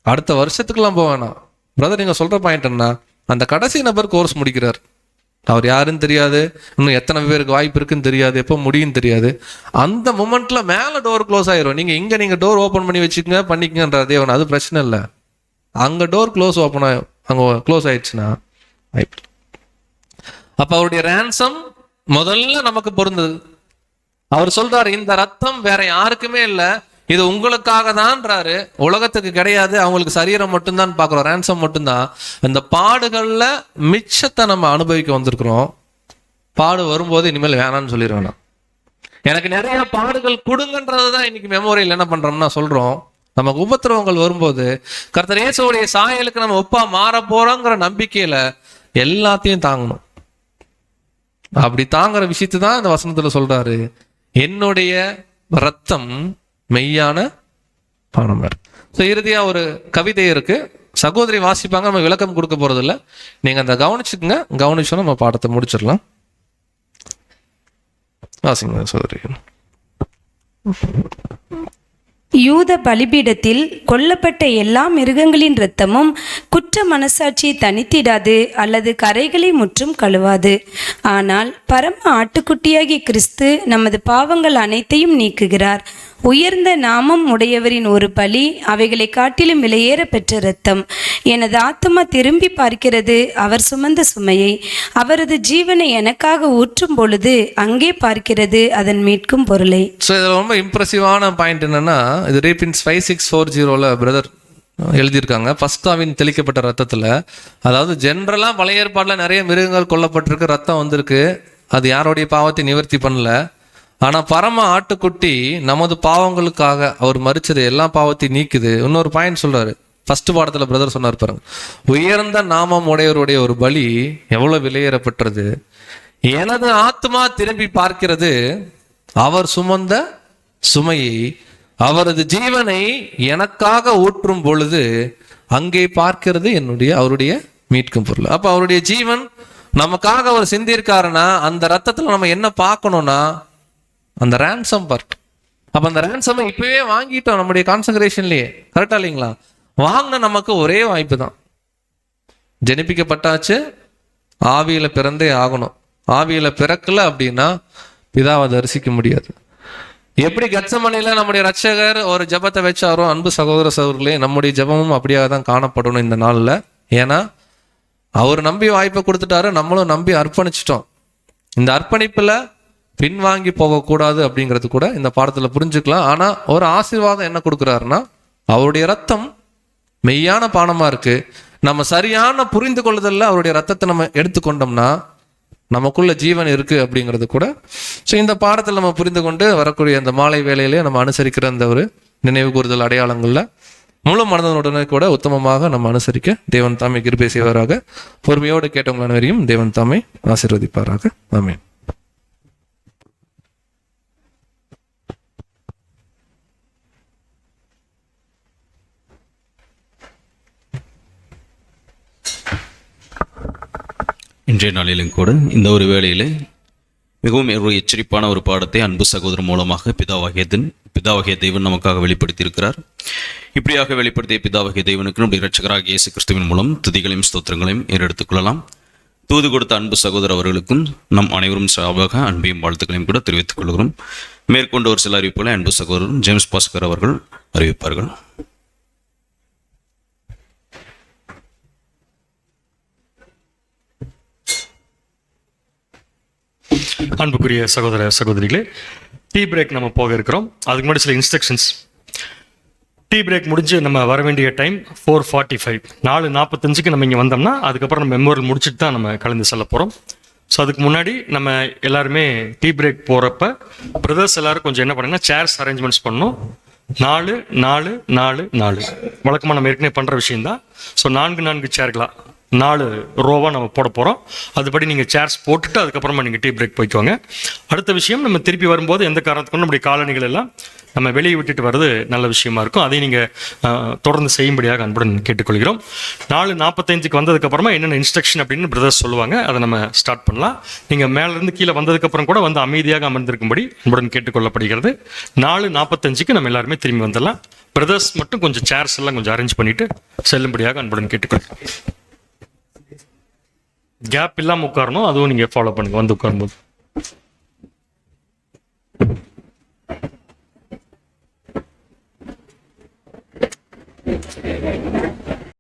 S3: அடுத்த வருஷத்துக்குலாம் போக வேணாம். பிரதர் நீங்க சொல்ற பாயிண்ட் என்ன, அந்த கடைசி நபர் கோர்ஸ் முடிக்கிறார், அவர் யாருன்னு தெரியாது, இன்னும் எத்தனை பேருக்கு வாய்ப்பு இருக்குன்னு தெரியாது, எப்போ முடியும்னு தெரியாது. அந்த மூமெண்ட்ல மேல டோர் க்ளோஸ் ஆயிரும். நீங்க டோர் ஓப்பன் பண்ணி வச்சுக்கங்க பண்ணிக்கங்கன்ற தேவன், அது பிரச்சனை இல்லை. அங்க டோர் க்ளோஸ் ஓப்பன் ஆகும், அங்க க்ளோஸ் ஆயிடுச்சுன்னா வாய்ப்பு. அப்ப அவருடைய ரேன்சம் முதல்ல நமக்கு பொருந்தது. அவர் சொல்றாரு, இந்த ரத்தம் வேற யாருக்குமே இல்லை, இது உங்களுக்காக தான்றாரு, உலகத்துக்கு கிடையாது, அவங்களுக்கு சரீரம் மட்டும்தான் பார்க்குறோம், ரேன்சம் மட்டும்தான். இந்த பாடுகள்ல மிச்சத்தை நம்ம அனுபவிக்க வந்திருக்கிறோம். பாடு வரும்போது இனிமேல் வேணான்னு சொல்லிடுவேன். எனக்கு நிறைய பாடுகள் கொடுங்கன்றது தான் இன்னைக்கு மெமோரியில் என்ன பண்றோம்னா சொல்றோம். நமக்கு உபத்திரவங்கள் வரும்போது கர்த்தர் இயேசுவுடைய சாயலுக்கு நம்ம ஒப்பா மாற போறோங்கிற நம்பிக்கையில எல்லாத்தையும் தாங்கணும். அப்படி தாங்குற விஷயத்தை தான் இந்த வசனத்துல சொல்றாரு, என்னுடைய ரத்தம் மெய்யான பானம். இறுதியா ஒரு கவிதை இருக்கு, சகோதரி வாசிப்பாங்க, நம்ம விளக்கம் கொடுக்க போறது இல்லை, நீங்க அந்த கவனிச்சுக்குங்க. கவனிச்சோன்னா நம்ம பாடத்தை முடிச்சிடலாம். வாசிங்க சகோதரி.
S4: யூத பலிபீடத்தில் கொல்லப்பட்ட எல்லா மிருகங்களின் இரத்தமும் குற்ற மனசாட்சியை தனித்திடாது அல்லது கரைகளை முற்றும் கழுவாது. ஆனால் பரம ஆட்டுக்குட்டியாகிய கிறிஸ்து நமது பாவங்கள் அனைத்தையும் நீக்குகிறார். உயர்ந்த நாமம் உடையவரின் ஒரு பலி அவைகளை காட்டிலும் விலையேற பெற்ற இரத்தம். எனது ஆத்துமா திரும்பி பார்க்கிறது அவர் சுமந்த சுமையை, அவரது ஜீவனை எனக்காக ஊற்றும் பொழுது அங்கே பார்க்கிறது அதன் மீட்கும் பொருளை.
S3: ஸோ இதில் ரொம்ப இம்ப்ரெசிவான பாயிண்ட் என்னன்னா, இது ரீபின்ஸ் 5640 பிரதர் எழுதியிருக்காங்க. பஸ்காவின் தெளிக்கப்பட்ட ரத்தத்தில், அதாவது ஜென்ரலாக பழைய ஏற்பாட்டில் நிறைய மிருகங்கள் கொல்லப்பட்டிருக்கு, ரத்தம் வந்திருக்கு, அது யாருடைய பாவத்தை நிவர்த்தி பண்ணல. ஆனா பரம ஆட்டுக்குட்டி நமது பாவங்களுக்காக அவர் மரிச்சது எல்லா பாவத்தையும் நீக்குது. இன்னொரு பாயிண்ட் சொல்றாரு, ஃபர்ஸ்ட் பாடத்துல பிரதர் சொன்னார் பாருங்க, உயர்ந்த நாமம் உடையவருடைய ஒரு பலி எவ்வளவு விலையேறப்பட்டது. எனது ஆத்மா திரும்பி பார்க்கிறது அவர் சுமந்த சுமையை, அவரது ஜீவனை எனக்காக ஊற்றும் பொழுது அங்கே பார்க்கிறது அவருடைய மீட்கும் பொருள். அப்ப அவருடைய ஜீவன் நமக்காக அவர் சிந்திருக்காருன்னா அந்த ரத்தத்துல நம்ம என்ன பார்க்கணும்னா அந்த ரேன்சம் பார்ட். அப்ப அந்த ரேன்சமை இப்பவே வாங்கிட்டோம் நம்முடைய கான்சென்ட்ரேஷன்லயே, கரெக்டா இல்லைங்களா? வாங்கின நமக்கு ஒரே வாய்ப்பு தான், ஜெனிப்பிக்கப்பட்டாச்சு, ஆவியில பிறந்தே ஆகணும். ஆவியில பிறக்கல அப்படின்னா பிதாவை தரிசிக்க முடியாது. எப்படி கெத்சமனில நம்முடைய ரட்சகர் ஒரு ஜபத்தை வச்சாரோ, அன்பு சகோதர சகோதரர்களே, நம்முடைய ஜபமும் அப்படியாக தான் காணப்படணும் இந்த நாள்ல. ஏன்னா அவர் நம்பி வாய்ப்பை கொடுத்துட்டாரு, நம்மளும் நம்பி அர்ப்பணிச்சிட்டோம். இந்த அர்ப்பணிப்புல பின்வாங்கி போகக்கூடாது அப்படிங்கிறது கூட இந்த பாடத்தில் புரிஞ்சுக்கலாம். ஆனால் ஒரு ஆசீர்வாதம் என்ன கொடுக்குறாருன்னா, அவருடைய ரத்தம் மெய்யான பானமாக இருக்குது. நம்ம சரியான புரிந்து கொள்ளுதல்ல அவருடைய ரத்தத்தை நம்ம எடுத்துக்கொண்டோம்னா நமக்குள்ள ஜீவன் இருக்குது அப்படிங்கிறது கூட. ஸோ இந்த பாடத்தில் நம்ம புரிந்து கொண்டு வரக்கூடிய அந்த மாலை வேளையிலே நம்ம அனுசரிக்கிற அந்த ஒரு நினைவு கூறுதல் அடையாளங்களில் முழு மனதனுடனே கூட உத்தமமாக நம்ம அனுசரிக்க தேவன் தாமே கிருபை செய்வாராக. பொறுமையோடு கேட்டவங்க அனைவரையும் தேவன் தாமே ஆசீர்வதிப்பாராக. ஆமென்.
S1: இன்றைய நாளிலும் கூட இந்த ஒரு வேளையில் மிகவும் ஒரு எச்சரிப்பான ஒரு பாடத்தை அன்பு சகோதரர் மூலமாக பிதாவாகிய தேவன் நமக்காக வெளிப்படுத்தியிருக்கிறார். இப்படியாக வெளிப்படுத்திய பிதாவாகிய தேவனுக்கு நம்முடைய இரட்சகராகிய இயேசு கிறிஸ்துவின் மூலம் துதிகளையும் ஸ்தோத்திரங்களையும் ஏறெடுத்துக் கொள்ளலாம். தூது கொடுத்த அன்பு சகோதரர் அவர்களுக்கும் நம் அனைவரும் சார்பாக அன்பையும் வாழ்த்துக்களையும் கூட தெரிவித்துக் கொள்கிறோம். மேற்கொண்ட ஒரு சில அறிவிப்புகளை அன்பு சகோதரர் ஜேம்ஸ் பாஸ்கர் அவர்கள் அறிவிப்பார்கள்.
S5: அன்புக்குரிய சகோதர சகோதரிகளே, டீ பிரேக் நம்ம போக இருக்கிறோம். அதுக்கு முன்னாடி சில இன்ஸ்ட்ரக்ஷன்ஸ். டீ பிரேக் முடிஞ்சு நம்ம வர வேண்டிய டைம் 4:45, 4:45 நம்ம இங்கே வந்தோம்னா அதுக்கப்புறம் நம்ம மெமோரியல் முடிச்சுட்டு தான் நம்ம கலந்து செல்ல போகிறோம். ஸோ அதுக்கு முன்னாடி நம்ம எல்லாருமே டீ பிரேக் போகிறப்ப பிரதர்ஸ் எல்லாரும் கொஞ்சம் என்ன பண்ணுங்கன்னா சேர்ஸ் அரேஞ்ச்மெண்ட்ஸ் பண்ணணும். 4 வழக்கமாக நம்ம ஏற்கனவே பண்ணுற விஷயந்தான். ஸோ 4 சேர்களா 4 ரோவாக நம்ம போட போகிறோம். அதுபடி நீங்கள் சேர்ஸ் போட்டுட்டு அதுக்கப்புறமா நீங்கள் டீ பிரேக் போய்க்குவாங்க. அடுத்த விஷயம், நம்ம திருப்பி வரும்போது எந்த காரணத்துக்கும் நம்முடைய காலணிகள் எல்லாம் நம்ம வெளியே விட்டுட்டு வர்றது நல்ல விஷயமா இருக்கும். அதை நீங்கள் தொடர்ந்து செய்யும்படியாக அன்புடன் கேட்டுக்கொள்கிறோம். 4:45 வந்ததுக்கப்புறமா என்னென்ன இன்ஸ்ட்ரக்ஷன் அப்படின்னு பிரதர்ஸ் சொல்லுவாங்க, அதை நம்ம ஸ்டார்ட் பண்ணலாம். நீங்கள் மேலேருந்து கீழே வந்ததுக்கப்புறம் கூட வந்து அமைதியாக அமர்ந்திருக்கும்படி அன்புடன் கேட்டுக்கொள்ளப்படுகிறது. 4:45 நம்ம எல்லாருமே திரும்பி வந்துடலாம். பிரதர்ஸ் மட்டும் கொஞ்சம் சேர்ஸ் எல்லாம் கொஞ்சம் அரேஞ்ச் பண்ணிட்டு செல்லும்படியாக அன்புடன் கேட்டுக்கொள்கிறோம். கேப் இல்லாமல் உட்காரணும், அதுவும் நீங்கள் ஃபாலோ பண்ணுங்க வந்து உட்காரும்போது.